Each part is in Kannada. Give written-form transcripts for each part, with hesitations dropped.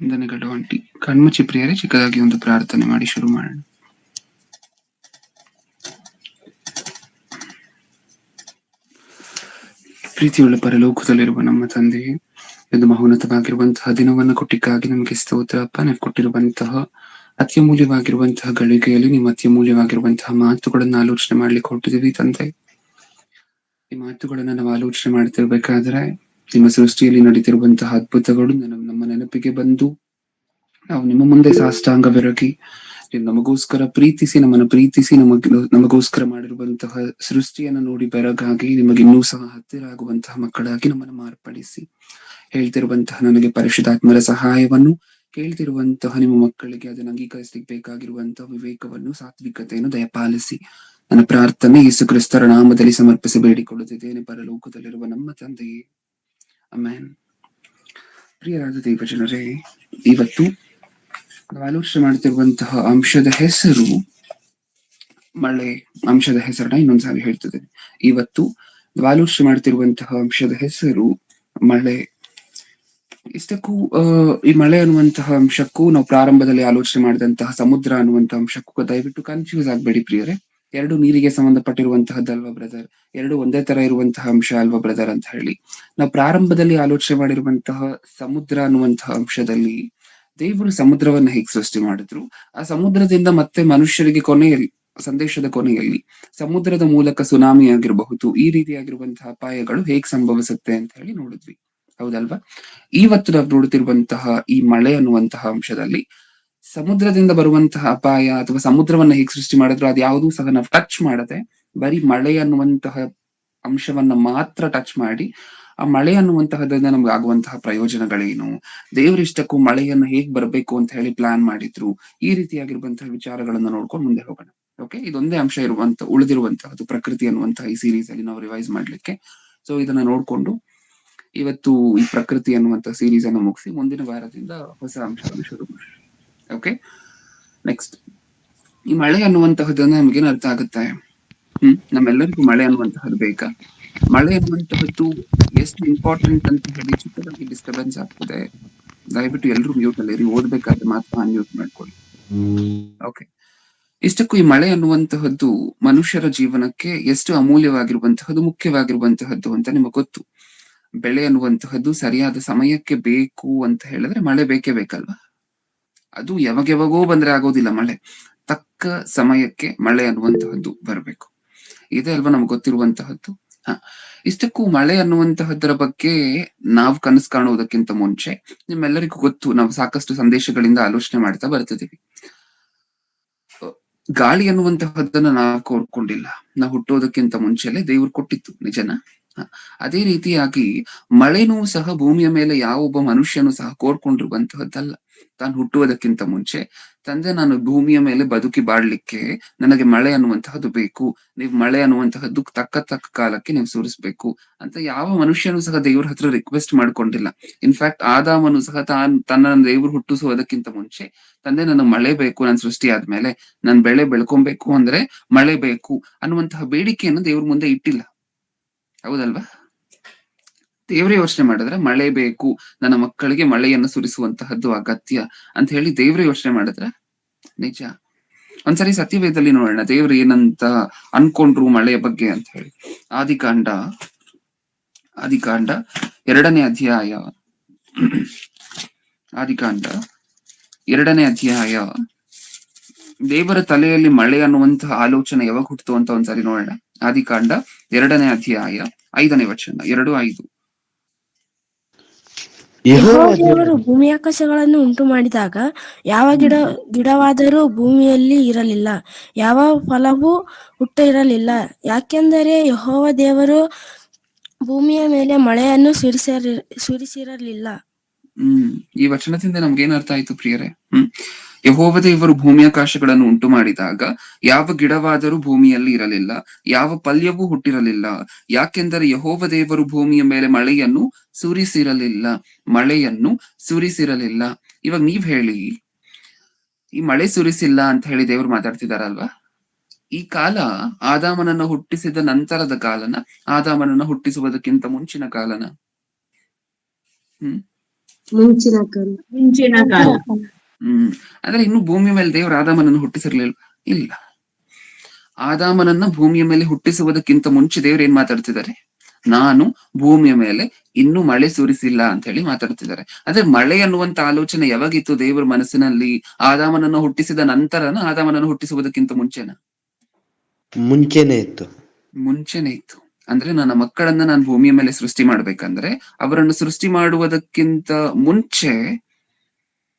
ವಂದನೆಗಳು ಆಂಟಿ. ಕಣ್ಮುಚ್ಚಿ ಪ್ರಿಯರೇ, ಚಿಕ್ಕದಾಗಿ ಒಂದು ಪ್ರಾರ್ಥನೆ ಮಾಡಿ ಶುರು ಮಾಡೋಣ. ಪ್ರೀತಿಯುಳ್ಳ ಪರಲೋಕದಲ್ಲಿರುವ ನಮ್ಮ ತಂದೆಯೇ, ಇದು ಮಹೋನ್ನತವಾಗಿರುವಂತಹ ದಿನವನ್ನು ಕೊಟ್ಟಿಕ್ಕಾಗಿ ನಮಗೆ ಸ್ತೋತ್ರ ಅಪ್ಪ. ನೀವು ಕೊಟ್ಟಿರುವಂತಹ ಅತ್ಯಮೂಲ್ಯವಾಗಿರುವಂತಹ ಗಳಿಗೆಯಲ್ಲಿ ನಿಮ್ಮ ಅತ್ಯಮೂಲ್ಯವಾಗಿರುವಂತಹ ಮಾತುಗಳನ್ನು ಆಲೋಚನೆ ಮಾಡ್ಲಿಕ್ಕೆ ಹೊರಟಿದೀವಿ ತಂದೆ. ಈ ಮಾತುಗಳನ್ನ ನಾವು ಆಲೋಚನೆ ಮಾಡ್ತಿರ್ಬೇಕಾದ್ರೆ ನಿಮ್ಮ ಸೃಷ್ಟಿಯಲ್ಲಿ ನಡೀತಿರುವಂತಹ ಅದ್ಭುತಗಳು ನಮ್ಮ ನೆನಪಿಗೆ ಬಂದು ನಾವು ನಿಮ್ಮ ಮುಂದೆ ಸಾಷ್ಟಾಂಗವೆರಗಿ ನೀವು ನಮಗೋಸ್ಕರ ಪ್ರೀತಿಸಿ ನಮ್ಮನ್ನು ಪ್ರೀತಿಸಿ ನಮಗೋಸ್ಕರ ಮಾಡಿರುವಂತಹ ಸೃಷ್ಟಿಯನ್ನು ನೋಡಿ ಬೆರಗಾಗಿ ನಿಮಗೆ ಇನ್ನೂ ಸಹ ಹತ್ತಿರ ಆಗುವಂತಹ ಮಕ್ಕಳಾಗಿ ನಮ್ಮನ್ನು ಮಾರ್ಪಡಿಸಿ ಹೇಳ್ತಿರುವಂತಹ ನನಗೆ ಪರಿಶುದ್ಧಾತ್ಮರ ಸಹಾಯವನ್ನು, ಕೇಳ್ತಿರುವಂತಹ ನಿಮ್ಮ ಮಕ್ಕಳಿಗೆ ಅದನ್ನು ಅಂಗೀಕರಿಸಲಿಕ್ಕೆ ಬೇಕಾಗಿರುವಂತಹ ವಿವೇಕವನ್ನು, ಸಾತ್ವಿಕತೆಯನ್ನು ದಯಪಾಲಿಸಿ ನನ್ನ ಪ್ರಾರ್ಥನೆ ಯೇಸು ಕ್ರಿಸ್ತರ ನಾಮದಲ್ಲಿ ಸಮರ್ಪಿಸಿ ಬೇಡಿಕೊಳ್ಳುತ್ತಿದ್ದೇನೆ ಪರಲೋಕದಲ್ಲಿರುವ ನಮ್ಮ ತಂದೆಯೇ, ಆಮೆನ್. ಪ್ರಿಯರಾದ ದೇವಜನರೇ, ಇವತ್ತು ನಾವು ಆಲೋಚನೆ ಮಾಡ್ತಿರುವಂತಹ ಅಂಶದ ಹೆಸರು ಮಳೆ. ಅಂಶದ ಹೆಸರನ್ನ ಇನ್ನೊಂದ್ಸಾರಿ ಹೇಳ್ತಿದ್ದೇನೆ. ಇವತ್ತು ನಾವು ಆಲೋಚನೆ ಮಾಡ್ತಿರುವಂತಹ ಅಂಶದ ಹೆಸರು ಮಳೆ. ಇಷ್ಟಕ್ಕೂ ಈ ಮಳೆ ಅನ್ನುವಂತಹ ಅಂಶಕ್ಕೂ ನಾವು ಪ್ರಾರಂಭದಲ್ಲಿ ಆಲೋಚನೆ ಮಾಡಿದಂತಹ ಸಮುದ್ರ ಅನ್ನುವಂತಹ ಅಂಶಕ್ಕೂ ದಯವಿಟ್ಟು ಕನ್ಫ್ಯೂಸ್ ಆಗ್ಬೇಡಿ ಪ್ರಿಯರೇ. ಎರಡು ನೀರಿಗೆ ಸಂಬಂಧಪಟ್ಟಿರುವಂತಹದ್ದಲ್ವಾ ಬ್ರದರ್, ಎರಡು ಒಂದೇ ತರ ಇರುವಂತಹ ಅಂಶ ಅಲ್ವಾ ಬ್ರದರ್ ಅಂತ ಹೇಳಿ ನಾವು ಪ್ರಾರಂಭದಲ್ಲಿ ಆಲೋಚನೆ ಮಾಡಿರುವಂತಹ ಸಮುದ್ರ ಅನ್ನುವಂತಹ ಅಂಶದಲ್ಲಿ ದೇವರು ಸಮುದ್ರವನ್ನ ಹೇಗೆ ಸೃಷ್ಟಿ ಮಾಡಿದ್ರು, ಆ ಸಮುದ್ರದಿಂದ ಮತ್ತೆ ಮನುಷ್ಯರಿಗೆ ಕೊನೆಯಲ್ಲಿ, ಸಂದೇಶದ ಕೊನೆಯಲ್ಲಿ ಸಮುದ್ರದ ಮೂಲಕ ಸುನಾಮಿ ಆಗಿರಬಹುದು, ಈ ರೀತಿಯಾಗಿರುವಂತಹ ಅಪಾಯಗಳು ಹೇಗ್ ಸಂಭವಿಸುತ್ತೆ ಅಂತ ಹೇಳಿ ನೋಡಿದ್ವಿ, ಹೌದಲ್ವಾ? ಇವತ್ತು ನಾವು ನೋಡುತ್ತಿರುವಂತಹ ಈ ಮಳೆ ಅನ್ನುವಂತಹ ಅಂಶದಲ್ಲಿ ಸಮುದ್ರದಿಂದ ಬರುವಂತಹ ಅಪಾಯ ಅಥವಾ ಸಮುದ್ರವನ್ನ ಹೇಗೆ ಸೃಷ್ಟಿ ಮಾಡಿದ್ರು ಅದು ಯಾವುದೂ ಸಹ ನಾವು ಟಚ್ ಮಾಡದೆ ಬರೀ ಮಳೆ ಅನ್ನುವಂತಹ ಅಂಶವನ್ನ ಮಾತ್ರ ಟಚ್ ಮಾಡಿ ಆ ಮಳೆ ಅನ್ನುವಂತಹದ್ರಿಂದ ನಮ್ಗೆ ಆಗುವಂತಹ ಪ್ರಯೋಜನಗಳೇನು, ದೇವರಿಷ್ಟಕ್ಕೂ ಮಳೆಯನ್ನು ಹೇಗ್ ಬರ್ಬೇಕು ಅಂತ ಹೇಳಿ ಪ್ಲಾನ್ ಮಾಡಿದ್ರು, ಈ ರೀತಿಯಾಗಿರುವಂತಹ ವಿಚಾರಗಳನ್ನ ನೋಡ್ಕೊಂಡು ಮುಂದೆ ಹೋಗೋಣ. ಓಕೆ, ಇದೊಂದೇ ಅಂಶ ಉಳಿದಿರುವಂತಹದ್ದು ಪ್ರಕೃತಿ ಅನ್ನುವಂತಹ ಈ ಸೀರೀಸ್ ಅಲ್ಲಿ ನಾವು ರಿವೈಸ್ ಮಾಡ್ಲಿಕ್ಕೆ. ಸೊ ಇದನ್ನ ನೋಡ್ಕೊಂಡು ಇವತ್ತು ಈ ಪ್ರಕೃತಿ ಅನ್ನುವಂತಹ ಸೀರೀಸ್ ಅನ್ನು ಮುಗಿಸಿ ಮುಂದಿನ ವಾರದಿಂದ ಹೊಸ ಅಂಶವನ್ನು ಶುರು ಮಾಡಿ. ಓಕೆ, ನೆಕ್ಸ್ಟ್ ಈ ಮಳೆ ಅನ್ನುವಂತಹದ್ದನ್ನ ನಮ್ಗೇನು ಅರ್ಥ ಆಗುತ್ತೆ? ನಮ್ಮೆಲ್ಲರಿಗೂ ಮಳೆ ಅನ್ನುವಂತಹದ್ದು ಬೇಕಾ? ಮಳೆ ಅನ್ನುವಂತಹದ್ದು ಎಷ್ಟು ಇಂಪಾರ್ಟೆಂಟ್ ಅಂತ ಹೇಳಿ ಚಿಕ್ಕದಾಗಿ ಡಿಸ್ಟರ್ಬೆನ್ಸ್ ಆಗ್ತದೆ. ದಯವಿಟ್ಟು ಎಲ್ರು ಮ್ಯೂಟ್ ಅಲ್ಲಿ ಓದ್ಬೇಕಾದ್ರೆ ಮಾತ್ರ ಅನ್ಮ್ಯೂಟ್ ಮಾಡ್ಕೊಳ್ಳಿ. ಓಕೆ, ಇಷ್ಟಕ್ಕೂ ಈ ಮಳೆ ಅನ್ನುವಂತಹದ್ದು ಮನುಷ್ಯರ ಜೀವನಕ್ಕೆ ಎಷ್ಟು ಅಮೂಲ್ಯವಾಗಿರುವಂತಹದ್ದು, ಮುಖ್ಯವಾಗಿರುವಂತಹದ್ದು ಅಂತ ನಿಮಗೆ ಗೊತ್ತು. ಬೆಳೆ ಅನ್ನುವಂತಹದ್ದು ಸರಿಯಾದ ಸಮಯಕ್ಕೆ ಬೇಕು ಅಂತ ಹೇಳಿದ್ರೆ ಮಳೆ ಬೇಕೇ ಬೇಕಲ್ವಾ? ಅದು ಯಾವಾಗೋ ಬಂದ್ರೆ ಆಗೋದಿಲ್ಲ. ಮಳೆ ತಕ್ಕ ಸಮಯಕ್ಕೆ ಮಳೆ ಅನ್ನುವಂತಹದ್ದು ಬರಬೇಕು. ಇದೇ ಅಲ್ವಾ ನಮ್ಗೆ ಗೊತ್ತಿರುವಂತಹದ್ದು. ಇಷ್ಟಕ್ಕೂ ಮಳೆ ಅನ್ನುವಂತಹದ್ದರ ಬಗ್ಗೆ ನಾವು ಕನಸು ಕಾಣುವುದಕ್ಕಿಂತ ಮುಂಚೆ ನಿಮ್ಮೆಲ್ಲರಿಗೂ ಗೊತ್ತು, ನಾವು ಸಾಕಷ್ಟು ಸಂದೇಶಗಳಿಂದ ಆಲೋಚನೆ ಮಾಡ್ತಾ ಬರ್ತಿದೀವಿ. ಗಾಳಿ ಅನ್ನುವಂತಹದ್ದನ್ನ ನಾವು ಕೋರ್ಕೊಂಡಿಲ್ಲ, ನಾವು ಹುಟ್ಟೋದಕ್ಕಿಂತ ಮುಂಚೆಲೆ ದೇವ್ರು ಕೊಟ್ಟಿತ್ತು, ನಿಜನಾ? ಅದೇ ರೀತಿಯಾಗಿ ಮಳೆನೂ ಸಹ ಭೂಮಿಯ ಮೇಲೆ ಯಾವೊಬ್ಬ ಮನುಷ್ಯನು ಸಹ ಕೋರ್ಕೊಂಡಿರುವಂತಹದ್ದಲ್ಲ. ತಾನು ಹುಟ್ಟುವುದಕ್ಕಿಂತ ಮುಂಚೆ ತಂದೆ, ನಾನು ಭೂಮಿಯ ಮೇಲೆ ಬದುಕಿ ಬಾಳ್ಲಿಕ್ಕೆ ನನಗೆ ಮಳೆ ಅನ್ನುವಂತಹದ್ದು ಬೇಕು, ನೀವು ಮಳೆ ಅನ್ನುವಂತಹದ್ದು ತಕ್ಕ ಕಾಲಕ್ಕೆ ನೀವು ಸುರಿಸ್ಬೇಕು ಅಂತ ಯಾವ ಮನುಷ್ಯನು ಸಹ ದೇವ್ರ ಹತ್ರ ರಿಕ್ವೆಸ್ಟ್ ಮಾಡ್ಕೊಂಡಿಲ್ಲ. ಇನ್ಫ್ಯಾಕ್ಟ್ ಆದಾಮನು ಸಹ ತನ್ನ ದೇವ್ರು ಹುಟ್ಟಿಸುವುದಕ್ಕಿಂತ ಮುಂಚೆ, ತಂದೆ ನನಗೆ ಮಳೆ ಬೇಕು, ನಾನು ಸೃಷ್ಟಿ ಆದ್ಮೇಲೆ ನಾನು ಬೆಳೆ ಬೆಳ್ಕೊಬೇಕು ಅಂದ್ರೆ ಮಳೆ ಬೇಕು ಅನ್ನುವಂತಹ ಬೇಡಿಕೆಯನ್ನು ದೇವ್ರ ಮುಂದೆ ಇಟ್ಟಿಲ್ಲ, ಹೌದಲ್ವಾ? ದೇವರೇ ಯೋಚನೆ ಮಾಡಿದ್ರೆ ಮಳೆ ಬೇಕು, ನನ್ನ ಮಕ್ಕಳಿಗೆ ಮಳೆಯನ್ನು ಸುರಿಸುವಂತಹದ್ದು ಅಗತ್ಯ ಅಂತ ಹೇಳಿ ದೇವರೇ ಯೋಚನೆ ಮಾಡಿದ್ರೆ ನಿಜ. ಒಂದ್ಸರಿ ಸತ್ಯವೇದದಲ್ಲಿ ನೋಡೋಣ ದೇವ್ರು ಏನಂತ ಅನ್ಕೊಂಡ್ರು ಮಳೆಯ ಬಗ್ಗೆ ಅಂತ ಹೇಳಿ. ಆದಿಕಾಂಡ 2ನೇ ಅಧ್ಯಾಯ, ಆದಿಕಾಂಡ 2ನೇ ಅಧ್ಯಾಯ. ದೇವರ ತಲೆಯಲ್ಲಿ ಮಳೆ ಅನ್ನುವಂತಹ ಆಲೋಚನೆ ಯಾವಾಗ ಹುಟ್ಟಿತು ಅಂತ ಒಂದ್ಸರಿ ನೋಡೋಣ. ಆದಿಕಾಂಡ 2ನೇ ಅಧ್ಯಾಯ 5ನೇ ವಚನ, 2:5. ಯೆಹೋವನು ಭೂಮಿ ಆಕಾಶಗಳನ್ನು ಉಂಟು ಮಾಡಿದಾಗ ಯಾವ ಗಿಡವಾದರೂ ಭೂಮಿಯಲ್ಲಿ ಇರಲಿಲ್ಲ, ಯಾವ ಫಲವೂ ಹುಟ್ಟಿರಲಿಲ್ಲ, ಯಾಕೆಂದರೆ ಯೆಹೋವ ದೇವರು ಭೂಮಿಯ ಮೇಲೆ ಮಳೆಯನ್ನು ಸುರಿಸಿರಲಿಲ್ಲ. ಈ ವಚನದಿಂದ ನಮ್ಗೇನ್ ಅರ್ಥ ಆಯ್ತು ಪ್ರಿಯರೇ? ಯೆಹೋವ ದೇವರು ಭೂಮಿಯಾಕಾಶಗಳನ್ನು ಉಂಟು ಮಾಡಿದಾಗ ಯಾವ ಗಿಡವಾದರೂ ಭೂಮಿಯಲ್ಲಿ ಇರಲಿಲ್ಲ, ಯಾವ ಪಲ್ಯವೂ ಹುಟ್ಟಿರಲಿಲ್ಲ, ಯಾಕೆಂದರೆ ಯೆಹೋವ ದೇವರು ಭೂಮಿಯ ಮೇಲೆ ಮಳೆಯನ್ನು ಸುರಿಸಿರಲಿಲ್ಲ. ಇವಾಗ ನೀವ್ ಹೇಳಿ, ಈ ಮಳೆ ಸುರಿಸಿಲ್ಲ ಅಂತ ಹೇಳಿ ದೇವ್ರು ಮಾತಾಡ್ತಿದಾರಲ್ವಾ? ಈ ಕಾಲ ಆದಾಮನನ್ನ ಹುಟ್ಟಿಸಿದ ನಂತರದ ಕಾಲನ, ಆದಾಮನನ್ನ ಹುಟ್ಟಿಸುವುದಕ್ಕಿಂತ ಮುಂಚಿನ ಕಾಲನ? ಮುಂಚಿನ ಕಾಲ. ಮುಂಚಿನ ಕಾಲ. ಅಂದ್ರೆ ಇನ್ನು ಭೂಮಿ ಮೇಲೆ ದೇವರು ಆದಾಮನನ್ನು ಹುಟ್ಟಿಸಿರ್ಲಿಲ್ಲ. ಇಲ್ಲ, ಆದಾಮನನ್ನ ಭೂಮಿಯ ಮೇಲೆ ಹುಟ್ಟಿಸುವುದಕ್ಕಿಂತ ಮುಂಚೆ ದೇವ್ರು ಏನ್ ಮಾತಾಡ್ತಿದ್ದಾರೆ, ನಾನು ಭೂಮಿಯ ಮೇಲೆ ಇನ್ನೂ ಮಳೆ ಸುರಿಸಿಲ್ಲ ಅಂತ ಹೇಳಿ ಮಾತಾಡ್ತಿದ್ದಾರೆ. ಆದ್ರೆ ಮಳೆ ಅನ್ನುವಂತ ಆಲೋಚನೆ ಯಾವಾಗಿತ್ತು ದೇವರ ಮನಸ್ಸಿನಲ್ಲಿ? ಆದಾಮನನ್ನು ಹುಟ್ಟಿಸಿದ ನಂತರನ, ಆದಾಮನನ್ನು ಹುಟ್ಟಿಸುವುದಕ್ಕಿಂತ ಮುಂಚೆನ? ಮುಂಚೆನೆ ಇತ್ತು. ಮುಂಚೆನೆ ಇತ್ತು. ಅಂದ್ರೆ ನನ್ನ ಮಕ್ಕಳನ್ನ ನಾನು ಭೂಮಿಯ ಮೇಲೆ ಸೃಷ್ಟಿ ಮಾಡ್ಬೇಕಂದ್ರೆ ಅವರನ್ನು ಸೃಷ್ಟಿ ಮಾಡುವುದಕ್ಕಿಂತ ಮುಂಚೆ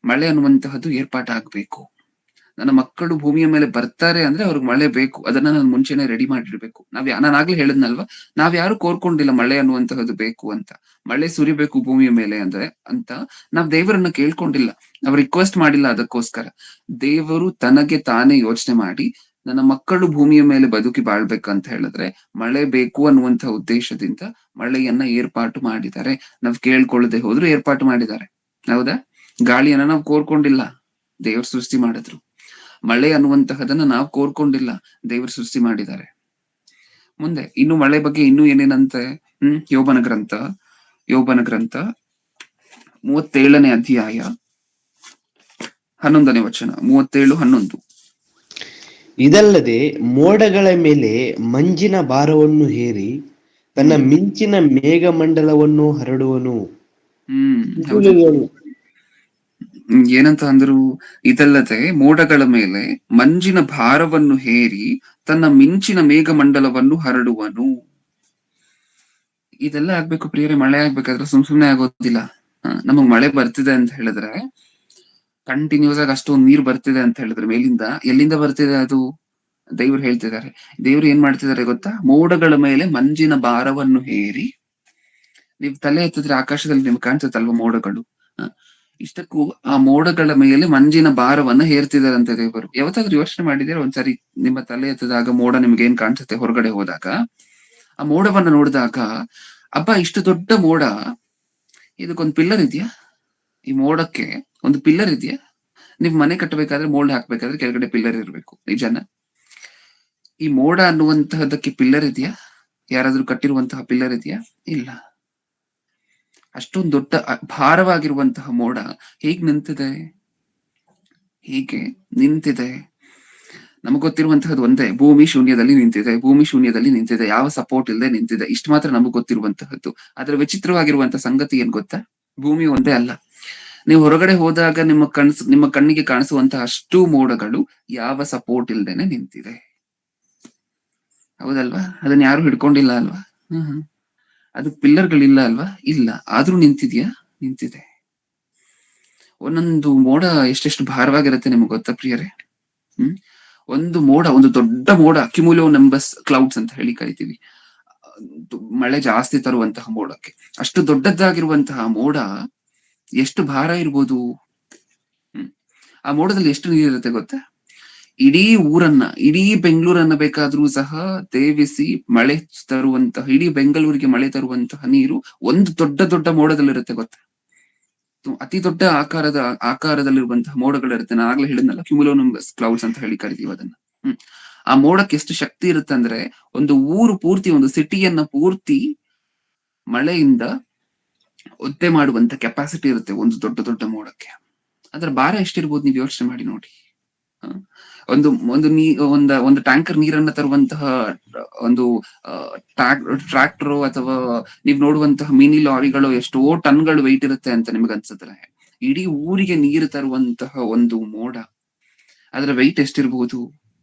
ಮಳೆ ಅನ್ನುವಂತಹದ್ದು ಏರ್ಪಾಟಾಗ್ಬೇಕು. ನನ್ನ ಮಕ್ಕಳು ಭೂಮಿಯ ಮೇಲೆ ಬರ್ತಾರೆ ಅಂದ್ರೆ ಅವ್ರಿಗೆ ಮಳೆ ಬೇಕು, ಅದನ್ನ ನಾನು ಮುಂಚೆನೆ ರೆಡಿ ಮಾಡಿರ್ಬೇಕು. ನಾನು ಆಗ್ಲೇ ಹೇಳಿದ್ನಲ್ವಾ, ಯಾರು ಕೋರ್ಕೊಂಡಿಲ್ಲ ಮಳೆ ಅನ್ನುವಂತಹದ್ದು ಬೇಕು ಅಂತ. ಮಳೆ ಸುರಿಬೇಕು ಭೂಮಿಯ ಮೇಲೆ ಅಂತ ನಾವ್ ದೇವರನ್ನ ಕೇಳ್ಕೊಂಡಿಲ್ಲ, ನಾವ್ ರಿಕ್ವೆಸ್ಟ್ ಮಾಡಿಲ್ಲ. ಅದಕ್ಕೋಸ್ಕರ ದೇವರು ತನಗೆ ತಾನೇ ಯೋಚನೆ ಮಾಡಿ ನನ್ನ ಮಕ್ಕಳು ಭೂಮಿಯ ಮೇಲೆ ಬದುಕಿ ಬಾಳ್ಬೇಕಂತ ಹೇಳಿದ್ರೆ ಮಳೆ ಬೇಕು ಅನ್ನುವಂತಹ ಉದ್ದೇಶದಿಂದ ಮಳೆಯನ್ನ ಏರ್ಪಾಟು ಮಾಡಿದ್ದಾರೆ. ನಾವ್ ಕೇಳ್ಕೊಳ್ಳದೆ ಹೋದ್ರು ಏರ್ಪಾಟು ಮಾಡಿದ್ದಾರೆ. ಹೌದಾ? ಗಾಳಿಯನ್ನ ನಾವು ಕೋರ್ಕೊಂಡಿಲ್ಲ, ದೇವ್ರು ಸೃಷ್ಟಿ ಮಾಡಿದ್ರು. ಮಳೆ ಅನ್ನುವಂತಹದನ್ನ ನಾವು ಕೋರ್ಕೊಂಡಿಲ್ಲ, ದೇವರು ಸೃಷ್ಟಿ ಮಾಡಿದ್ದಾರೆ. ಮುಂದೆ ಇನ್ನು ಮಳೆ ಬಗ್ಗೆ ಇನ್ನೂ ಏನೇನಂತೆ? ಯೋಬನ ಗ್ರಂಥ 37ನೇ ಅಧ್ಯಾಯ 11ನೇ ವಚನ. 37:11. ಇದಲ್ಲದೆ ಮೋಡಗಳ ಮೇಲೆ ಮಂಜಿನ ಭಾರವನ್ನು ಹೇರಿ ತನ್ನ ಮಿಂಚಿನ ಮೇಘಮಂಡಲವನ್ನು ಹರಡುವನು. ಏನಂತ ಅಂದ್ರು? ಇದಲ್ಲದೆ ಮೋಡಗಳ ಮೇಲೆ ಮಂಜಿನ ಭಾರವನ್ನು ಹೇರಿ ತನ್ನ ಮಿಂಚಿನ ಮೇಘಮಂಡಲವನ್ನು ಹರಡುವನು. ಇದೆಲ್ಲ ಆಗ್ಬೇಕು ಪ್ರಿಯರೇ. ಮಳೆ ಆಗ್ಬೇಕಾದ್ರೆ ಸುಮ್ನೆ ಆಗೋದಿಲ್ಲ. ನಮಗ್ ಮಳೆ ಬರ್ತಿದೆ ಅಂತ ಹೇಳಿದ್ರೆ, ಕಂಟಿನ್ಯೂಸ್ ಆಗಿ ಅಷ್ಟೊಂದು ನೀರ್ ಬರ್ತಿದೆ ಅಂತ ಹೇಳಿದ್ರೆ ಮೇಲಿಂದ, ಎಲ್ಲಿಂದ ಬರ್ತಿದೆ ಅದು? ದೇವ್ರು ಹೇಳ್ತಿದ್ದಾರೆ. ದೇವ್ರು ಏನ್ ಮಾಡ್ತಿದ್ದಾರೆ ಗೊತ್ತಾ? ಮೋಡಗಳ ಮೇಲೆ ಮಂಜಿನ ಭಾರವನ್ನು ಹೇರಿ. ನೀವ್ ತಲೆ ಎತ್ತಿದ್ರೆ ಆಕಾಶದಲ್ಲಿ ನಿಮ್ಗೆ ಕಾಣಿಸುತ್ತಲ್ವ ಮೋಡಗಳು? ಇಷ್ಟಕ್ಕೂ ಆ ಮೋಡಗಳ ಮೇಲೆ ಮಂಜಿನ ಭಾರವನ್ನ ಹೇರ್ತಿದಾರಂತೆ ದೇವರು. ಯಾವತ್ತಾದ್ರೂ ಯೋಚನೆ ಮಾಡಿದ್ರೆ ಒಂದ್ಸರಿ, ನಿಮ್ಮ ತಲೆ ಎತ್ತದಾಗ ಮೋಡ ನಿಮ್ಗೆ ಏನ್ ಕಾಣಿಸುತ್ತೆ ಹೊರಗಡೆ ಹೋದಾಗ? ಆ ಮೋಡವನ್ನ ನೋಡಿದಾಗ, ಅಬ್ಬಾ ಇಷ್ಟು ದೊಡ್ಡ ಮೋಡ, ಇದಕ್ಕೊಂದು ಪಿಲ್ಲರ್ ಇದೆಯಾ? ಈ ಮೋಡಕ್ಕೆ ಒಂದು ಪಿಲ್ಲರ್ ಇದೆಯಾ? ನೀವ್ ಮನೆ ಕಟ್ಟಬೇಕಾದ್ರೆ, ಮೋಲ್ಡ್ ಹಾಕ್ಬೇಕಾದ್ರೆ ಕೆಳಗಡೆ ಪಿಲ್ಲರ್ ಇರ್ಬೇಕು, ನಿಜಾನ? ಈ ಮೋಡ ಅನ್ನುವಂತಹದಕ್ಕೆ ಪಿಲ್ಲರ್ ಇದೆಯಾ? ಯಾರಾದ್ರೂ ಕಟ್ಟಿರುವಂತಹ ಪಿಲ್ಲರ್ ಇದೆಯಾ? ಇಲ್ಲ. ಅಷ್ಟೊಂದು ದೊಡ್ಡ ಭಾರವಾಗಿರುವಂತಹ ಮೋಡ ಹೇಗ್ ನಿಂತಿದೆ? ಹೀಗೆ ನಿಂತಿದೆ. ನಮಗ್ ಗೊತ್ತಿರುವಂತಹದ್ದು ಒಂದೇ, ಭೂಮಿ ಶೂನ್ಯದಲ್ಲಿ ನಿಂತಿದೆ. ಯಾವ ಸಪೋರ್ಟ್ ಇಲ್ಲದೆ ನಿಂತಿದೆ. ಇಷ್ಟು ಮಾತ್ರ ನಮಗ್ ಗೊತ್ತಿರುವಂತಹದ್ದು. ಆದ್ರೆ ವಿಚಿತ್ರವಾಗಿರುವಂತಹ ಸಂಗತಿ ಏನ್ ಗೊತ್ತಾ? ಭೂಮಿ ಒಂದೇ ಅಲ್ಲ. ನೀವು ಹೊರಗಡೆ ಹೋದಾಗ ನಿಮ್ಮ ಕಣ್ಣಿಗೆ ಕಾಣಿಸುವಂತಹ ಅಷ್ಟು ಮೋಡಗಳು ಯಾವ ಸಪೋರ್ಟ್ ಇಲ್ದೇನೆ ನಿಂತಿದೆ. ಹೌದಲ್ವಾ? ಅದನ್ನ ಯಾರು ಹಿಡ್ಕೊಂಡಿಲ್ಲ ಅಲ್ವಾ? ಅದು ಪಿಲ್ಲರ್ಗಳಿಲ್ಲ ಅಲ್ವಾ? ಇಲ್ಲ. ಆದ್ರೂ ನಿಂತಿದ್ಯಾ? ನಿಂತಿದೆ. ಒಂದೊಂದು ಮೋಡ ಎಷ್ಟೆಷ್ಟು ಭಾರವಾಗಿರುತ್ತೆ ನಿಮ್ಗೆ ಗೊತ್ತಾ ಪ್ರಿಯರೇ? ಒಂದು ಮೋಡ, ಒಂದು ದೊಡ್ಡ ಮೋಡ, ಕ್ಯುಮುಲೋ ನಂಬಸ್ ಕ್ಲೌಡ್ಸ್ ಅಂತ ಹೇಳಿ ಕರಿತೀವಿ, ಮಳೆ ಜಾಸ್ತಿ ತರುವಂತಹ ಮೋಡಕ್ಕೆ. ಅಷ್ಟು ದೊಡ್ಡದಾಗಿರುವಂತಹ ಮೋಡ ಎಷ್ಟು ಭಾರ ಇರ್ಬೋದು? ಆ ಮೋಡದಲ್ಲಿ ಎಷ್ಟು ನೀರಿರುತ್ತೆ ಗೊತ್ತಾ? ಇಡೀ ಊರನ್ನ, ಇಡೀ ಬೆಂಗಳೂರನ್ನ ಬೇಕಾದ್ರೂ ಸಹ ತೇವಿಸಿ ಮಳೆ ತರುವಂತಹ, ಇಡೀ ಬೆಂಗಳೂರಿಗೆ ಮಳೆ ತರುವಂತಹ ನೀರು ಒಂದು ದೊಡ್ಡ ದೊಡ್ಡ ಮೋಡದಲ್ಲಿರುತ್ತೆ ಗೊತ್ತಾ? ಅತಿ ದೊಡ್ಡ ಆಕಾರದಲ್ಲಿರುವಂತಹ ಮೋಡಗಳಿರುತ್ತೆ. ನಾನು ಆಗ್ಲೇ ಹೇಳಿದ್ನಲ್ಲ, ಕ್ಯುಮುಲೋನಿಂಬಸ್ ಕ್ಲೌಡ್ಸ್ ಅಂತ ಹೇಳಿ ಕರಿತೀವಿ ಅದನ್ನ. ಆ ಮೋಡಕ್ಕೆ ಎಷ್ಟು ಶಕ್ತಿ ಇರುತ್ತೆ ಅಂದ್ರೆ, ಒಂದು ಊರು ಪೂರ್ತಿ, ಒಂದು ಸಿಟಿಯನ್ನ ಪೂರ್ತಿ ಮಳೆಯಿಂದ ಒದ್ದೆ ಮಾಡುವಂತ ಕೆಪಾಸಿಟಿ ಇರುತ್ತೆ ಒಂದು ದೊಡ್ಡ ದೊಡ್ಡ ಮೋಡಕ್ಕೆ. ಅದ್ರ ಭಾರ ಎಷ್ಟಿರ್ಬೋದು ನೀವು ಯೋಚನೆ ಮಾಡಿ ನೋಡಿ. ಒಂದು ಟ್ಯಾಂಕರ್ ನೀರನ್ನ ತರುವಂತಹ ಒಂದು ಟ್ರಾಕ್ಟರ್ ಅಥವಾ ನೀವ್ ನೋಡುವಂತಹ ಮಿನಿ ಲಾರಿಗಳು ಎಷ್ಟೋ ಟನ್ಗಳು ವೆಯ್ಟ್ ಇರುತ್ತೆ ಅಂತ ನಿಮ್ಗೆ ಅನ್ಸುತ್ತೆ. ಇಡೀ ಊರಿಗೆ ನೀರು ತರುವಂತಹ ಒಂದು ಮೋಡ, ಅದರ ವೆಯ್ಟ್ ಎಷ್ಟಿರ್ಬಹುದು?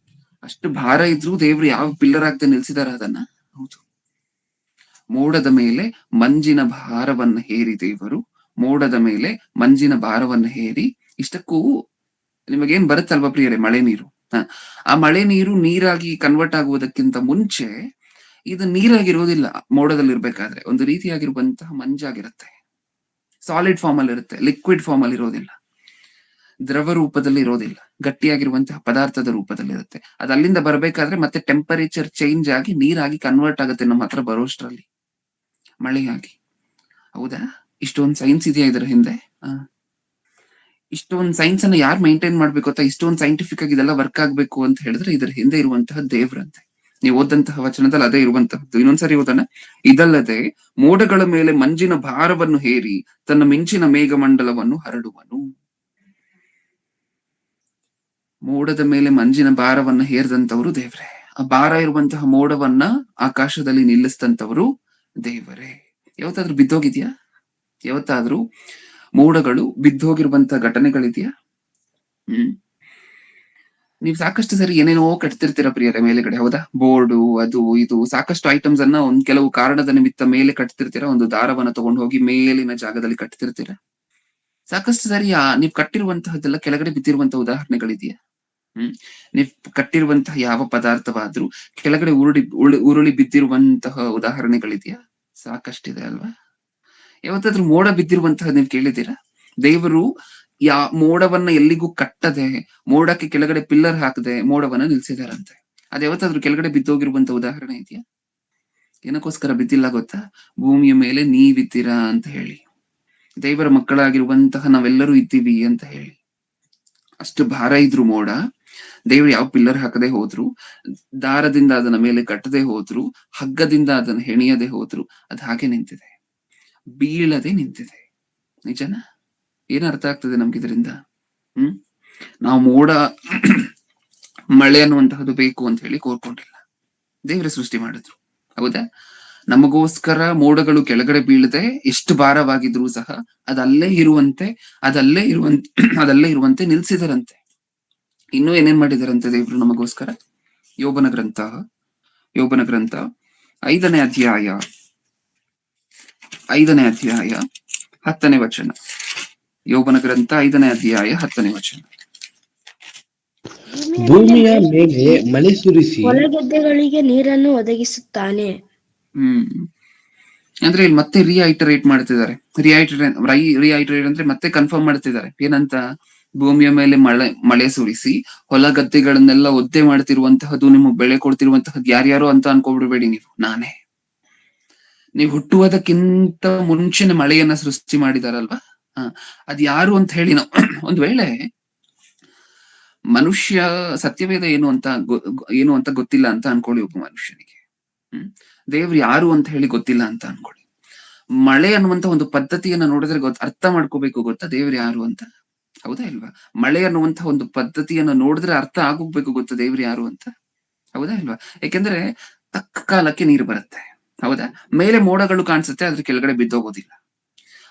ಅಷ್ಟು ಭಾರ ಇದ್ರೂ ದೇವ್ರು ಯಾವ ಪಿಲ್ಲರ್ ಆಗದೆ ನಿಲ್ಸಿದಾರ ಅದನ್ನ? ಹೌದು. ಮೋಡದ ಮೇಲೆ ಮಂಜಿನ ಭಾರವನ್ನ ಹೇರಿ ದೇವರು, ಮೋಡದ ಮೇಲೆ ಮಂಜಿನ ಭಾರವನ್ನ ಹೇರಿ. ಇಷ್ಟಕ್ಕೂ ನಿಮಗೇನ್ ಬರುತ್ತಲ್ವಾ ಪ್ರಿಯರೇ, ಮಳೆ ನೀರು. ಆ ಮಳೆ ನೀರು ನೀರಾಗಿ ಕನ್ವರ್ಟ್ ಆಗುವುದಕ್ಕಿಂತ ಮುಂಚೆ ಇದು ನೀರಾಗಿರೋದಿಲ್ಲ. ಮೋಡದಲ್ಲಿ ಇರ್ಬೇಕಾದ್ರೆ ಒಂದು ರೀತಿಯಾಗಿರುವಂತಹ ಮಂಜಾಗಿರುತ್ತೆ, ಸಾಲಿಡ್ ಫಾರ್ಮ್ ಅಲ್ಲಿ ಇರುತ್ತೆ, ಲಿಕ್ವಿಡ್ ಫಾರ್ಮ್ ಅಲ್ಲಿ ಇರೋದಿಲ್ಲ, ದ್ರವ ರೂಪದಲ್ಲಿ ಇರೋದಿಲ್ಲ, ಗಟ್ಟಿಯಾಗಿರುವಂತಹ ಪದಾರ್ಥದ ರೂಪದಲ್ಲಿ ಇರುತ್ತೆ. ಅದು ಅಲ್ಲಿಂದ ಬರ್ಬೇಕಾದ್ರೆ ಮತ್ತೆ ಟೆಂಪರೇಚರ್ ಚೇಂಜ್ ಆಗಿ ನೀರಾಗಿ ಕನ್ವರ್ಟ್ ಆಗುತ್ತೆ ನಮ್ಮ ಹತ್ರ ಬರೋಷ್ಟ್ರಲ್ಲಿ, ಮಳೆಯಾಗಿ. ಹೌದಾ? ಇಷ್ಟೊಂದು ಸೈನ್ಸ್ ಇದೆಯಾ ಇದರ ಹಿಂದೆ? ಇಷ್ಟೊಂದು ಸೈನ್ಸ್ ಅನ್ನ ಯಾರು ಮೈಂಟೈನ್ ಮಾಡ್ಬೇಕು ಅಂತ, ಇಷ್ಟೊಂದು ಸೈಂಟಿಫಿಕ್ ಆಗಿ ಇದೆಲ್ಲ ವರ್ಕ್ ಆಗ್ಬೇಕು ಅಂತ ಹೇಳಿದ್ರೆ ಇದರ ಹಿಂದೆ ಇರುವಂತಹ ದೇವ್ರಂತೆ. ನೀವು ಓದಂತಹ ವಚನದಲ್ಲಿ ಅದೇ ಇರುವಂತಹದ್ದು. ಇನ್ನೊಂದ್ಸರಿ ಓದೋಣ. ಇದಲ್ಲದೆ ಮೋಡಗಳ ಮೇಲೆ ಮಂಜಿನ ಭಾರವನ್ನು ಹೇರಿ ತನ್ನ ಮಿಂಚಿನ ಮೇಘಮಂಡಲವನ್ನು ಹರಡುವನು. ಮೋಡದ ಮೇಲೆ ಮಂಜಿನ ಭಾರವನ್ನು ಹೇರಿದಂತವರು ದೇವರೇ. ಆ ಭಾರ ಇರುವಂತಹ ಮೋಡವನ್ನ ಆಕಾಶದಲ್ಲಿ ನಿಲ್ಲಿಸಿದಂತವರು ದೇವರೇ. ಯಾವತ್ತಾದ್ರೂ ಬಿದ್ದೋಗಿದ್ಯಾ? ಯಾವತ್ತಾದ್ರೂ ಮೋಡಗಳು ಬಿದ್ದೋಗಿರುವಂತಹ ಘಟನೆಗಳಿದ್ಯಾ? ನೀವು ಸಾಕಷ್ಟು ಸರಿ ಏನೇನೋ ಕಟ್ತಿರ್ತೀರ ಪ್ರಿಯರೇ ಮೇಲೆಗಡೆ, ಹೌದಾ? ಬೋರ್ಡು, ಅದು ಇದು ಸಾಕಷ್ಟು ಐಟಮ್ಸ್ ಅನ್ನ ಒಂದ್ ಕೆಲವು ಕಾರಣದ ನಿಮಿತ್ತ ಮೇಲೆ ಕಟ್ತಿರ್ತೀರ. ಒಂದು ದಾರವನ್ನ ತಗೊಂಡು ಹೋಗಿ ಮೇಲಿನ ಜಾಗದಲ್ಲಿ ಕಟ್ತಿರ್ತೀರ. ಸಾಕಷ್ಟು ಸರಿ ನೀವ್ ಕಟ್ಟಿರುವಂತಹದ್ದೆಲ್ಲ ಕೆಳಗಡೆ ಬಿದ್ದಿರುವಂತಹ ಉದಾಹರಣೆಗಳಿದೆಯಾ? ನೀವ್ ಕಟ್ಟಿರುವಂತಹ ಯಾವ ಪದಾರ್ಥವಾದ್ರೂ ಕೆಳಗಡೆ ಉರುಳಿ ಬಿದ್ದಿರುವಂತಹ ಉದಾಹರಣೆಗಳಿದೆಯಾ? ಸಾಕಷ್ಟಿದೆ ಅಲ್ವಾ? ಯಾವತ್ತಾದ್ರೂ ಮೋಡ ಬಿದ್ದಿರುವಂತಹ ನೀವ್ ಕೇಳಿದ್ದೀರಾ? ದೇವರು ಮೋಡವನ್ನ ಎಲ್ಲಿಗೂ ಕಟ್ಟದೆ, ಮೋಡಕ್ಕೆ ಕೆಳಗಡೆ ಪಿಲ್ಲರ್ ಹಾಕದೆ ಮೋಡವನ್ನ ನಿಲ್ಸಿದಾರಂತೆ. ಅದ್ ಯಾವತ್ತಾದ್ರೂ ಕೆಳಗಡೆ ಬಿದ್ದೋಗಿರುವಂತ ಉದಾಹರಣೆ ಇದೆಯಾ? ಏನಕ್ಕೋಸ್ಕರ ಬಿದ್ದಿಲ್ಲ ಗೊತ್ತಾ? ಭೂಮಿಯ ಮೇಲೆ ನೀವಿದ್ದೀರಾ ಅಂತ ಹೇಳಿ, ದೇವರ ಮಕ್ಕಳಾಗಿರುವಂತಹ ನಾವೆಲ್ಲರೂ ಇದ್ದೀವಿ ಅಂತ ಹೇಳಿ. ಅಷ್ಟು ಭಾರ ಇದ್ರು ಮೋಡ, ದೇವರು ಯಾವ ಪಿಲ್ಲರ್ ಹಾಕದೆ ಹೋದ್ರು, ದಾರದಿಂದ ಅದನ್ನ ಮೇಲೆ ಕಟ್ಟದೆ ಹೋದ್ರು, ಹಗ್ಗದಿಂದ ಅದನ್ನ ಹೆಣಿಯದೆ ಹೋದ್ರು, ಅದ್ ಹಾಗೆ ನಿಂತಿದೆ, ಬೀಳದೆ ನಿಂತಿದೆ. ನಿಜನಾ? ಏನ್ ಅರ್ಥ ಆಗ್ತದೆ ನಮ್ಗೆ ಇದರಿಂದ? ನಾವು ಮೋಡ ಮಳೆ ಅನ್ನುವಂತಹದ್ದು ಬೇಕು ಅಂತ ಹೇಳಿ ಕೋರ್ಕೊಂಡಿಲ್ಲ, ದೇವರ ಸೃಷ್ಟಿ ಮಾಡಿದ್ರು, ಹೌದಾ? ನಮಗೋಸ್ಕರ ಮೋಡಗಳು ಕೆಳಗಡೆ ಬೀಳದೆ ಎಷ್ಟು ಭಾರವಾಗಿದ್ರು ಸಹ ಅದಲ್ಲೇ ಇರುವಂತೆ ನಿಲ್ಸಿದರಂತೆ. ಇನ್ನೂ ಏನೇನ್ ಮಾಡಿದಾರಂತೆ ದೇವ್ರು ನಮಗೋಸ್ಕರ? ಯೋಬನ ಗ್ರಂಥ 5ನೇ ಅಧ್ಯಾಯ 10ನೇ ವಚನ. ಯೋಬನ ಗ್ರಂಥ 5ನೇ ಅಧ್ಯಾಯ 10ನೇ ವಚನ. ಭೂಮಿಯ ಮೇಲೆ ಮಳೆ ಸುರಿಸಿ ಹೊಲಗದ್ದೆಗಳಿಗೆ ನೀರನ್ನು ಒದಗಿಸುತ್ತಾನೆ. ಅಂದ್ರೆ ಇಲ್ಲಿ ಮತ್ತೆ ರಿಐಟರೇಟ್ ಮಾಡ್ತಿದ್ದಾರೆ. ರಿಐಟರೇಟ್ ಅಂದ್ರೆ ಮತ್ತೆ ಕನ್ಫರ್ಮ್ ಮಾಡ್ತಿದ್ದಾರೆ. ಏನಂತ? ಭೂಮಿಯ ಮೇಲೆ ಮಳೆ ಸುರಿಸಿ ಹೊಲ ಗದ್ದೆಗಳನ್ನೆಲ್ಲ ಒದ್ದೆ ಮಾಡ್ತಿರುವಂತಹದ್ದು, ನಿಮಗೆ ಬೆಳೆ ಕೊಡ್ತಿರುವಂತಹದ್ದು ಯಾರ್ಯಾರೋ ಅಂತ ಅನ್ಕೊಬಿಡ್ಬೇಡಿ ನೀವು. ನಾನೇ. ನೀವು ಹುಟ್ಟುವುದಕ್ಕಿಂತ ಮುಂಚಿನ ಮಳೆಯನ್ನ ಸೃಷ್ಟಿ ಮಾಡಿದಾರಲ್ವಾ, ಅದ್ ಯಾರು ಅಂತ ಹೇಳಿ ನಾವು ಒಂದ್ ವೇಳೆ ಮನುಷ್ಯ ಸತ್ಯವೇದ ಏನು ಅಂತ ಗೊತ್ತಿಲ್ಲ ಅಂತ ಅನ್ಕೊಳ್ಳಿ ಒಬ್ಬ ಮನುಷ್ಯನಿಗೆ. ದೇವ್ರು ಯಾರು ಅಂತ ಹೇಳಿ ಗೊತ್ತಿಲ್ಲ ಅಂತ ಅನ್ಕೊಳ್ಳಿ. ಮಳೆ ಅನ್ನುವಂತ ಒಂದು ಪದ್ಧತಿಯನ್ನ ನೋಡಿದ್ರೆ ಅರ್ಥ ಮಾಡ್ಕೋಬೇಕು, ಗೊತ್ತಾ ದೇವ್ರು ಯಾರು ಅಂತ? ಹೌದಾ ಇಲ್ವಾ? ಮಳೆ ಅನ್ನುವಂತ ಒಂದು ಪದ್ಧತಿಯನ್ನ ನೋಡಿದ್ರೆ ಅರ್ಥ ಆಗೋಗ್ಬೇಕು, ಗೊತ್ತಾ ದೇವ್ರು ಯಾರು ಅಂತ? ಹೌದಾ ಇಲ್ವಾ? ಯಾಕೆಂದ್ರೆ ತಕ್ಕ ಕಾಲಕ್ಕೆ ನೀರು ಬರುತ್ತೆ, ಹೌದಾ? ಮೇಲೆ ಮೋಡಗಳು ಕಾಣಿಸುತ್ತೆ, ಅದ್ರ ಕೆಳಗಡೆ ಬಿದ್ದೋಗೋದಿಲ್ಲ.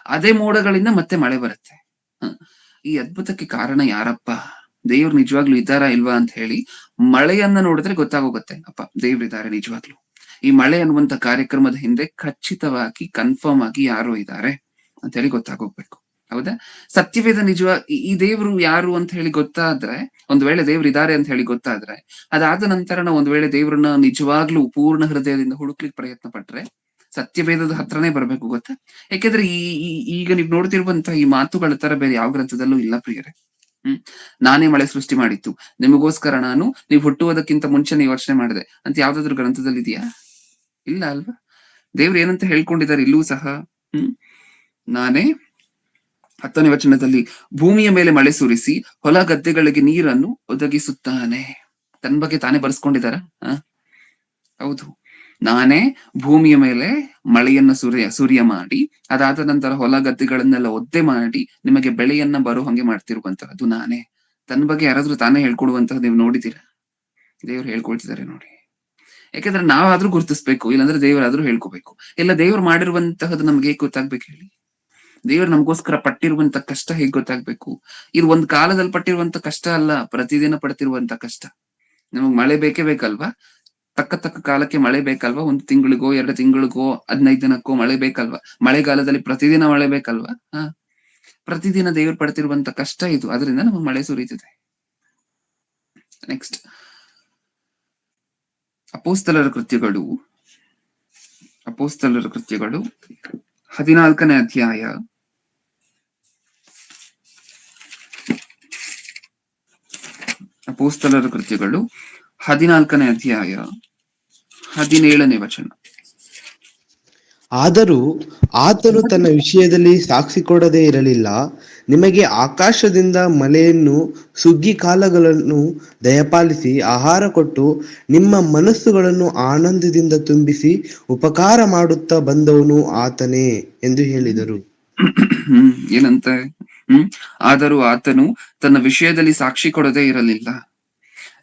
ಅದೇ ಮೋಡಗಳಿಂದ ಮತ್ತೆ ಮಳೆ ಬರುತ್ತೆ. ಈ ಅದ್ಭುತಕ್ಕೆ ಕಾರಣ ಯಾರಪ್ಪ? ದೇವ್ರು ನಿಜವಾಗ್ಲೂ ಇದ್ದಾರಾ ಇಲ್ವಾ ಅಂತ ಹೇಳಿ ಮಳೆಯನ್ನ ನೋಡಿದ್ರೆ ಗೊತ್ತಾಗೋಗುತ್ತೆ, ಅಪ್ಪ ದೇವ್ರು ಇದ್ದಾರೆ ನಿಜವಾಗ್ಲು. ಈ ಮಳೆ ಅನ್ನುವಂತ ಕಾರ್ಯಕ್ರಮದ ಹಿಂದೆ ಖಚಿತವಾಗಿ ಕನ್ಫರ್ಮ್ ಆಗಿ ಯಾರು ಇದ್ದಾರೆ ಅಂತ ಹೇಳಿ ಗೊತ್ತಾಗೋಗ್ಬೇಕು, ಹೌದಾ? ಸತ್ಯವೇದ ಈ ದೇವ್ರು ಯಾರು ಅಂತ ಹೇಳಿ ಗೊತ್ತಾದ್ರೆ, ಒಂದ್ ವೇಳೆ ದೇವ್ರು ಇದ್ದಾರೆ ಅಂತ ಹೇಳಿ ಗೊತ್ತಾದ್ರೆ, ಅದಾದ ನಂತರ ನಾವು ಒಂದ್ ವೇಳೆ ದೇವ್ರನ್ನ ನಿಜವಾಗ್ಲೂ ಪೂರ್ಣ ಹೃದಯದಿಂದ ಹುಡುಕ್ಲಿಕ್ಕೆ ಪ್ರಯತ್ನ ಪಟ್ರೆ ಸತ್ಯವೇದದ ಹತ್ರನೇ ಬರ್ಬೇಕು, ಗೊತ್ತಾ? ಯಾಕೆಂದ್ರೆ ಈಗ ನೀವು ನೋಡ್ತಿರುವಂತಹ ಈ ಮಾತುಗಳ ತರ ಬೇರೆ ಯಾವ ಗ್ರಂಥದಲ್ಲೂ ಇಲ್ಲ ಪ್ರಿಯರೇ. ನಾನೇ ಮಳೆ ಸೃಷ್ಟಿ ಮಾಡಿತ್ತು, ನಿಮಗೋಸ್ಕರ ನಾನು ನೀವು ಹುಟ್ಟುವುದಕ್ಕಿಂತ ಮುಂಚೆನೆ ಯೋಚನೆ ಮಾಡಿದೆ ಅಂತ ಯಾವ್ದಾದ್ರು ಗ್ರಂಥದಲ್ಲಿ ಇದೆಯಾ? ಇಲ್ಲ ಅಲ್ವಾ? ದೇವ್ರು ಏನಂತ ಹೇಳ್ಕೊಂಡಿದ್ದಾರೆ ಇಲ್ಲೂ ಸಹ. ನಾನೇ 10ನೇ ವಚನದಲ್ಲಿ ಭೂಮಿಯ ಮೇಲೆ ಮಳೆ ಸುರಿಸಿ ಹೊಲ ಗದ್ದೆಗಳಿಗೆ ನೀರನ್ನು ಒದಗಿಸುತ್ತಾನೆ. ತನ್ನ ಬಗ್ಗೆ ತಾನೇ ಬರ್ಸ್ಕೊಂಡಿದಾರ? ಹೌದು. ನಾನೇ ಭೂಮಿಯ ಮೇಲೆ ಮಳೆಯನ್ನ ಸುರಿಯ ಮಾಡಿ, ಅದಾದ ನಂತರ ಹೊಲ ಗದ್ದೆಗಳನ್ನೆಲ್ಲ ಒದ್ದೆ ಮಾಡಿ ನಿಮಗೆ ಬೆಳೆಯನ್ನ ಬರೋ ಹಂಗೆ ಮಾಡ್ತಿರುವಂತಹದ್ದು ನಾನೇ. ತನ್ನ ಬಗ್ಗೆ ಯಾರಾದ್ರೂ ತಾನೇ ಹೇಳ್ಕೊಡುವಂತಹ ನೀವು ನೋಡಿದ್ದೀರಾ? ದೇವ್ರು ಹೇಳ್ಕೊಳ್ತಿದ್ದಾರೆ ನೋಡಿ. ಯಾಕಂದ್ರೆ ನಾವಾದ್ರೂ ಗುರುತಿಸ್ಬೇಕು, ಇಲ್ಲಾಂದ್ರೆ ದೇವರಾದ್ರೂ ಹೇಳ್ಕೋಬೇಕು. ಎಲ್ಲ ದೇವ್ರು ಮಾಡಿರುವಂತಹದ್ದು ನಮ್ಗೆ ಹೇಗ್ ಗೊತ್ತಾಗ್ಬೇಕು ಹೇಳಿ? ದೇವ್ರು ನಮಗೋಸ್ಕರ ಪಟ್ಟಿರುವಂತ ಕಷ್ಟ ಹೇಗ್ ಗೊತ್ತಾಗ್ಬೇಕು? ಇದು ಒಂದ್ ಕಾಲದಲ್ಲಿ ಪಟ್ಟಿರುವಂತ ಕಷ್ಟ ಅಲ್ಲ, ಪ್ರತಿದಿನ ಪಡ್ತಿರುವಂತ ಕಷ್ಟ. ನಮಗ್ ಮಳೆ ಬೇಕೇ ಬೇಕಲ್ವಾ? ತಕ್ಕ ಕಾಲಕ್ಕೆ ಮಳೆ ಬೇಕಲ್ವಾ? 1 ತಿಂಗಳಿಗೋ 2 ತಿಂಗಳಿಗೋ 15 ದಿನಕ್ಕೋ ಮಳೆ ಬೇಕಲ್ವಾ? ಮಳೆಗಾಲದಲ್ಲಿ ಪ್ರತಿದಿನ ಮಳೆ ಬೇಕಲ್ವಾ? ಪ್ರತಿದಿನ ದೇವ್ರು ಪಡ್ತಿರುವಂತ ಕಷ್ಟ ಇದು, ಅದರಿಂದ ನಮಗ್ ಮಳೆ ಸುರಿತಿದೆ. ನೆಕ್ಸ್ಟ್, ಅಪೊಸ್ತಲರ ಕೃತ್ಯಗಳು 14ನೇ ಅಧ್ಯಾಯ 17ನೇ ವಚನ. ಆದರೂ ಆತನು ತನ್ನ ವಿಷಯದಲ್ಲಿ ಸಾಕ್ಷಿ ಕೊಡದೇ ಇರಲಿಲ್ಲ, ನಿಮಗೆ ಆಕಾಶದಿಂದ ಮಳೆಯನ್ನು ಸುಗ್ಗಿ ಕಾಲಗಳನ್ನು ದಯಪಾಲಿಸಿ ಆಹಾರ ಕೊಟ್ಟು ನಿಮ್ಮ ಮನಸ್ಸುಗಳನ್ನು ಆನಂದದಿಂದ ತುಂಬಿಸಿ ಉಪಕಾರ ಮಾಡುತ್ತಾ ಬಂದವನು ಆತನೇ ಎಂದು ಹೇಳಿದರು. ಏನಂತ ಆದರೂ ಆತನು ತನ್ನ ವಿಷಯದಲ್ಲಿ ಸಾಕ್ಷಿ ಕೊಡದೇ ಇರಲಿಲ್ಲ.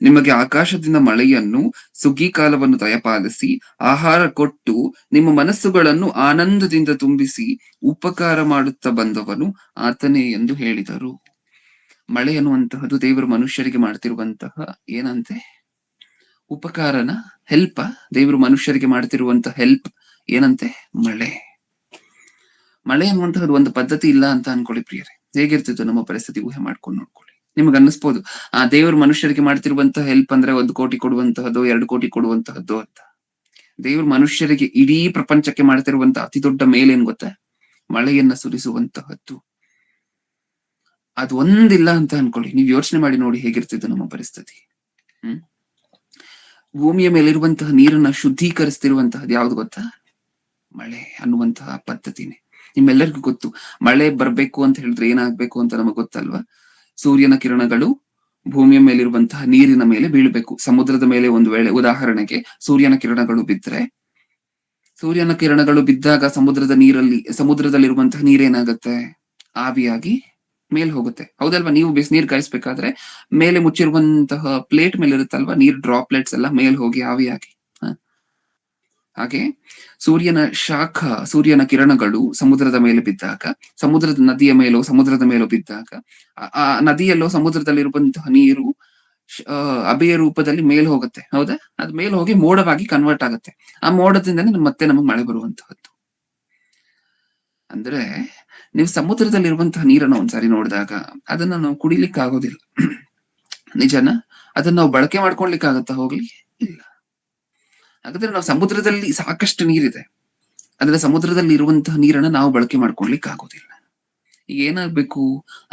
ನಿಮಗೆ ಆಕಾಶದಿಂದ ಮಳೆಯನ್ನು ಸುಗ್ಗಿ ಕಾಲವನ್ನು ದಯಪಾಲಿಸಿ ಆಹಾರ ಕೊಟ್ಟು ನಿಮ್ಮ ಮನಸ್ಸುಗಳನ್ನು ಆನಂದದಿಂದ ತುಂಬಿಸಿ ಉಪಕಾರ ಮಾಡುತ್ತಾ ಬಂದವನು ಆತನೇ ಎಂದು ಹೇಳಿದರು. ಮಳೆ ಅನ್ನುವಂತಹದ್ದು ದೇವರು ಮನುಷ್ಯರಿಗೆ ಮಾಡ್ತಿರುವಂತಹ ಏನಂತೆ ಉಪಕಾರನ, ಹೆಲ್ಪ್. ದೇವರು ಮನುಷ್ಯರಿಗೆ ಮಾಡ್ತಿರುವಂತಹ ಹೆಲ್ಪ್ ಏನಂತೆ ಮಳೆ. ಮಳೆ ಅನ್ನುವಂತಹದ್ದು ಒಂದು ಪದ್ಧತಿ ಇಲ್ಲ ಅಂತ ಅನ್ಕೊಳ್ಳಿ ಪ್ರಿಯರೇ. ಹೇಗಿರ್ತಿತ್ತು ನಮ್ಮ ಪರಿಸ್ಥಿತಿ ಊಹೆ ಮಾಡ್ಕೊಂಡು ನೋಡ್ಕೊಳ್ಳಿ. ನಿಮ್ಗೆ ಅನ್ನಿಸ್ಬೋದು ಆ ದೇವರು ಮನುಷ್ಯರಿಗೆ ಮಾಡ್ತಿರುವಂತಹ ಹೆಲ್ಪ್ ಅಂದ್ರೆ 1 ಕೋಟಿ ಕೊಡುವಂತಹದ್ದು 2 ಕೋಟಿ ಕೊಡುವಂತಹದ್ದು ಅಂತ. ದೇವರು ಮನುಷ್ಯರಿಗೆ ಇಡೀ ಪ್ರಪಂಚಕ್ಕೆ ಮಾಡ್ತಿರುವಂತಹ ಅತಿ ದೊಡ್ಡ ಮೇಲೇನ್ ಗೊತ್ತಾ? ಮಳೆಯನ್ನ ಸುರಿಸುವಂತಹದ್ದು. ಅದು ಒಂದಿಲ್ಲ ಅಂತ ಅನ್ಕೊಳ್ಳಿ, ನೀವ್ ಯೋಚನೆ ಮಾಡಿ ನೋಡಿ ಹೇಗಿರ್ತಿದ್ದು ನಮ್ಮ ಪರಿಸ್ಥಿತಿ. ಭೂಮಿಯ ಮೇಲಿರುವಂತಹ ನೀರನ್ನ ಶುದ್ಧೀಕರಿಸ್ತಿರುವಂತಹದ್ದು ಯಾವ್ದು ಗೊತ್ತಾ? ಮಳೆ ಅನ್ನುವಂತಹ ಪದ್ಧತಿನೇ. ನಿಮ್ಮೆಲ್ಲರಿಗೂ ಗೊತ್ತು, ಮಳೆ ಬರ್ಬೇಕು ಅಂತ ಹೇಳಿದ್ರೆ ಏನಾಗ್ಬೇಕು ಅಂತ ನಮಗ್ ಗೊತ್ತಲ್ವಾ? ಸೂರ್ಯನ ಕಿರಣಗಳು ಭೂಮಿಯ ಮೇಲಿರುವಂತಹ ನೀರಿನ ಮೇಲೆ ಬೀಳ್ಬೇಕು. ಸಮುದ್ರದ ಮೇಲೆ ಒಂದು ವೇಳೆ ಉದಾಹರಣೆಗೆ ಸೂರ್ಯನ ಕಿರಣಗಳು ಬಿದ್ದಾಗ ಸಮುದ್ರದಲ್ಲಿರುವಂತಹ ನೀರೇನಾಗತ್ತೆ? ಆವಿಯಾಗಿ ಮೇಲ್ ಹೋಗುತ್ತೆ, ಹೌದಲ್ವಾ? ನೀವು ಬಿಸಿನೀರ್ ಕಾಯಿಸ್ಬೇಕಾದ್ರೆ ಮೇಲೆ ಮುಚ್ಚಿರುವಂತಹ ಪ್ಲೇಟ್ ಮೇಲೆ ಇರುತ್ತಲ್ವಾ ನೀರ್ ಡ್ರಾಪ್ಲೆಟ್ಸ್ ಎಲ್ಲ ಮೇಲ್ ಹೋಗಿ ಆವಿಯಾಗಿ. ಹಾಗೆ ಸೂರ್ಯನ ಕಿರಣಗಳು ಸಮುದ್ರದ ಮೇಲೆ ಬಿದ್ದಾಗ, ಸಮುದ್ರದ ಮೇಲೋ ಬಿದ್ದಾಗ ಆ ನದಿಯಲ್ಲೋ ಸಮುದ್ರದಲ್ಲಿರುವಂತಹ ನೀರು ಅಬೆಯ ರೂಪದಲ್ಲಿ ಮೇಲ್ ಹೋಗುತ್ತೆ, ಹೌದಾ? ಅದು ಮೇಲ್ ಹೋಗಿ ಮೋಡವಾಗಿ ಕನ್ವರ್ಟ್ ಆಗುತ್ತೆ. ಆ ಮೋಡದಿಂದನೇ ಮತ್ತೆ ನಮಗೆ ಮಳೆ ಬರುವಂತಹದ್ದು. ಅಂದ್ರೆ ನೀವು ಸಮುದ್ರದಲ್ಲಿರುವಂತಹ ನೀರನ್ನು ಒಂದ್ಸಾರಿ ನೋಡಿದಾಗ ಅದನ್ನ ನಾವು ಕುಡಿಲಿಕ್ಕೆ ಆಗೋದಿಲ್ಲ, ನಿಜನ? ಅದನ್ನ ನಾವು ಬಳಕೆ ಮಾಡ್ಕೊಳ್ಲಿಕ್ಕೆ ಆಗತ್ತಾ? ಹೋಗ್ಲಿ ಇಲ್ಲ. ಹಾಗಾದ್ರೆ ನಾವು ಸಮುದ್ರದಲ್ಲಿ ಸಾಕಷ್ಟು ನೀರಿದೆ, ಅಂದ್ರೆ ಸಮುದ್ರದಲ್ಲಿ ಇರುವಂತಹ ನೀರನ್ನ ನಾವು ಬಳಕೆ ಮಾಡ್ಕೊಳ್ಲಿಕ್ಕೆ ಆಗೋದಿಲ್ಲ. ಈಗ ಏನಾಗ್ಬೇಕು?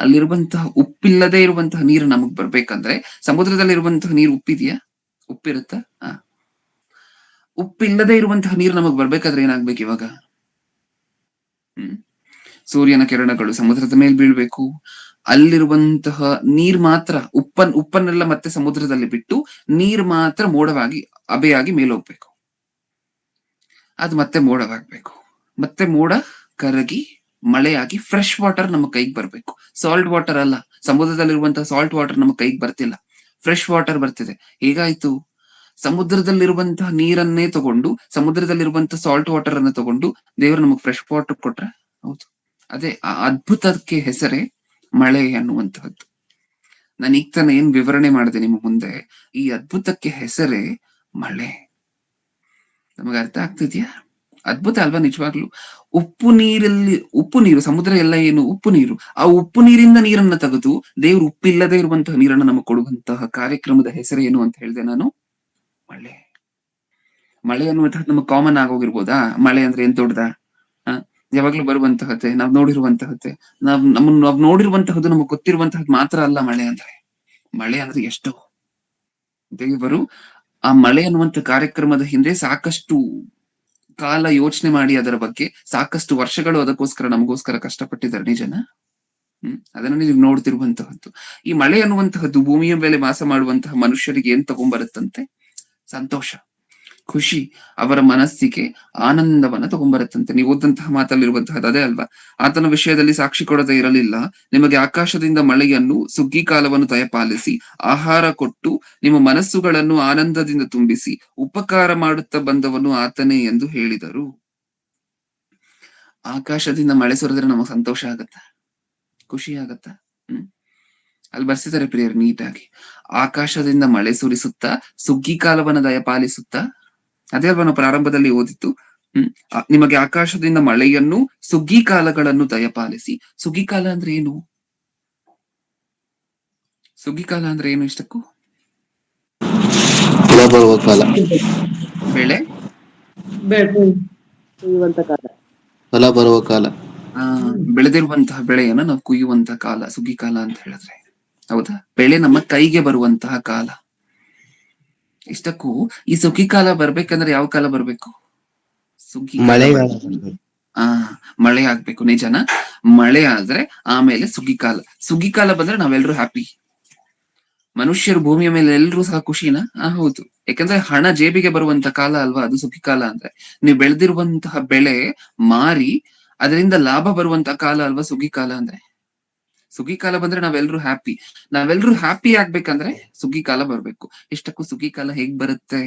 ಅಲ್ಲಿರುವಂತಹ ಉಪ್ಪಿಲ್ಲದೆ ಇರುವಂತಹ ನೀರು ನಮಗ್ ಬರ್ಬೇಕಂದ್ರೆ ಸಮುದ್ರದಲ್ಲಿ ಇರುವಂತಹ ನೀರು ಉಪ್ಪಿದೆಯಾ? ಉಪ್ಪಿರುತ್ತ? ಉಪ್ಪಿಲ್ಲದೆ ಇರುವಂತಹ ನೀರು ನಮಗ್ ಬರ್ಬೇಕಾದ್ರೆ ಏನಾಗ್ಬೇಕು ಇವಾಗ? ಸೂರ್ಯನ ಕಿರಣಗಳು ಸಮುದ್ರದ ಮೇಲೆ ಬೀಳ್ಬೇಕು. ಅಲ್ಲಿರುವಂತಹ ನೀರ್ ಮಾತ್ರ ಉಪ್ಪನ್ನೆಲ್ಲ ಮತ್ತೆ ಸಮುದ್ರದಲ್ಲಿ ಬಿಟ್ಟು ನೀರ್ ಮಾತ್ರ ಮೋಡವಾಗಿ ಅಬೆಯಾಗಿ ಮೇಲೋಗ್ಬೇಕು. ಅದು ಮತ್ತೆ ಮೋಡವಾಗ್ಬೇಕು, ಮತ್ತೆ ಮೋಡ ಕರಗಿ ಮಳೆಯಾಗಿ ಫ್ರೆಶ್ ವಾಟರ್ ನಮ್ಮ ಕೈಗೆ ಬರ್ಬೇಕು. ಸಾಲ್ಟ್ ವಾಟರ್ ಅಲ್ಲ, ಸಮುದ್ರದಲ್ಲಿರುವಂತಹ ಸಾಲ್ಟ್ ವಾಟರ್ ನಮ್ಮ ಕೈಗೆ ಬರ್ತಿಲ್ಲ, ಫ್ರೆಶ್ ವಾಟರ್ ಬರ್ತಿದೆ. ಹೇಗಾಯ್ತು? ಸಮುದ್ರದಲ್ಲಿರುವಂತಹ ನೀರನ್ನೇ ತಗೊಂಡು, ಸಮುದ್ರದಲ್ಲಿರುವಂತಹ ಸಾಲ್ಟ್ ವಾಟರ್ ಅನ್ನ ತಗೊಂಡು ದೇವರು ನಮಗ್ ಫ್ರೆಶ್ ವಾಟರ್ ಕೊಟ್ರೆ, ಹೌದು. ಅದೇ ಆ ಅದ್ಭುತಕ್ಕೆ ಹೆಸರೇ ಮಳೆ ಅನ್ನುವಂತಹದ್ದು. ನಾನು ಈಗ ತಾನೇ ಏನ್ ವಿವರಣೆ ಮಾಡಿದೆ ನಿಮ್ಮ ಮುಂದೆ, ಈ ಅದ್ಭುತಕ್ಕೆ ಹೆಸರೇ ಮಳೆ. ನಮಗೆ ಅರ್ಥ ಆಗ್ತಿದ್ಯಾ? ಅದ್ಭುತ ಅಲ್ವಾ ನಿಜವಾಗ್ಲು? ಉಪ್ಪು ನೀರು, ಸಮುದ್ರ ಎಲ್ಲ ಏನು ಉಪ್ಪು ನೀರು. ಆ ಉಪ್ಪು ನೀರಿಂದ ನೀರನ್ನ ತೆಗೆದು ದೇವ್ರು ಉಪ್ಪಿಲ್ಲದೆ ಇರುವಂತಹ ನೀರನ್ನ ನಮಗೆ ಕೊಡುವಂತಹ ಕಾರ್ಯಕ್ರಮದ ಹೆಸರು ಏನು ಅಂತ ಹೇಳಿದೆ ನಾನು? ಮಳೆ. ಮಳೆ ಅನ್ನುವಂತಹದ್ದು ನಮಗೆ ಕಾಮನ್ ಆಗೋಗಿರ್ಬೋದಾ? ಮಳೆ ಅಂದ್ರೆ ಏನ್ ದೊಡ್ಡದ? ಯಾವಾಗ್ಲೂ ಬರುವಂತಹದ್ದೇ, ನಾವ್ ನೋಡಿರುವಂತಹದ್ದೇ. ನಾವ್ ನೋಡಿರುವಂತಹದ್ದು ನಮಗ್ ಗೊತ್ತಿರುವಂತಹದ್ದು ಮಾತ್ರ ಅಲ್ಲ ಮಳೆ ಅಂದ್ರೆ. ಮಳೆ ಅಂದ್ರೆ ಎಷ್ಟು ದೇವರು ಆ ಮಳೆ ಅನ್ನುವಂತ ಕಾರ್ಯಕ್ರಮದ ಹಿಂದೆ ಸಾಕಷ್ಟು ಕಾಲ ಯೋಚನೆ ಮಾಡಿ ಅದರ ಬಗ್ಗೆ ಸಾಕಷ್ಟು ವರ್ಷಗಳು ಅದಕ್ಕೋಸ್ಕರ ನಮಗೋಸ್ಕರ ಕಷ್ಟಪಟ್ಟಿದ್ದಾರೆ, ನಿಜನ? ಅದನ್ನ ನೀವು ನೋಡ್ತಿರುವಂತಹದ್ದು. ಈ ಮಳೆ ಅನ್ನುವಂತಹದ್ದು ಭೂಮಿಯ ಮೇಲೆ ವಾಸ ಮಾಡುವಂತಹ ಮನುಷ್ಯರಿಗೆ ಏನ್ ತಗೊಂಡ್ಬರುತ್ತಂತೆ? ಸಂತೋಷ, ಖುಷಿ, ಅವರ ಮನಸ್ಸಿಗೆ ಆನಂದವನ್ನ ತಗೊಂಡ್ಬರುತ್ತಂತೆ. ನೀವು ಓದಂತಹ ಮಾತಲ್ಲಿರುವಂತಹದ್ದು ಅದೇ ಅಲ್ವಾ? ಆತನ ವಿಷಯದಲ್ಲಿ ಸಾಕ್ಷಿ ಕೊಡದೇ ಇರಲಿಲ್ಲ. ನಿಮಗೆ ಆಕಾಶದಿಂದ ಮಳೆಯನ್ನು ಸುಗ್ಗಿ ಕಾಲವನ್ನು ದಯಪಾಲಿಸಿ ಆಹಾರ ಕೊಟ್ಟು ನಿಮ್ಮ ಮನಸ್ಸುಗಳನ್ನು ಆನಂದದಿಂದ ತುಂಬಿಸಿ ಉಪಕಾರ ಮಾಡುತ್ತಾ ಬಂದವನು ಆತನೇ ಎಂದು ಹೇಳಿದರು. ಆಕಾಶದಿಂದ ಮಳೆ ಸುರಿದ್ರೆ ನಮಗ್ ಸಂತೋಷ ಆಗತ್ತ? ಖುಷಿ ಆಗತ್ತ? ಅಲ್ಲಿ ಬರ್ಸಿದ್ದಾರೆ ಪ್ರಿಯರು ನೀಟಾಗಿ. ಆಕಾಶದಿಂದ ಮಳೆ ಸುರಿಸುತ್ತಾ ಸುಗ್ಗಿ ಕಾಲವನ್ನು ದಯಪಾಲಿಸುತ್ತಾ, ಅದೇ ಅಲ್ವಾ ನಾವು ಪ್ರಾರಂಭದಲ್ಲಿ ಓದಿತ್ತು. ನಿಮಗೆ ಆಕಾಶದಿಂದ ಮಳೆಯನ್ನು ಸುಗ್ಗಿ ಕಾಲಗಳನ್ನು ದಯಪಾಲಿಸಿ. ಸುಗ್ಗಿ ಕಾಲ ಅಂದ್ರೆ ಏನು? ಸುಗ್ಗಿ ಕಾಲ ಅಂದ್ರೆ ಏನು? ಇಷ್ಟಕ್ಕೂ ಬೆಳೆ ಫಲ ಬರುವ ಕಾಲ, ಬೆಳೆದಿರುವಂತಹ ಬೆಳೆಯನ್ನ ನಾವು ಕುಯ್ಯುವಂತಹ ಕಾಲ ಸುಗ್ಗಿ ಕಾಲ ಅಂತ ಹೇಳಿದ್ರೆ, ಹೌದಾ? ಬೆಳೆ ನಮ್ಮ ಕೈಗೆ ಬರುವಂತಹ ಕಾಲ. ಇಷ್ಟಕ್ಕೂ ಈ ಸುಗ್ಗಿ ಕಾಲ ಬರ್ಬೇಕಂದ್ರೆ ಯಾವ ಕಾಲ ಬರ್ಬೇಕು? ಸುಗ್ಗಿ ಕಾಲ. ಆ ಮಳೆ ಆಗ್ಬೇಕು, ನಿಜನ? ಮಳೆ ಆದ್ರೆ ಆಮೇಲೆ ಸುಗ್ಗಿಕಾಲ ಬಂದ್ರೆ ನಾವೆಲ್ಲರೂ ಹ್ಯಾಪಿ. ಮನುಷ್ಯರು ಭೂಮಿಯ ಮೇಲೆ ಎಲ್ಲರೂ ಸಹ ಖುಷಿನಾ? ಹೌದು. ಯಾಕಂದ್ರೆ ಹಣ ಜೇಬಿಗೆ ಬರುವಂತ ಕಾಲ ಅಲ್ವಾ ಅದು ಸುಗ್ಗಿಕಾಲ ಅಂದ್ರೆ. ನೀವು ಬೆಳೆದಿರುವಂತಹ ಬೆಳೆ ಮಾರಿ ಅದರಿಂದ ಲಾಭ ಬರುವಂತಹ ಕಾಲ ಅಲ್ವಾ ಸುಗ್ಗಿಕಾಲ ಅಂದ್ರೆ. ಸುಗ್ಗಿಕಾಲ ಬಂದ್ರೆ ನಾವೆಲ್ಲರೂ ಹ್ಯಾಪಿ ಆಗ್ಬೇಕಂದ್ರೆ ಸುಗ್ಗಿಕಾಲ ಬರ್ಬೇಕು. ಇಷ್ಟಕ್ಕೂ ಸುಗ್ಗಿಕಾಲ ಹೇಗ್ ಬರುತ್ತೆ?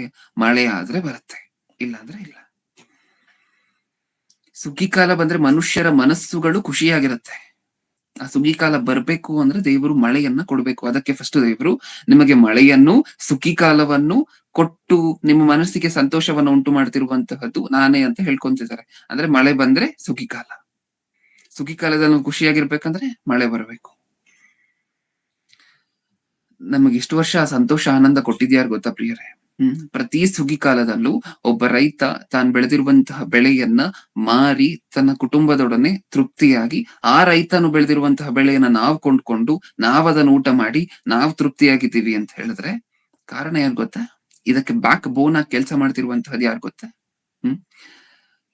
ಮಳೆ ಆದ್ರೆ ಬರುತ್ತೆ, ಇಲ್ಲ ಅಂದ್ರೆ ಇಲ್ಲ. ಸುಗ್ಗಿಕಾಲ ಬಂದ್ರೆ ಮನುಷ್ಯರ ಮನಸ್ಸುಗಳು ಖುಷಿಯಾಗಿರುತ್ತೆ. ಆ ಸುಗ್ಗಿಕಾಲ ಬರ್ಬೇಕು ಅಂದ್ರೆ ದೇವರು ಮಳೆಯನ್ನ ಕೊಡ್ಬೇಕು. ಅದಕ್ಕೆ ಫಸ್ಟ್ ದೇವರು ನಿಮಗೆ ಮಳೆಯನ್ನು, ಸುಗ್ಗಿಕಾಲವನ್ನು ಕೊಟ್ಟು ನಿಮ್ಮ ಮನಸ್ಸಿಗೆ ಸಂತೋಷವನ್ನ ಉಂಟು ಮಾಡ್ತಿರುವಂತಹದ್ದು ನಾನೇ ಅಂತ ಹೇಳ್ಕೊಂತಿದ್ದಾರೆ. ಅಂದ್ರೆ ಮಳೆ ಬಂದ್ರೆ ಸುಗ್ಗಿಕಾಲದಲ್ಲಿ ನಾವು ಖುಷಿಯಾಗಿರ್ಬೇಕಂದ್ರೆ ಮಳೆ ಬರಬೇಕು. ನಮಗೆ ಇಷ್ಟು ವರ್ಷ ಸಂತೋಷ ಆನಂದ ಕೊಟ್ಟಿದ್ಯಾರು ಗೊತ್ತಾ ಪ್ರಿಯರೇ? ಪ್ರತಿ ಸುಗ್ಗಿಕಾಲದಲ್ಲೂ ಒಬ್ಬ ರೈತ ತಾನು ಬೆಳೆದಿರುವಂತಹ ಬೆಳೆಯನ್ನ ಮಾರಿ ತನ್ನ ಕುಟುಂಬದೊಡನೆ ತೃಪ್ತಿಯಾಗಿ, ಆ ರೈತನು ಬೆಳೆದಿರುವಂತಹ ಬೆಳೆಯನ್ನ ನಾವು ಕೊಂಡ್ಕೊಂಡು ನಾವ್ ಅದನ್ನ ಊಟ ಮಾಡಿ ನಾವು ತೃಪ್ತಿಯಾಗಿದ್ದೀವಿ ಅಂತ ಹೇಳಿದ್ರೆ ಕಾರಣ ಯಾರು ಗೊತ್ತಾ? ಇದಕ್ಕೆ ಬ್ಯಾಕ್ ಬೋನ್ ಆಗಿ ಕೆಲಸ ಮಾಡ್ತಿರುವಂತಹದ್ದು ಯಾರು ಗೊತ್ತಾ?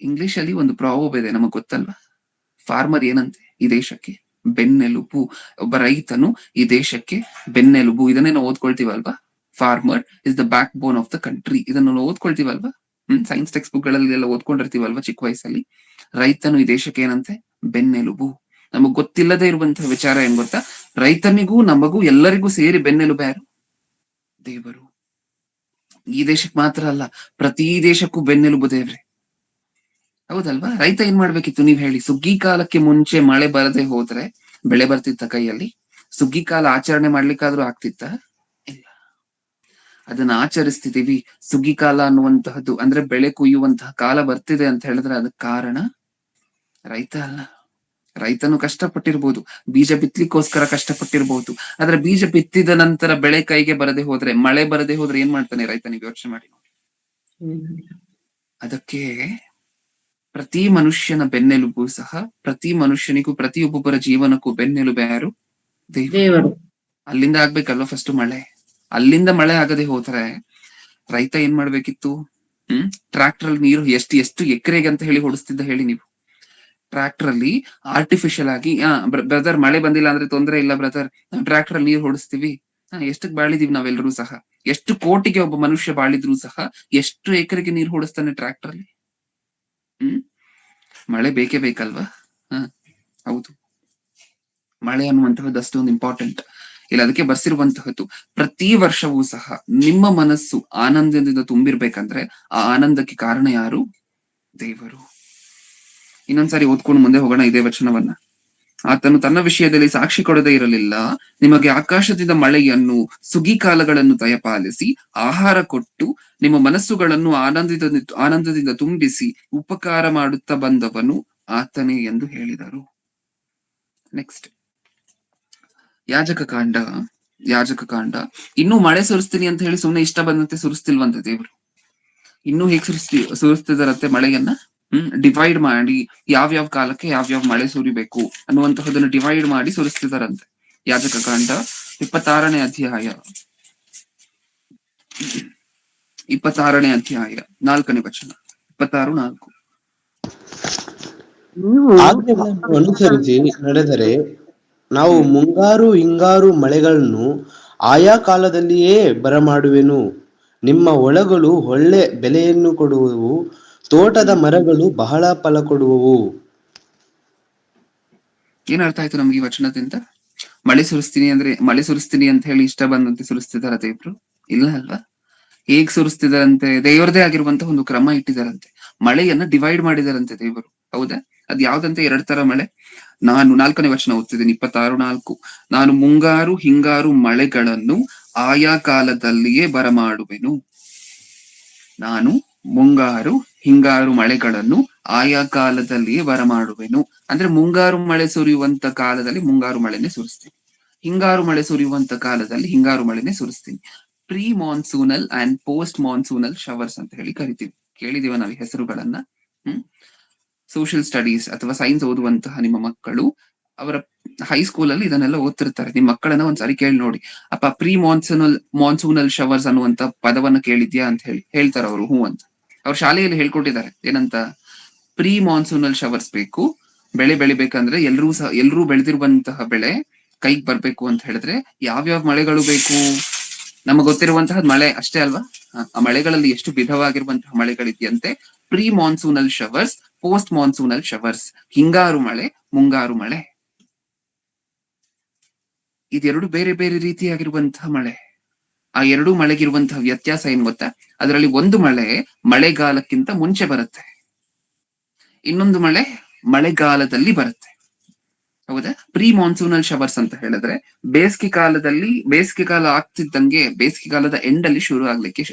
ಇಂಗ್ಲಿಷ್ ಅಲ್ಲಿ ಒಂದು ಪ್ರಾವರ್ಬ್ ಇದೆ, ನಮಗ್ ಗೊತ್ತಲ್ವಾ? ಫಾರ್ಮರ್ ಏನಂತೆ ಈ ದೇಶಕ್ಕೆ ಬೆನ್ನೆಲುಬು. ಒಬ್ಬ ರೈತನು ಈ ದೇಶಕ್ಕೆ ಬೆನ್ನೆಲುಬು. ಇದನ್ನೇ ನಾವು ಓದ್ಕೊಳ್ತೀವಲ್ವಾ? Farmer is the backbone of the country. ಇದನ್ನು ನಾವು ಓದ್ಕೊಳ್ತೀವಲ್ವಾ? ಸೈನ್ಸ್ ಟೆಕ್ಸ್ಟ್ ಬುಕ್ ಗಳಲ್ಲಿ ಎಲ್ಲ ಓದ್ಕೊಂಡಿರ್ತೀವಲ್ವಾ ಚಿಕ್ಕ ವಯಸ್ಸಲ್ಲಿ. ರೈತನು ಈ ದೇಶಕ್ಕೆ ಏನಂತೆ? ಬೆನ್ನೆಲುಬು. ನಮಗ್ ಗೊತ್ತಿಲ್ಲದೆ ಇರುವಂತಹ ವಿಚಾರ ಏನ್ ಗೊತ್ತಾ? ರೈತನಿಗೂ ನಮಗೂ ಎಲ್ಲರಿಗೂ ಸೇರಿ ಬೆನ್ನೆಲುಬು ಯಾರು? ದೇವರು. ಈ ದೇಶಕ್ಕೆ ಮಾತ್ರ ಅಲ್ಲ, ಪ್ರತಿ ದೇಶಕ್ಕೂ ಬೆನ್ನೆಲುಬು ದೇವ್ರೆ, ಹೌದಲ್ವಾ? ರೈತ ಏನ್ ಮಾಡ್ಬೇಕಿತ್ತು ನೀವ್ ಹೇಳಿ? ಸುಗ್ಗಿ ಕಾಲಕ್ಕೆ ಮುಂಚೆ ಮಳೆ ಬರದೆ ಹೋದ್ರೆ ಬೆಳೆ ಬರ್ತಿತ್ತ ಕೈಯಲ್ಲಿ? ಸುಗ್ಗಿ ಕಾಲ ಆಚರಣೆ ಮಾಡ್ಲಿಕ್ಕಾದ್ರೂ ಆಗ್ತಿತ್ತ? ಇಲ್ಲ. ಅದನ್ನ ಆಚರಿಸ್ತಿದೀವಿ. ಸುಗ್ಗಿ ಕಾಲ ಅನ್ನುವಂತಹದ್ದು ಅಂದ್ರೆ ಬೆಳೆ ಕುಯ್ಯುವಂತಹ ಕಾಲ ಬರ್ತಿದೆ ಅಂತ ಹೇಳಿದ್ರೆ ಅದಕ್ಕೆ ಕಾರಣ ರೈತ ಅಲ್ಲ. ರೈತನು ಕಷ್ಟಪಟ್ಟಿರ್ಬೋದು, ಬೀಜ ಬಿತ್ತಲಿಕ್ಕೋಸ್ಕರ ಕಷ್ಟಪಟ್ಟಿರ್ಬೋದು. ಆದ್ರೆ ಬೀಜ ಬಿತ್ತಿದ ನಂತರ ಬೆಳೆ ಕೈಗೆ ಬರದೆ ಹೋದ್ರೆ, ಮಳೆ ಬರದೆ ಹೋದ್ರೆ ಏನ್ ಮಾಡ್ತಾನೆ ರೈತ? ನೀವು ಯೋಚನೆ ಮಾಡಿ ನೋಡಿ. ಅದಕ್ಕೆ ಪ್ರತಿ ಮನುಷ್ಯನ ಬೆನ್ನೆಲುಬು ಸಹ, ಪ್ರತಿ ಮನುಷ್ಯನಿಗೂ, ಪ್ರತಿಯೊಬ್ಬೊಬ್ಬರ ಜೀವನಕ್ಕೂ ಬೆನ್ನೆಲುಬು ಯಾರು? ದೇವರು. ಅಲ್ಲಿಂದ ಆಗ್ಬೇಕಲ್ವಾ ಫಸ್ಟ್ ಮಳೆ. ಅಲ್ಲಿಂದ ಮಳೆ ಆಗದೆ ಹೋದ್ರೆ ರೈತ ಏನ್ ಮಾಡ್ಬೇಕಿತ್ತು? ಟ್ರಾಕ್ಟರ್ ಅಲ್ಲಿ ನೀರು ಎಷ್ಟು ಎಕರೆಗೆ ಅಂತ ಹೇಳಿ ಹೊಡಿಸ್ತಿದ್ದ ಹೇಳಿ ನೀವು? ಟ್ರಾಕ್ಟರ್ ಅಲ್ಲಿ ಆರ್ಟಿಫಿಷಿಯಲ್ ಆಗಿ, ಬ್ರದರ್ ಮಳೆ ಬಂದಿಲ್ಲ ಅಂದ್ರೆ ತೊಂದ್ರೆ ಇಲ್ಲ ಬ್ರದರ್, ನಾವು ಟ್ರಾಕ್ಟರ್ ಅಲ್ಲಿ ನೀರು ಹೊಡಿಸ್ತೀವಿ. ಎಷ್ಟಕ್ ಬಾಳಿದೀವಿ ನಾವೆಲ್ಲರೂ ಸಹ. ಎಷ್ಟು ಕೋಟಿಗೆ ಒಬ್ಬ ಮನುಷ್ಯ ಬಾಳಿದ್ರು ಸಹ ಎಷ್ಟು ಎಕರೆಗೆ ನೀರು ಹೊಡಿಸ್ತಾನೆ ಟ್ರಾಕ್ಟರ್ ಅಲ್ಲಿ? ಮಳೆ ಬೇಕೇ ಬೇಕಲ್ವಾ? ಹೌದು. ಮಳೆ ಅನ್ನುವಂತಹದ್ದು ಅಷ್ಟೊಂದು ಇಂಪಾರ್ಟೆಂಟ್. ಇಲ್ಲ ಅದಕ್ಕೆ ಬರ್ಸಿರುವಂತಹದ್ದು ಪ್ರತಿ ವರ್ಷವೂ ಸಹ ನಿಮ್ಮ ಮನಸ್ಸು ಆನಂದದಿಂದ ತುಂಬಿರ್ಬೇಕಂದ್ರೆ ಆ ಆನಂದಕ್ಕೆ ಕಾರಣ ಯಾರು? ದೇವರು. ಇನ್ನೊಂದ್ಸಾರಿ ಓದ್ಕೊಂಡು ಮುಂದೆ ಹೋಗೋಣ ಇದೇ ವಚನವನ್ನ. ಆತನು ತನ್ನ ವಿಷಯದಲ್ಲಿ ಸಾಕ್ಷಿ ಕೊಡದೇ ಇರಲಿಲ್ಲ. ನಿಮಗೆ ಆಕಾಶದಿಂದ ಮಳೆಯನ್ನು, ಸುಗ್ಗಿ ಕಾಲಗಳನ್ನು ದಯಪಾಲಿಸಿ ಆಹಾರ ಕೊಟ್ಟು ನಿಮ್ಮ ಮನಸ್ಸುಗಳನ್ನು ಆನಂದದಿಂದ ತುಂಬಿಸಿ ಉಪಕಾರ ಮಾಡುತ್ತಾ ಬಂದವನು ಆತನೇ ಎಂದು ಹೇಳಿದರು. ನೆಕ್ಸ್ಟ್ ಯಾಜಕ ಕಾಂಡ. ಇನ್ನೂ ಮಳೆ ಸುರಿಸ್ತೀನಿ ಅಂತ ಹೇಳಿ ಸುಮ್ನೆ ಇಷ್ಟ ಬಂದಂತೆ ಸುರಿಸ್ತಿಲ್ವಂತೆ ದೇವರು. ಇನ್ನೂ ಹೇಗ್ ಸುರಿಸ್ತಿದಾರಂತೆ ಮಳೆಯನ್ನ? ಡಿವೈಡ್ ಮಾಡಿ ಯಾವ್ಯಾವ ಕಾಲಕ್ಕೆ ಯಾವ್ಯಾವ ಮಳೆ ಸುರಿಬೇಕು ಅನ್ನುವಂತಹದನ್ನು ಡಿವೈಡ್ ಮಾಡಿ ಸುರಿಸ್ತಿದಾರಂತೆ. ಯಾಜಕ ಕಾಂಡ 26ನೇ ಅಧ್ಯಾಯ 4ನೇ ವಚನ. 26:4. ಆಜ್ಞೆಗಳನ್ನು ಅನುಸರಿಸಿ ನಡೆದರೆ ನಾವು ಮುಂಗಾರು ಹಿಂಗಾರು ಮಳೆಗಳನ್ನು ಆಯಾ ಕಾಲದಲ್ಲಿಯೇ ಬರಮಾಡುವೆನು. ನಿಮ್ಮ ಹೊಲಗಳು ಒಳ್ಳೆ ಬೆಲೆಯನ್ನು ಕೊಡುವವು, ತೋಟದ ಮರಗಳು ಬಹಳ ಫಲ ಕೊಡುವವು. ಏನ್ ಅರ್ಥ ಆಯ್ತು ನಮ್ಗೆ ಈ ವಚನದಿಂದ? ಮಳೆ ಸುರಿಸ್ತೀನಿ ಅಂತ ಹೇಳಿ ಇಷ್ಟ ಬಂದಂತೆ ಸುರಿಸ್ತಿದಾರ ದೇವ್ರು? ಇಲ್ಲ ಅಲ್ವಾ? ಹೇಗ್ ಸುರಿಸ್ತಿದಾರಂತೆ? ದೇವ್ರದೇ ಆಗಿರುವಂತಹ ಒಂದು ಕ್ರಮ ಇಟ್ಟಿದಾರಂತೆ. ಮಳೆಯನ್ನ ಡಿವೈಡ್ ಮಾಡಿದಾರಂತೆ ದೇವರು. ಹೌದಾ? ಅದ್ ಯಾವ್ದಂತೆ? 2 ತರ ಮಳೆ. ನಾನು 4ನೇ ವಚನ ಓದ್ತಿದ್ದೀನಿ, 26:4. ನಾನು ಮುಂಗಾರು ಹಿಂಗಾರು ಮಳೆಗಳನ್ನು ಆಯಾ ಕಾಲದಲ್ಲಿಯೇ ಬರಮಾಡುವೆನು. ನಾನು ಮುಂಗಾರು ಹಿಂಗಾರು ಮಳೆಗಳನ್ನು ಆಯಾ ಕಾಲದಲ್ಲಿಯೇ ಬರಮಾಡುವೆನು. ಅಂದ್ರೆ ಮುಂಗಾರು ಮಳೆ ಸುರಿಯುವಂತ ಕಾಲದಲ್ಲಿ ಮುಂಗಾರು ಮಳೆನೆ ಸುರಿಸ್ತೀನಿ, ಹಿಂಗಾರು ಮಳೆ ಸುರಿಯುವಂತ ಕಾಲದಲ್ಲಿ ಹಿಂಗಾರು ಮಳೆನೆ ಸುರಿಸ್ತೀನಿ. ಪ್ರೀ ಮಾನ್ಸೂನಲ್ ಅಂಡ್ ಪೋಸ್ಟ್ ಮಾನ್ಸೂನಲ್ ಶವರ್ಸ್ ಅಂತ ಹೇಳಿ ಕರಿತೀವಿ. ಕೇಳಿದೀವ ನಾವು ಈ ಹೆಸರುಗಳನ್ನ. ಸೋಷಿಯಲ್ ಸ್ಟಡೀಸ್ ಅಥವಾ ಸೈನ್ಸ್ ಓದುವಂತಹ ನಿಮ್ಮ ಮಕ್ಕಳು ಅವರ ಹೈಸ್ಕೂಲ್ ಅಲ್ಲಿ ಇದನ್ನೆಲ್ಲ ಓದ್ತಿರ್ತಾರೆ. ನಿಮ್ ಮಕ್ಕಳನ್ನ ಒಂದ್ಸಾರಿ ಕೇಳಿ ನೋಡಿ, ಅಪ್ಪ ಪ್ರೀ ಮಾನ್ಸೂನಲ್ ಶವರ್ಸ್ ಅನ್ನುವಂತ ಪದವನ್ನ ಕೇಳಿದ್ಯಾ ಅಂತ ಹೇಳ್ತಾರ ಅವರು. ಹೂ ಅಂತ. ಅವ್ರ ಶಾಲೆಯಲ್ಲಿ ಹೇಳ್ಕೊಟ್ಟಿದ್ದಾರೆ. ಏನಂತ? ಪ್ರೀ ಮಾನ್ಸೂನಲ್ ಶವರ್ಸ್ ಬೇಕು. ಬೆಳೆ ಬೆಳಿಬೇಕಂದ್ರೆ ಎಲ್ರೂ ಬೆಳೆದಿರುವಂತಹ ಬೆಳೆ ಕೈಗೆ ಬರ್ಬೇಕು ಅಂತ ಹೇಳಿದ್ರೆ ಯಾವ್ಯಾವ ಮಳೆಗಳು ಬೇಕು? ನಮಗೆ ಗೊತ್ತಿರುವಂತಹ ಮಳೆ ಅಷ್ಟೇ ಅಲ್ವಾ? ಆ ಮಳೆಗಳಲ್ಲಿ ಎಷ್ಟು ವಿಧವಾಗಿರುವಂತಹ ಮಳೆಗಳಿದೆಯಂತೆ. ಪ್ರೀ ಮಾನ್ಸೂನಲ್ ಶವರ್ಸ್, ಪೋಸ್ಟ್ ಮಾನ್ಸೂನಲ್ ಶವರ್ಸ್, ಹಿಂಗಾರು ಮಳೆ, ಮುಂಗಾರು ಮಳೆ. ಇದೆರಡು ಬೇರೆ ಬೇರೆ ರೀತಿಯಾಗಿರುವಂತಹ ಮಳೆ. ಆ ಎರಡೂ ಮಳೆಗಿರುವಂತಹ ವ್ಯತ್ಯಾಸ ಏನ್ ಗೊತ್ತಾ? ಅದರಲ್ಲಿ ಒಂದು ಮಳೆ ಮಳೆಗಾಲಕ್ಕಿಂತ ಮುಂಚೆ ಬರುತ್ತೆ, ಇನ್ನೊಂದು ಮಳೆ ಮಳೆಗಾಲದಲ್ಲಿ ಬರುತ್ತೆ. ಹೌದಾ? ಪ್ರೀ ಮಾನ್ಸೂನಲ್ ಶವರ್ಸ್ ಅಂತ ಹೇಳಿದ್ರೆ ಬೇಸಿಗೆ ಕಾಲ ಆಗ್ತಿದ್ದಂಗೆ ಬೇಸಿಗೆ ಕಾಲದ ಎಂಡ್ ಅಲ್ಲಿ ಶುರು ಆಗ್ಲಿಕ್ಕೆ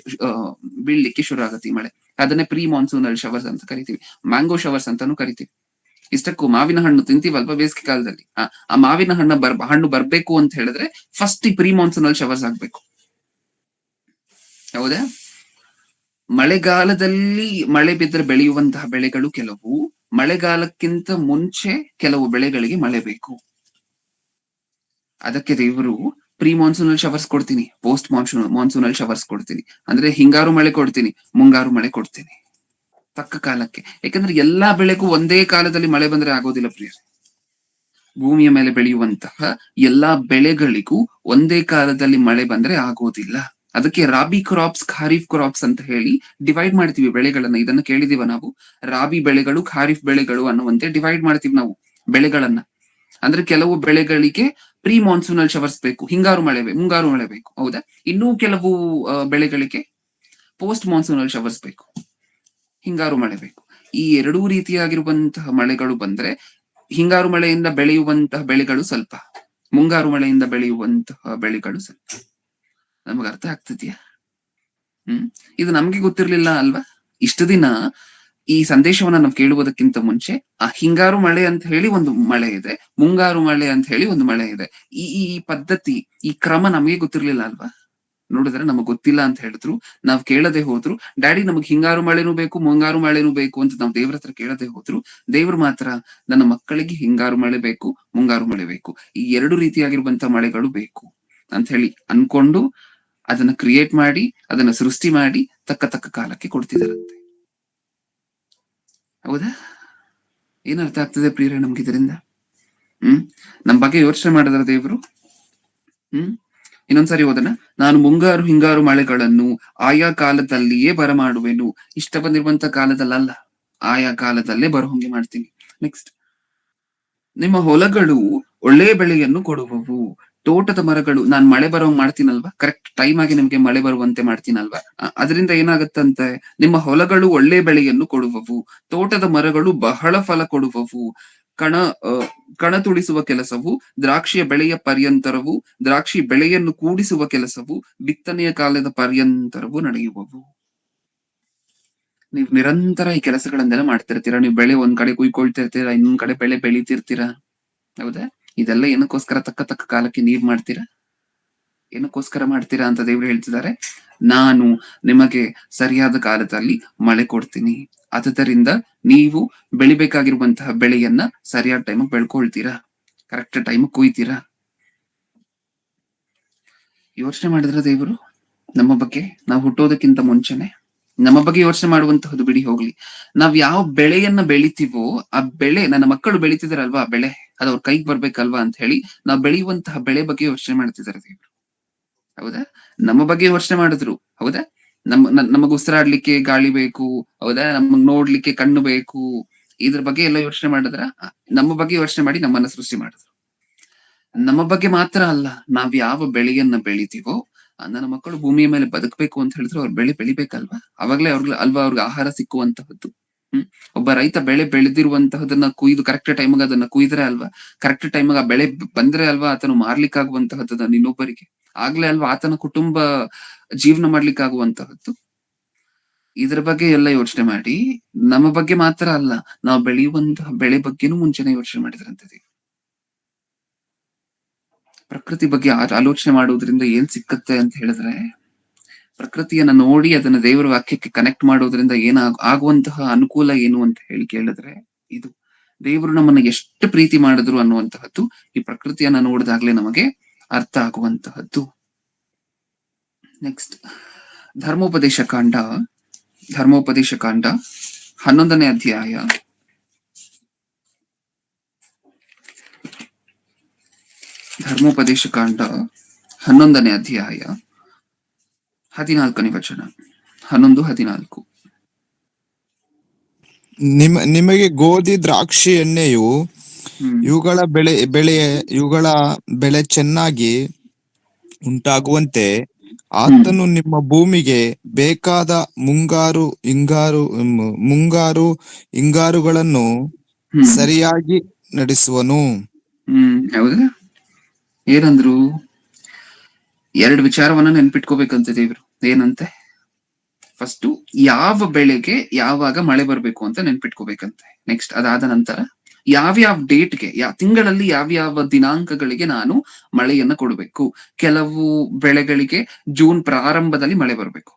ಬೀಳ್ಲಿಕ್ಕೆ ಶುರು ಆಗುತ್ತೆ ಈ ಮಳೆ. ಅದನ್ನೇ ಪ್ರೀ ಮಾನ್ಸೂನಲ್ ಶವರ್ಸ್ ಅಂತ ಕರಿತೀವಿ. ಮ್ಯಾಂಗೋ ಶವರ್ಸ್ ಅಂತಾನು ಕರಿತೀವಿ. ಇಷ್ಟಕ್ಕೂ ಮಾವಿನ ಹಣ್ಣು ತಿಂತೀವಲ್ವ ಬೇಸಿಗೆ ಕಾಲದಲ್ಲಿ, ಆ ಮಾವಿನ ಹಣ್ಣು ಬರ್ಬೇಕು ಅಂತ ಹೇಳಿದ್ರೆ ಫಸ್ಟ್ ಈ ಪ್ರೀ ಮಾನ್ಸೂನಲ್ ಶವರ್ಸ್ ಆಗ್ಬೇಕು. ಹೌದಾ? ಮಳೆಗಾಲದಲ್ಲಿ ಮಳೆ ಬಿದ್ದರೆ ಬೆಳೆಯುವಂತಹ ಬೆಳೆಗಳು ಕೆಲವು, ಮಳೆಗಾಲಕ್ಕಿಂತ ಮುಂಚೆ ಕೆಲವು ಬೆಳೆಗಳಿಗೆ ಮಳೆ ಬೇಕು. ಅದಕ್ಕೆ ದೇವರು ಪ್ರೀ ಮಾನ್ಸೂನಲ್ ಶವರ್ಸ್ ಕೊಡ್ತೀನಿ, ಪೋಸ್ಟ್ ಮಾನ್ಸೂನಲ್ ಶವರ್ಸ್ ಕೊಡ್ತೀನಿ. ಅಂದ್ರೆ ಹಿಂಗಾರು ಮಳೆ ಕೊಡ್ತೀನಿ, ಮುಂಗಾರು ಮಳೆ ಕೊಡ್ತೀನಿ ತಕ್ಕ ಕಾಲಕ್ಕೆ. ಯಾಕಂದ್ರೆ ಎಲ್ಲಾ ಬೆಳೆಗೂ ಒಂದೇ ಕಾಲದಲ್ಲಿ ಮಳೆ ಬಂದ್ರೆ ಆಗೋದಿಲ್ಲ ಪ್ರಿಯರೇ. ಭೂಮಿಯ ಮೇಲೆ ಬೆಳೆಯುವಂತಹ ಎಲ್ಲಾ ಬೆಳೆಗಳಿಗೂ ಒಂದೇ ಕಾಲದಲ್ಲಿ ಮಳೆ ಬಂದ್ರೆ ಆಗೋದಿಲ್ಲ. ಅದಕ್ಕೆ ರಾಬಿ ಕ್ರಾಪ್ಸ್, ಖಾರಿಫ್ ಕ್ರಾಪ್ಸ್ ಅಂತ ಹೇಳಿ ಡಿವೈಡ್ ಮಾಡ್ತೀವಿ ಬೆಳೆಗಳನ್ನ. ಇದನ್ನ ಕೇಳಿದೀವ ನಾವು. ರಾಬಿ ಬೆಳೆಗಳು, ಖಾರಿಫ್ ಬೆಳೆಗಳು ಅನ್ನುವಂತೆ ಡಿವೈಡ್ ಮಾಡ್ತೀವಿ ನಾವು ಬೆಳೆಗಳನ್ನ. ಅಂದ್ರೆ ಕೆಲವು ಬೆಳೆಗಳಿಗೆ ಪ್ರೀ ಮಾನ್ಸೂನಲ್ ಶವರ್ಸ್ ಬೇಕು, ಹಿಂಗಾರು ಮಳೆ ಮುಂಗಾರು ಮಳೆ ಬೇಕು. ಹೌದಾ? ಇನ್ನೂ ಕೆಲವು ಬೆಳೆಗಳಿಗೆ ಪೋಸ್ಟ್ ಮಾನ್ಸೂನಲ್ ಶವರ್ಸ್ ಬೇಕು, ಹಿಂಗಾರು ಮಳೆ ಬೇಕು. ಈ ಎರಡೂ ರೀತಿಯಾಗಿರುವಂತಹ ಮಳೆಗಳು ಬಂದ್ರೆ ಹಿಂಗಾರು ಮಳೆಯಿಂದ ಬೆಳೆಯುವಂತಹ ಬೆಳೆಗಳು ಸ್ವಲ್ಪ, ಮುಂಗಾರು ಮಳೆಯಿಂದ ಬೆಳೆಯುವಂತಹ ಬೆಳೆಗಳು ಸ್ವಲ್ಪ. ನಮಗ ಅರ್ಥ ಆಗ್ತಿದ್ಯಾ? ಇದು ನಮ್ಗೆ ಗೊತ್ತಿರ್ಲಿಲ್ಲ ಅಲ್ವಾ? ಇಷ್ಟು ದಿನ ಈ ಸಂದೇಶವನ್ನ ನಾವು ಕೇಳುವುದಕ್ಕಿಂತ ಮುಂಚೆ ಆ ಹಿಂಗಾರು ಮಳೆ ಅಂತ ಹೇಳಿ ಒಂದು ಮಳೆ ಇದೆ, ಮುಂಗಾರು ಮಳೆ ಅಂತ ಹೇಳಿ ಒಂದು ಮಳೆ ಇದೆ. ಈ ಪದ್ಧತಿ, ಈ ಕ್ರಮ ನಮಗೆ ಗೊತ್ತಿರ್ಲಿಲ್ಲ ಅಲ್ವಾ? ನೋಡಿದ್ರೆ ನಮಗ್ ಗೊತ್ತಿಲ್ಲ ಅಂತ ಹೇಳಿದ್ರು, ನಾವ್ ಕೇಳದೆ ಹೋದ್ರು, ಡ್ಯಾಡಿ ನಮಗ್ ಹಿಂಗಾರು ಮಳೆನೂ ಬೇಕು, ಮುಂಗಾರು ಮಳೆನೂ ಬೇಕು ಅಂತ ನಾವು ದೇವ್ರ ಹತ್ರ ಕೇಳದೆ ಹೋದ್ರು, ದೇವ್ರು ಮಾತ್ರ ನನ್ನ ಮಕ್ಕಳಿಗೆ ಹಿಂಗಾರು ಮಳೆ ಬೇಕು, ಮುಂಗಾರು ಮಳೆ ಬೇಕು, ಈ ಎರಡು ರೀತಿಯಾಗಿರುವಂತಹ ಮಳೆಗಳು ಬೇಕು ಅಂತ ಹೇಳಿ ಅನ್ಕೊಂಡು ಅದನ್ನ ಕ್ರಿಯೇಟ್ ಮಾಡಿ, ಅದನ್ನ ಸೃಷ್ಟಿ ಮಾಡಿ ತಕ್ಕ ಕಾಲಕ್ಕೆ ಕೊಡ್ತಿದಾರಂತೆ. ಹೌದಾ? ಏನ್ ಅರ್ಥ ಆಗ್ತದೆ ಪ್ರಿಯರೇ ನಮ್ಗೆ ಇದರಿಂದ? ನಮ್ ಬಗ್ಗೆ ಯೋಚನೆ ಮಾಡಿದ್ರ ದೇವ್ರು. ಇನ್ನೊಂದ್ಸರಿ ಓದೋಣ. ನಾನು ಮುಂಗಾರು ಹಿಂಗಾರು ಮಳೆಗಳನ್ನು ಆಯಾ ಕಾಲದಲ್ಲಿಯೇ ಬರಮಾಡುವೆನು. ಇಷ್ಟ ಬಂದಿರುವಂತ ಕಾಲದಲ್ಲ, ಆಯಾ ಕಾಲದಲ್ಲೇ ಬರಹೊಂಗೆ ಮಾಡ್ತೀನಿ. ನೆಕ್ಸ್ಟ್, ನಿಮ್ಮ ಹೊಲಗಳು ಒಳ್ಳೆಯ ಬೆಳೆಯನ್ನು ಕೊಡುವವು, ತೋಟದ ಮರಗಳು, ನಾನ್ ಮಳೆ ಬರೋಂಗ್ ಮಾಡ್ತೀನಲ್ವಾ, ಕರೆಕ್ಟ್ ಟೈಮ್ ಆಗಿ ನಿಮ್ಗೆ ಮಳೆ ಬರುವಂತೆ ಮಾಡ್ತೀನಲ್ವಾ, ಅದರಿಂದ ಏನಾಗತ್ತಂತೆ, ನಿಮ್ಮ ಹೊಲಗಳು ಒಳ್ಳೆ ಬೆಳೆಯನ್ನು ಕೊಡುವವು, ತೋಟದ ಮರಗಳು ಬಹಳ ಫಲ ಕೊಡುವವು, ಕಣ ತುಳಿಸುವ ಕೆಲಸವು, ದ್ರಾಕ್ಷಿಯ ಬೆಳೆಯ ಪರ್ಯಂತರವು, ದ್ರಾಕ್ಷಿ ಬೆಳೆಯನ್ನು ಕೂಡಿಸುವ ಕೆಲಸವು, ಬಿತ್ತನೆಯ ಕಾಲದ ಪರ್ಯಂತರವು ನಡೆಯುವವು. ನೀವು ನಿರಂತರ ಈ ಕೆಲಸಗಳನ್ನೆಲ್ಲ ಮಾಡ್ತಿರ್ತೀರಾ. ನೀವು ಬೆಳೆ ಒಂದ್ ಕಡೆ ಕುಯ್ಕೊಳ್ತಿರ್ತೀರಾ, ಇನ್ನೊಂದ್ ಕಡೆ ಬೆಳೆ ಬೆಳಿತಿರ್ತೀರಾ. ಹೌದಾ? ಇದೆಲ್ಲ ಏನಕ್ಕೋಸ್ಕರ? ತಕ್ಕ ಕಾಲಕ್ಕೆ ನೀವ್ ಮಾಡ್ತೀರಾ. ಏನಕ್ಕೋಸ್ಕರ ಮಾಡ್ತೀರಾ ಅಂತ ದೇವ್ರು ಹೇಳ್ತಿದ್ದಾರೆ, ನಾನು ನಿಮಗೆ ಸರಿಯಾದ ಕಾಲದಲ್ಲಿ ಮಳೆ ಕೊಡ್ತೀನಿ, ಆದ್ದರಿಂದ ನೀವು ಬೆಳಿಬೇಕಾಗಿರುವಂತಹ ಬೆಳೆಯನ್ನ ಸರಿಯಾದ ಟೈಮ್ ಬೆಳ್ಕೊಳ್ತೀರಾ, ಕರೆಕ್ಟ್ ಟೈಮ್ ಕುಯ್ತೀರಾ. ಯೋಚನೆ ಮಾಡಿದ್ರ ದೇವರು ನಮ್ಮ ಬಗ್ಗೆ? ನಾವು ಹುಟ್ಟೋದಕ್ಕಿಂತ ಮುಂಚೆನೆ ನಮ್ಮ ಬಗ್ಗೆ ಯೋಚನೆ ಮಾಡುವಂತಹದ್ದು ಬಿಡಿ ಹೋಗ್ಲಿ. ನಾವ್ ಯಾವ ಬೆಳೆಯನ್ನ ಬೆಳಿತೀವೋ ಆ ಬೆಳೆ, ನನ್ನ ಮಕ್ಕಳು ಬೆಳಿತಿದಾರಲ್ವಾ, ಆ ಬೆಳೆ ಅದು ಅವ್ರ ಕೈಗೆ ಬರ್ಬೇಕಲ್ವಾ ಅಂತ ಹೇಳಿ ನಾವ್ ಬೆಳೆಯುವಂತಹ ಬೆಳೆ ಬಗ್ಗೆ ಯೋಚನೆ ಮಾಡ್ತಿದ್ದಾರೆ ದೇವ್ರು. ಹೌದಾ? ನಮ್ಮ ಬಗ್ಗೆ ಯೋಚನೆ ಮಾಡಿದ್ರು. ಹೌದಾ? ನಮಗ್ ಉಸಿರಾಡ್ಲಿಕ್ಕೆ ಗಾಳಿ ಬೇಕು. ಹೌದಾ? ನಮಗ್ ನೋಡ್ಲಿಕ್ಕೆ ಕಣ್ಣು ಬೇಕು. ಇದ್ರ ಬಗ್ಗೆ ಎಲ್ಲ ಯೋಚನೆ ಮಾಡಿದ್ರ? ನಮ್ಮ ಬಗ್ಗೆ ಯೋಚನೆ ಮಾಡಿ ನಮ್ಮನ್ನ ಸೃಷ್ಟಿ ಮಾಡಿದ್ರು. ನಮ್ಮ ಬಗ್ಗೆ ಮಾತ್ರ ಅಲ್ಲ, ನಾವ್ ಯಾವ ಬೆಳೆಯನ್ನ ಬೆಳಿತೀವೋ ನನ್ನ ಮಕ್ಕಳು ಭೂಮಿಯ ಮೇಲೆ ಬದುಕಬೇಕು ಅಂತ ಹೇಳಿದ್ರೆ ಅವ್ರ ಬೆಳೆ ಬೆಳಿಬೇಕಲ್ವಾ, ಅವಾಗ್ಲೇ ಅವ್ರಿಗೆ ಆಹಾರ ಸಿಕ್ಕುವಂತಹದ್ದು. ಒಬ್ಬ ರೈತ ಬೆಳೆ ಬೆಳೆದಿರುವಂತಹದನ್ನ ಕುಯ್ದು ಕರೆಕ್ಟ್ ಟೈಮ್ಗೆ ಅದನ್ನ ಕುಯ್ದ್ರೆ ಅಲ್ವಾ, ಕರೆಕ್ಟ್ ಟೈಮ್ಗೆ ಆ ಬೆಳೆ ಬಂದ್ರೆ ಅಲ್ವಾ ಆತನು ಮಾರ್ಲಿಕ್ಕಾಗುವಂತಹದ್ದು ಇನ್ನೊಬ್ಬರಿಗೆ, ಆಗ್ಲೇ ಅಲ್ವಾ ಆತನ ಕುಟುಂಬ ಜೀವನ ಮಾಡ್ಲಿಕ್ಕಾಗುವಂತಹದ್ದು. ಇದ್ರ ಬಗ್ಗೆ ಎಲ್ಲ ಯೋಚನೆ ಮಾಡಿ ನಮ್ಮ ಬಗ್ಗೆ ಮಾತ್ರ ಅಲ್ಲ, ನಾವು ಬೆಳೆಯುವಂತಹ ಬೆಳೆ ಬಗ್ಗೆನೂ ಮುಂಚೆನೆ ಯೋಚನೆ ಮಾಡಿದ್ರಂತೆ. ಪ್ರಕೃತಿ ಬಗ್ಗೆ ಆಲೋಚನೆ ಮಾಡುವುದರಿಂದ ಏನ್ ಸಿಕ್ಕತ್ತೆ ಅಂತ ಹೇಳಿದ್ರೆ, ಪ್ರಕೃತಿಯನ್ನ ನೋಡಿ ಅದನ್ನ ದೇವರ ವಾಕ್ಯಕ್ಕೆ ಕನೆಕ್ಟ್ ಮಾಡೋದ್ರಿಂದ ಆಗುವಂತಹ ಅನುಕೂಲ ಏನು ಅಂತ ಹೇಳಿ ಕೇಳಿದ್ರೆ, ಇದು ದೇವರು ನಮ್ಮನ್ನ ಎಷ್ಟು ಪ್ರೀತಿ ಮಾಡಿದ್ರು ಅನ್ನುವಂತಹದ್ದು ಈ ಪ್ರಕೃತಿಯನ್ನ ನೋಡಿದಾಗ್ಲೇ ನಮಗೆ ಅರ್ಥ ಆಗುವಂತಹದ್ದು. ನೆಕ್ಸ್ಟ್, ಧರ್ಮೋಪದೇಶ ಕಾಂಡ 11ನೇ ಅಧ್ಯಾಯ ಧರ್ಮೋಪದೇಶ ಕಾಂಡ 11ನೇ ಅಧ್ಯಾಯ 14ನೇ ವಚನ. 11:14. ನಿಮಗೆ ಗೋಧಿ, ದ್ರಾಕ್ಷಿ ಎಣ್ಣೆಯು ಇವುಗಳ ಬೆಳೆ ಚೆನ್ನಾಗಿ ಉಂಟಾಗುವಂತೆ ಆತನು ನಿಮ್ಮ ಭೂಮಿಗೆ ಬೇಕಾದ ಮುಂಗಾರುಗಳನ್ನು ಸರಿಯಾಗಿ ನಡೆಸುವನು. ಹೌದಾ? ಏನಂದ್ರು? 2 ವಿಚಾರವನ್ನ ನೆನ್ಪಿಟ್ಕೋಬೇಕಂತೆ ದೇವ್ರು. ಏನಂತೆ? ಫಸ್ಟ್ ಯಾವ ಬೆಳೆಗೆ ಯಾವಾಗ ಮಳೆ ಬರ್ಬೇಕು ಅಂತ ನೆನ್ಪಿಟ್ಕೋಬೇಕಂತೆ. ನೆಕ್ಸ್ಟ್ ಅದಾದ ನಂತರ ಯಾವ್ಯಾವ ಡೇಟ್ಗೆ, ತಿಂಗಳಲ್ಲಿ ಯಾವ್ಯಾವ ದಿನಾಂಕಗಳಿಗೆ ನಾನು ಮಳೆಯನ್ನ ಕೊಡಬೇಕು. ಕೆಲವು ಬೆಳೆಗಳಿಗೆ ಜೂನ್ ಪ್ರಾರಂಭದಲ್ಲಿ ಮಳೆ ಬರಬೇಕು,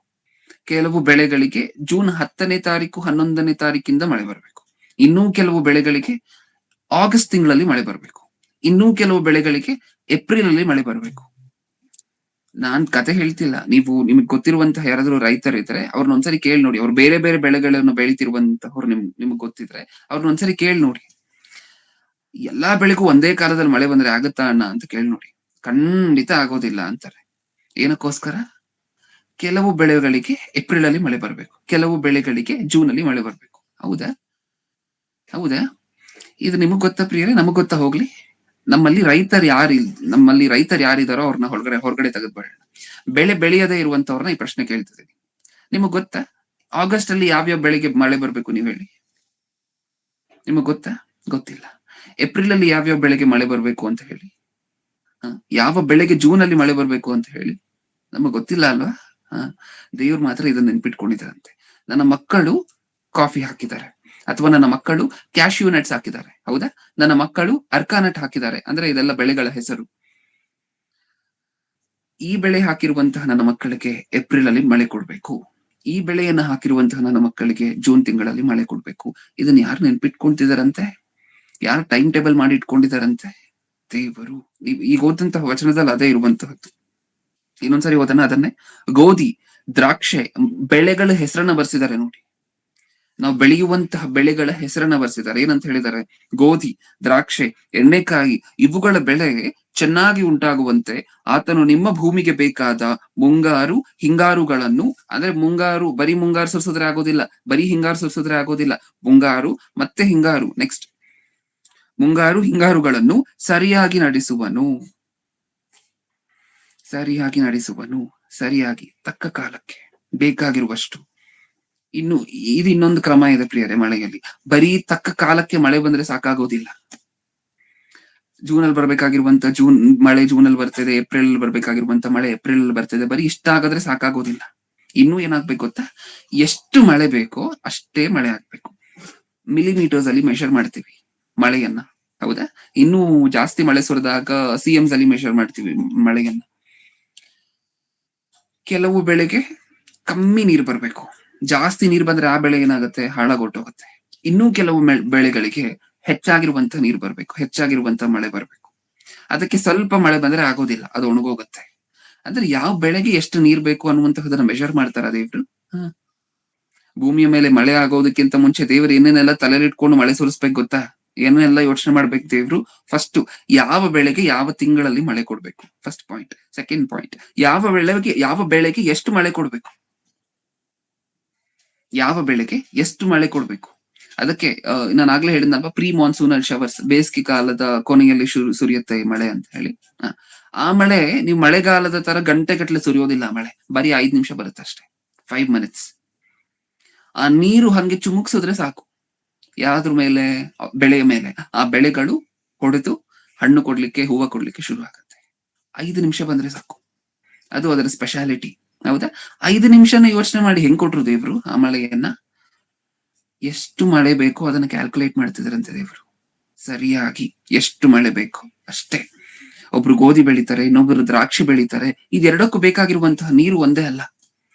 ಕೆಲವು ಬೆಳೆಗಳಿಗೆ ಜೂನ್ 10ನೇ ತಾರೀಕು 11ನೇ ತಾರೀಕಿಂದ ಮಳೆ ಬರಬೇಕು, ಇನ್ನೂ ಕೆಲವು ಬೆಳೆಗಳಿಗೆ ಆಗಸ್ಟ್ ತಿಂಗಳಲ್ಲಿ ಮಳೆ ಬರಬೇಕು, ಇನ್ನೂ ಕೆಲವು ಬೆಳೆಗಳಿಗೆ ಏಪ್ರಿಲ್ ಅಲ್ಲಿ ಮಳೆ ಬರಬೇಕು. ನಾನ್ ಕತೆ ಹೇಳ್ತಿಲ್ಲ. ನಿಮ್ಗೆ ಗೊತ್ತಿರುವಂತಹ ಯಾರಾದ್ರೂ ರೈತರು ಇದ್ರೆ ಅವ್ರನ್ನ ಒಂದ್ಸರಿ ಕೇಳಿ ನೋಡಿ. ಅವ್ರು ಬೇರೆ ಬೇರೆ ಬೆಳೆಗಳನ್ನು ಬೆಳಿತಿರುವಂತವ್ರು ನಿಮ್ಗೆ ಗೊತ್ತಿದ್ರೆ ಅವ್ರನ್ನ ಒಂದ್ಸರಿ ಕೇಳಿ ನೋಡಿ. ಎಲ್ಲಾ ಬೆಳೆಗೂ ಒಂದೇ ಕಾಲದಲ್ಲಿ ಮಳೆ ಬಂದ್ರೆ ಆಗುತ್ತಾ ಅಣ್ಣ ಅಂತ ಕೇಳಿ ನೋಡಿ. ಖಂಡಿತ ಆಗೋದಿಲ್ಲ ಅಂತಾರೆ. ಏನಕ್ಕೋಸ್ಕರ? ಕೆಲವು ಬೆಳೆಗಳಿಗೆ ಏಪ್ರಿಲ್ ಅಲ್ಲಿ ಮಳೆ ಬರ್ಬೇಕು, ಕೆಲವು ಬೆಳೆಗಳಿಗೆ ಜೂನ್ ಅಲ್ಲಿ ಮಳೆ ಬರ್ಬೇಕು. ಹೌದಾ? ಇದು ನಿಮಗ್ ಗೊತ್ತಾ ಪ್ರಿಯರೇ? ನಮಗ್ ಗೊತ್ತಾ ಹೋಗ್ಲಿ? ನಮ್ಮಲ್ಲಿ ರೈತರು ಯಾರಿದಾರೋ ಅವ್ರನ್ನ ಹೊರಗಡೆ ತೆಗೆದ್ಬೇಡ. ಬೆಳೆ ಬೆಳೆಯದೇ ಇರುವಂತವ್ರನ್ನ ಈ ಪ್ರಶ್ನೆ ಕೇಳ್ತಿದ್ದೀನಿ. ನಿಮಗ್ ಗೊತ್ತಾ ಆಗಸ್ಟ್ ಅಲ್ಲಿ ಯಾವ್ಯಾವ ಬೆಳೆಗೆ ಮಳೆ ಬರ್ಬೇಕು? ನೀವ್ ಹೇಳಿ. ನಿಮಗ್ ಗೊತ್ತಾ? ಗೊತ್ತಿಲ್ಲ. ಏಪ್ರಿಲ್ ಅಲ್ಲಿ ಯಾವ್ಯಾವ ಬೆಳೆಗೆ ಮಳೆ ಬರ್ಬೇಕು ಅಂತ ಹೇಳಿ. ಯಾವ ಬೆಳೆಗೆ ಜೂನ್ ಅಲ್ಲಿ ಮಳೆ ಬರ್ಬೇಕು ಅಂತ ಹೇಳಿ. ನಮಗ್ ಗೊತ್ತಿಲ್ಲ ಅಲ್ವಾ? ದೇವ್ರು ಮಾತ್ರ ಇದನ್ನ ನೆನ್ಪಿಟ್ಕೊಂಡಿದ್ದಾರಂತೆ. ನನ್ನ ಮಕ್ಕಳು ಕಾಫಿ ಹಾಕಿದ್ದಾರೆ, ಅಥವಾ ನನ್ನ ಮಕ್ಕಳು ಕ್ಯಾಶ್ಯೂ ನಟ್ಸ್ ಹಾಕಿದ್ದಾರೆ. ಹೌದಾ? ನನ್ನ ಮಕ್ಕಳು ಅರ್ಕಾನಟ್ ಹಾಕಿದ್ದಾರೆ. ಅಂದ್ರೆ ಇದೆಲ್ಲ ಬೆಳೆಗಳ ಹೆಸರು. ಈ ಬೆಳೆ ಹಾಕಿರುವಂತಹ ನನ್ನ ಮಕ್ಕಳಿಗೆ ಏಪ್ರಿಲ್ ಅಲ್ಲಿ ಮಳೆ ಕೊಡ್ಬೇಕು, ಈ ಬೆಳೆಯನ್ನ ಹಾಕಿರುವಂತಹ ನನ್ನ ಮಕ್ಕಳಿಗೆ ಜೂನ್ ತಿಂಗಳಲ್ಲಿ ಮಳೆ ಕೊಡ್ಬೇಕು. ಇದನ್ನ ಯಾರು ನೆನ್ಪಿಟ್ಕೊಂತಿದಾರಂತೆ? ಯಾರು ಟೈಮ್ ಟೇಬಲ್ ಮಾಡಿ ಇಟ್ಕೊಂಡಿದಾರಂತೆ? ದೇವರು. ಈಗ ಓದಂತಹ ವಚನದಲ್ಲಿ ಅದೇ ಇರುವಂತಹದ್ದು. ಇನ್ನೊಂದ್ಸರಿ ಓದನ ಅದನ್ನೇ. ಗೋಧಿ, ದ್ರಾಕ್ಷೆ ಬೆಳೆಗಳ ಹೆಸರನ್ನ ಬರ್ಸಿದ್ದಾರೆ ನೋಡಿ. ನಾವು ಬೆಳೆಯುವಂತಹ ಬೆಳೆಗಳ ಹೆಸರನ್ನ ಬರ್ಸಿದ್ದಾರೆ. ಏನಂತ ಹೇಳಿದ್ದಾರೆ? ಗೋಧಿ, ದ್ರಾಕ್ಷೆ, ಎಣ್ಣೆಕಾಯಿ ಇವುಗಳ ಬೆಳೆ ಚೆನ್ನಾಗಿ ಉಂಟಾಗುವಂತೆ ಆತನು ನಿಮ್ಮ ಭೂಮಿಗೆ ಬೇಕಾದ ಮುಂಗಾರು ಹಿಂಗಾರುಗಳನ್ನು, ಅಂದ್ರೆ ಮುಂಗಾರು ಬರೀ ಮುಂಗಾರು ಸುರಿಸಿದ್ರೆ ಆಗೋದಿಲ್ಲ, ಬರೀ ಹಿಂಗಾರು ಸುರಿಸಿದ್ರೆ ಆಗೋದಿಲ್ಲ. ಮುಂಗಾರು ಮತ್ತೆ ಹಿಂಗಾರು, ನೆಕ್ಸ್ಟ್ ಮುಂಗಾರು ಹಿಂಗಾರುಗಳನ್ನು ಸರಿಯಾಗಿ ನಡೆಸುವನು, ಸರಿಯಾಗಿ ತಕ್ಕ ಕಾಲಕ್ಕೆ ಬೇಕಾಗಿರುವಷ್ಟು. ಇದು ಇನ್ನೊಂದು ಕ್ರಮ ಇದೆ ಪ್ರಿಯರೇ. ಮಳೆಯಲ್ಲಿ ಬರೀ ತಕ್ಕ ಕಾಲಕ್ಕೆ ಮಳೆ ಬಂದ್ರೆ ಸಾಕಾಗೋದಿಲ್ಲ. ಜೂನ್ ಅಲ್ಲಿ ಬರ್ಬೇಕಾಗಿರುವಂತ ಮಳೆ ಜೂನ್ ಅಲ್ಲಿ ಬರ್ತದೆ, ಏಪ್ರಿಲ್ ಅಲ್ಲಿ ಬರ್ಬೇಕಾಗಿರುವಂತ ಮಳೆ ಏಪ್ರಿಲ್ ಅಲ್ಲಿ ಬರ್ತದೆ. ಬರೀ ಇಷ್ಟ ಆಗಾದ್ರೆ ಸಾಕಾಗೋದಿಲ್ಲ. ಇನ್ನೂ ಏನಾಗ್ಬೇಕು ಗೊತ್ತಾ? ಎಷ್ಟು ಮಳೆ ಬೇಕೋ ಅಷ್ಟೇ ಮಳೆ ಆಗ್ಬೇಕು. ಮಿಲಿಮೀಟರ್ಸ್ ಅಲ್ಲಿ ಮೆಷರ್ ಮಾಡ್ತೀವಿ ಮಳೆಯನ್ನ. ಹೌದಾ? ಇನ್ನೂ ಜಾಸ್ತಿ ಮಳೆ ಸುರಿದಾಗ CMs ಅಲ್ಲಿ ಮೆಷರ್ ಮಾಡ್ತೀವಿ ಮಳೆಯನ್ನ. ಕೆಲವು ಬೆಳೆಗೆ ಕಮ್ಮಿ ನೀರು ಬರ್ಬೇಕು. ಜಾಸ್ತಿ ನೀರು ಬಂದ್ರೆ ಆ ಬೆಳೆ ಏನಾಗುತ್ತೆ? ಹಾಳಾಗೊಟ್ಟೋಗುತ್ತೆ. ಇನ್ನೂ ಕೆಲವು ಬೆಳೆಗಳಿಗೆ ಹೆಚ್ಚಾಗಿರುವಂತ ನೀರು ಬರ್ಬೇಕು, ಹೆಚ್ಚಾಗಿರುವಂತ ಮಳೆ ಬರ್ಬೇಕು. ಅದಕ್ಕೆ ಸ್ವಲ್ಪ ಮಳೆ ಬಂದ್ರೆ ಆಗೋದಿಲ್ಲ, ಅದು ಒಣಗೋಗುತ್ತೆ. ಅಂದ್ರೆ ಯಾವ ಬೆಳೆಗೆ ಎಷ್ಟು ನೀರ್ ಬೇಕು ಅನ್ನುವಂತಹದನ್ನ ಮೆಷರ್ ಮಾಡ್ತಾರ ದೇವ್ರು. ಭೂಮಿಯ ಮೇಲೆ ಮಳೆ ಆಗೋದಕ್ಕಿಂತ ಮುಂಚೆ ದೇವ್ರು ಏನೇನೆಲ್ಲ ತಲೆಲಿಟ್ಕೊಂಡು ಮಳೆ ಸುರಿಸ್ಬೇಕು ಗೊತ್ತಾ? ಏನೆಲ್ಲ ಯೋಚನೆ ಮಾಡ್ಬೇಕು ದೇವ್ರು? ಫಸ್ಟ್ ಯಾವ ಬೆಳೆಗೆ ಯಾವ ತಿಂಗಳಲ್ಲಿ ಮಳೆ ಕೊಡ್ಬೇಕು, ಫಸ್ಟ್ ಪಾಯಿಂಟ್. ಸೆಕೆಂಡ್ ಪಾಯಿಂಟ್, ಯಾವ ಬೆಳೆಗೆ ಎಷ್ಟು ಮಳೆ ಕೊಡ್ಬೇಕು, ಯಾವ ಬೆಳೆಗೆ ಎಷ್ಟು ಮಳೆ ಕೊಡ್ಬೇಕು. ಅದಕ್ಕೆ ನಾನು ಆಗ್ಲೇ ಹೇಳಿದ್ನಲ್ವಾ, ಪ್ರೀ ಮಾನ್ಸೂನಲ್ ಶವರ್ಸ್, ಬೇಸಿಗೆ ಕಾಲದ ಕೊನೆಯಲ್ಲಿ ಸುರಿಯುತ್ತೆ ಮಳೆ ಅಂತ ಹೇಳಿ. ಆ ಮಳೆ ನೀವು ಮಳೆಗಾಲದ ತರ ಗಂಟೆಗಟ್ಟಲೆ ಸುರಿಯೋದಿಲ್ಲ. ಮಳೆ ಬರೀ 5 ನಿಮಿಷ ಬರುತ್ತೆ ಅಷ್ಟೇ, 5 minutes. ಆ ನೀರು ಹಂಗೆ ಚುಮುಕ್ಸಿದ್ರೆ ಸಾಕು ಯಾವ್ದ್ರ ಮೇಲೆ? ಬೆಳೆಯ ಮೇಲೆ. ಆ ಬೆಳೆಗಳು ಹೊಡೆದು ಹಣ್ಣು ಕೊಡ್ಲಿಕ್ಕೆ, ಹೂವು ಕೊಡ್ಲಿಕ್ಕೆ ಶುರು ಆಗುತ್ತೆ. 5 ನಿಮಿಷ ಬಂದ್ರೆ ಸಾಕು. ಅದು ಅದರ ಸ್ಪೆಷಾಲಿಟಿ. ಹೌದಾ? 5 ನಿಮಿಷನ ಯೋಚನೆ ಮಾಡಿ ಹೆಂಗ್ ಕೊಟ್ರು ದೇವ್ರು ಆ ಮಳೆಯನ್ನ. ಎಷ್ಟು ಮಳೆ ಬೇಕೋ ಅದನ್ನ ಕ್ಯಾಲ್ಕುಲೇಟ್ ಮಾಡ್ತಿದ್ರಂತೆ ದೇವ್ರು. ಸರಿಯಾಗಿ ಎಷ್ಟು ಮಳೆ ಬೇಕು ಅಷ್ಟೇ. ಒಬ್ರು ಗೋಧಿ ಬೆಳಿತಾರೆ, ಇನ್ನೊಬ್ರು ದ್ರಾಕ್ಷಿ ಬೆಳಿತಾರೆ. ಇದೆರಡಕ್ಕೂ ಬೇಕಾಗಿರುವಂತಹ ನೀರು ಒಂದೇ ಅಲ್ಲ.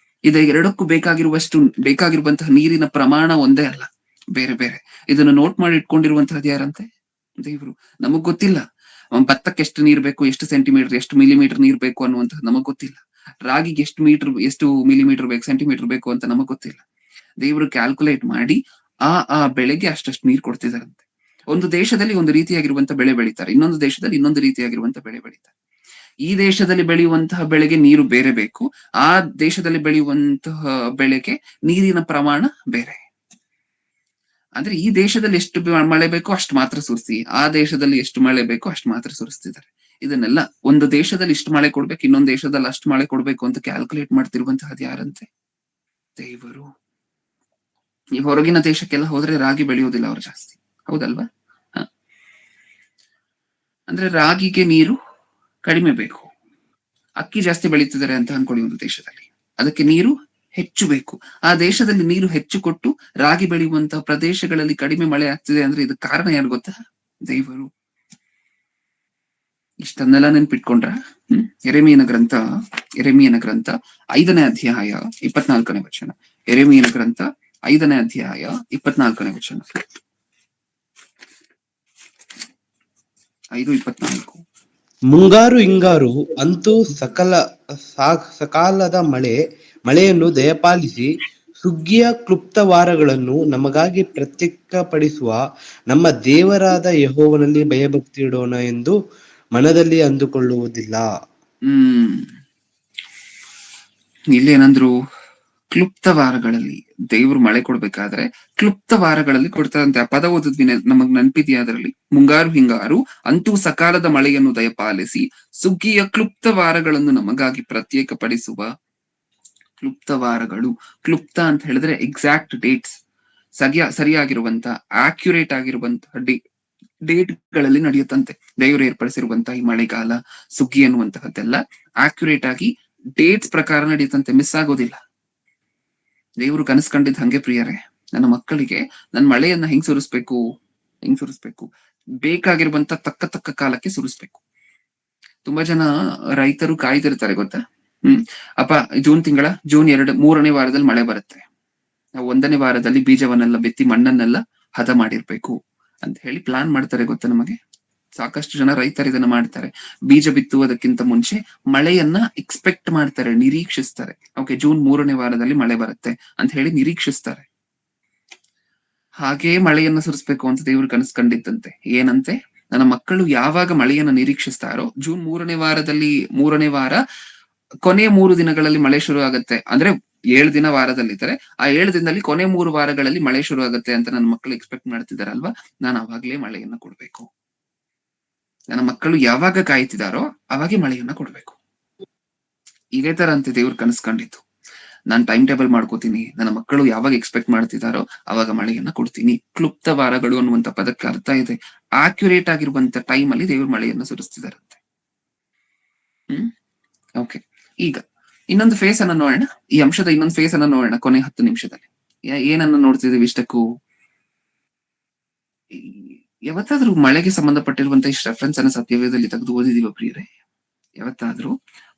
ಎರಡಕ್ಕೂ ಬೇಕಾಗಿರುವಂತಹ ನೀರಿನ ಪ್ರಮಾಣ ಒಂದೇ ಅಲ್ಲ, ಬೇರೆ ಬೇರೆ. ಇದನ್ನ ನೋಟ್ ಮಾಡಿ ಇಟ್ಕೊಂಡಿರುವಂತಹದ್ದು ಯಾರಂತೆ? ದೇವ್ರು. ನಮಗ್ ಗೊತ್ತಿಲ್ಲ ಭತ್ತಕ್ಕೆ ಎಷ್ಟು ನೀರ್ ಬೇಕು, ಎಷ್ಟು ಸೆಂಟಿಮೀಟರ್, ಎಷ್ಟು ಮಿಲಿಮೀಟರ್ ನೀರ್ ಬೇಕು ಅನ್ನುವಂಥದ್ದು ನಮಗ್ ಗೊತ್ತಿಲ್ಲ. ರಾಗಿಗೆ ಎಷ್ಟು ಮಿಲಿಮೀಟರ್ ಬೇಕು, ಸೆಂಟಿಮೀಟರ್ ಬೇಕು ಅಂತ ನಮಗ್ ಗೊತ್ತಿಲ್ಲ. ದೇವ್ರು ಕ್ಯಾಲ್ಕುಲೇಟ್ ಮಾಡಿ ಆ ಬೆಳೆಗೆ ಅಷ್ಟಷ್ಟು ನೀರ್ ಕೊಡ್ತಿದಾರಂತೆ. ಒಂದು ದೇಶದಲ್ಲಿ ಒಂದು ರೀತಿಯಾಗಿರುವಂತ ಬೆಳೆ ಬೆಳೀತಾರೆ, ಇನ್ನೊಂದು ದೇಶದಲ್ಲಿ ಇನ್ನೊಂದು ರೀತಿಯಾಗಿರುವಂತ ಬೆಳೆ ಬೆಳೀತಾರೆ. ಈ ದೇಶದಲ್ಲಿ ಬೆಳೆಯುವಂತಹ ಬೆಳೆಗೆ ನೀರು ಬೇರೆ ಬೇಕು, ಆ ದೇಶದಲ್ಲಿ ಬೆಳೆಯುವಂತಹ ಬೆಳೆಗೆ ನೀರಿನ ಪ್ರಮಾಣ ಬೇರೆ. ಅಂದ್ರೆ ಈ ದೇಶದಲ್ಲಿ ಎಷ್ಟು ಮಳೆ ಬೇಕೋ ಅಷ್ಟು ಮಾತ್ರ ಸುರಿಸಿ, ಆ ದೇಶದಲ್ಲಿ ಎಷ್ಟು ಮಳೆ ಬೇಕೋ ಅಷ್ಟು ಮಾತ್ರ ಸುರಿಸ್ತಿದ್ದಾರೆ. ಇದನ್ನೆಲ್ಲ ಒಂದು ದೇಶದಲ್ಲಿ ಇಷ್ಟು ಮಳೆ ಕೊಡ್ಬೇಕು, ಇನ್ನೊಂದು ದೇಶದಲ್ಲಿ ಅಷ್ಟು ಮಳೆ ಕೊಡ್ಬೇಕು ಅಂತ ಕ್ಯಾಲ್ಕುಲೇಟ್ ಮಾಡ್ತಿರುವಂತಹದ್ದು ಯಾರಂತೆ? ದೇವರು. ಈ ಹೊರಗಿನ ದೇಶಕ್ಕೆಲ್ಲ ಹೋದ್ರೆ ರಾಗಿ ಬೆಳೆಯೋದಿಲ್ಲ ಅವ್ರು ಜಾಸ್ತಿ, ಹೌದಲ್ವಾ? ಅಂದ್ರೆ ರಾಗಿಗೆ ನೀರು ಕಡಿಮೆ ಬೇಕು. ಅಕ್ಕಿ ಜಾಸ್ತಿ ಬೆಳೀತಿದ್ದಾರೆ ಅಂತ ಅನ್ಕೊಳ್ಳಿ ಒಂದು ದೇಶದಲ್ಲಿ, ಅದಕ್ಕೆ ನೀರು ಹೆಚ್ಚು ಬೇಕು. ಆ ದೇಶದಲ್ಲಿ ನೀರು ಹೆಚ್ಚು ಕೊಟ್ಟು ರಾಗಿ ಬೆಳೆಯುವಂತಹ ಪ್ರದೇಶಗಳಲ್ಲಿ ಕಡಿಮೆ ಮಳೆ ಆಗ್ತಿದೆ ಅಂದ್ರೆ ಇದಕ್ಕೆ ಕಾರಣ ಯಾರು ಗೊತ್ತಾ? ದೇವರು. ಇಷ್ಟನ್ನೆಲ್ಲ ನೆನ್ಪಿಟ್ಕೊಂಡ್ರ? ಯೆರೆಮೀಯನ ಗ್ರಂಥ 5ನೇ ಅಧ್ಯಾಯ 24ನೇ ವಚನ. ಯೆರೆಮೀಯನ ಗ್ರಂಥ 5ನೇ ಅಧ್ಯಾಯ 24ನೇ ವಚನ. 5:24. ಮುಂಗಾರು ಹಿಂಗಾರು ಅಂತೂ ಸಕಾಲದ ಮಳೆಯನ್ನು ದಯಪಾಲಿಸಿ ಸುಗ್ಗಿಯ ಕ್ಲುಪ್ತವಾರಗಳನ್ನು ನಮಗಾಗಿ ಪ್ರತ್ಯೇಕಪಡಿಸುವ ನಮ್ಮ ದೇವರಾದ ಯೆಹೋವನಲ್ಲಿ ಭಯಭಕ್ತಿ ಇಡೋಣ ಎಂದು ಮನದಲ್ಲಿ ಅಂದುಕೊಳ್ಳುವುದಿಲ್ಲ. ಇಲ್ಲೇನಂದ್ರು? ಕ್ಲುಪ್ತವಾರಗಳಲ್ಲಿ ದೇವ್ರು ಮಳೆ ಕೊಡ್ಬೇಕಾದ್ರೆ ಕ್ಲುಪ್ತವಾರಗಳಲ್ಲಿ ಕೊಡ್ತಾರಂತೆ. ಆ ಪದ ಓದಿದ್ವಿ, ನಮಗ್ ನೆನಪಿದೆಯಾ? ಅದರಲ್ಲಿ ಮುಂಗಾರು ಹಿಂಗಾರು ಅಂತೂ ಸಕಾಲದ ಮಳೆಯನ್ನು ದಯಪಾಲಿಸಿ ಸುಗ್ಗಿಯ ಕ್ಲುಪ್ತವಾರಗಳನ್ನು ನಮಗಾಗಿ ಪ್ರತ್ಯೇಕಪಡಿಸುವ. ಕ್ಲುಪ್ತವಾರಗಳು, ಕ್ಲುಪ್ತ ಅಂತ ಹೇಳಿದ್ರೆ ಎಕ್ಸಾಕ್ಟ್ ಡೇಟ್ಸ್, ಸರಿಯಾಗಿರುವಂತ ಆಕ್ಯುರೇಟ್ ಆಗಿರುವಂತಹ ಡೇಟ್ ಗಳಲ್ಲಿ ನಡೆಯುತ್ತಂತೆ. ದೇವರು ಏರ್ಪಡಿಸಿರುವಂತಹ ಈ ಮಳೆಗಾಲ, ಸುಗ್ಗಿ ಅನ್ನುವಂತಹದ್ದೆಲ್ಲ ಆಕ್ಯುರೇಟ್ ಆಗಿ ಡೇಟ್ಸ್ ಪ್ರಕಾರ ನಡೆಯುತ್ತಂತೆ, ಮಿಸ್ ಆಗೋದಿಲ್ಲ. ದೇವರು ಕನಸ್ಕೊಂಡಿದ್ದ ಹಂಗೆ ಪ್ರಿಯರೇ, ನನ್ನ ಮಕ್ಕಳಿಗೆ ನನ್ ಮಳೆಯನ್ನ ಹೆಂಗ್ ಸುರಿಸ್ಬೇಕು, ಬೇಕಾಗಿರುವಂತ ತಕ್ಕ ಕಾಲಕ್ಕೆ ಸುರಿಸ್ಬೇಕು. ತುಂಬಾ ಜನ ರೈತರು ಕಾಯ್ದಿರ್ತಾರೆ ಗೊತ್ತಾ? ಅಪ್ಪ ಜೂನ್ 3ನೇ ವಾರದಲ್ಲಿ ಮಳೆ ಬರುತ್ತೆ, ನಾವು 1ನೇ ವಾರದಲ್ಲಿ ಬೀಜವನ್ನೆಲ್ಲ ಬಿತ್ತಿ ಮಣ್ಣನ್ನೆಲ್ಲ ಹದ ಮಾಡಿರ್ಬೇಕು ಅಂತ ಹೇಳಿ ಪ್ಲಾನ್ ಮಾಡ್ತಾರೆ ಗೊತ್ತಾ ನಮಗೆ? ಸಾಕಷ್ಟು ಜನ ರೈತರು ಇದನ್ನ ಮಾಡ್ತಾರೆ. ಬೀಜ ಬಿತ್ತುವುದಕ್ಕಿಂತ ಮುಂಚೆ ಮಳೆಯನ್ನ ಎಕ್ಸ್ಪೆಕ್ಟ್ ಮಾಡ್ತಾರೆ, ನಿರೀಕ್ಷಿಸ್ತಾರೆ. ಓಕೆ, ಜೂನ್ 3ನೇ ವಾರದಲ್ಲಿ ಮಳೆ ಬರುತ್ತೆ ಅಂತ ಹೇಳಿ ನಿರೀಕ್ಷಿಸ್ತಾರೆ. ಹಾಗೇ ಮಳೆಯನ್ನ ಸುರಿಸ್ಬೇಕು ಅಂತ ದೇವ್ರು ಕನಸ್ಕೊಂಡಿದ್ದಂತೆ. ಏನಂತೆ? ನನ್ನ ಮಕ್ಕಳು ಯಾವಾಗ ಮಳೆಯನ್ನ ನಿರೀಕ್ಷಿಸ್ತಾರೋ, ಜೂನ್ 3ನೇ ವಾರ ಕೊನೆಯ 3 ದಿನಗಳಲ್ಲಿ ಮಳೆ ಶುರು ಆಗತ್ತೆ. ಅಂದ್ರೆ 7 ದಿನ ವಾರದಲ್ಲಿದ್ದಾರೆ, ಆ 7 ದಿನದಲ್ಲಿ ಕೊನೆ 3 ವಾರಗಳಲ್ಲಿ ಮಳೆ ಶುರು ಆಗತ್ತೆ ಅಂತ ನನ್ನ ಮಕ್ಕಳು ಎಕ್ಸ್ಪೆಕ್ಟ್ ಮಾಡ್ತಿದಾರಲ್ವಾ? ನಾನು ಅವಾಗ್ಲೇ ಮಳೆಯನ್ನ ಕೊಡ್ಬೇಕು. ನನ್ನ ಮಕ್ಕಳು ಯಾವಾಗ ಕಾಯ್ತಿದಾರೋ ಅವಾಗೆ ಮಳೆಯನ್ನ ಕೊಡ್ಬೇಕು. ಇದೇ ತರ ಅಂತೆ ದೇವ್ರು ಕನಸ್ಕೊಂಡಿತ್ತು. ನಾನ್ ಟೈಮ್ ಟೇಬಲ್ ಮಾಡ್ಕೋತೀನಿ, ನನ್ನ ಮಕ್ಕಳು ಯಾವಾಗ ಎಕ್ಸ್ಪೆಕ್ಟ್ ಮಾಡ್ತಿದಾರೋ ಅವಾಗ ಮಳೆಯನ್ನ ಕೊಡ್ತೀನಿ. ಕ್ಲುಪ್ತ ವಾರಗಳು ಅನ್ನುವಂತ ಪದಕ್ಕೆ ಅರ್ಥ ಇದೆ, ಆಕ್ಯುರೇಟ್ ಆಗಿರುವಂತ ಟೈಮ್ ಅಲ್ಲಿ ದೇವ್ರು ಮಳೆಯನ್ನ ಸುರಿಸ್ತಿದಾರಂತೆ. ಓಕೆ, ಈಗ ಇನ್ನೊಂದು ಫೇಸ್ ಅನ್ನ ನೋಡೋಣ. ಈ ಅಂಶದ ಇನ್ನೊಂದು ಫೇಸ್ ಅನ್ನ ನೋಡೋಣ ಕೊನೆ 10 ನಿಮಿಷದಲ್ಲಿ. ಏನನ್ನ ನೋಡ್ತಿದೀವಿ ಇಷ್ಟಕ್ಕೂ? ಯಾವತ್ತಾದ್ರೂ ಮಳೆಗೆ ಸಂಬಂಧಪಟ್ಟಿರುವಂತ ಇಷ್ಟು ರೆಫರೆನ್ಸ್ ಅನ್ನ ಸತ್ಯವೇದದಲ್ಲಿ ತೆಗೆದು ಓದಿದೀವ ಪ್ರಿಯರೇ? ಯಾವತ್ತಾದ್ರೂ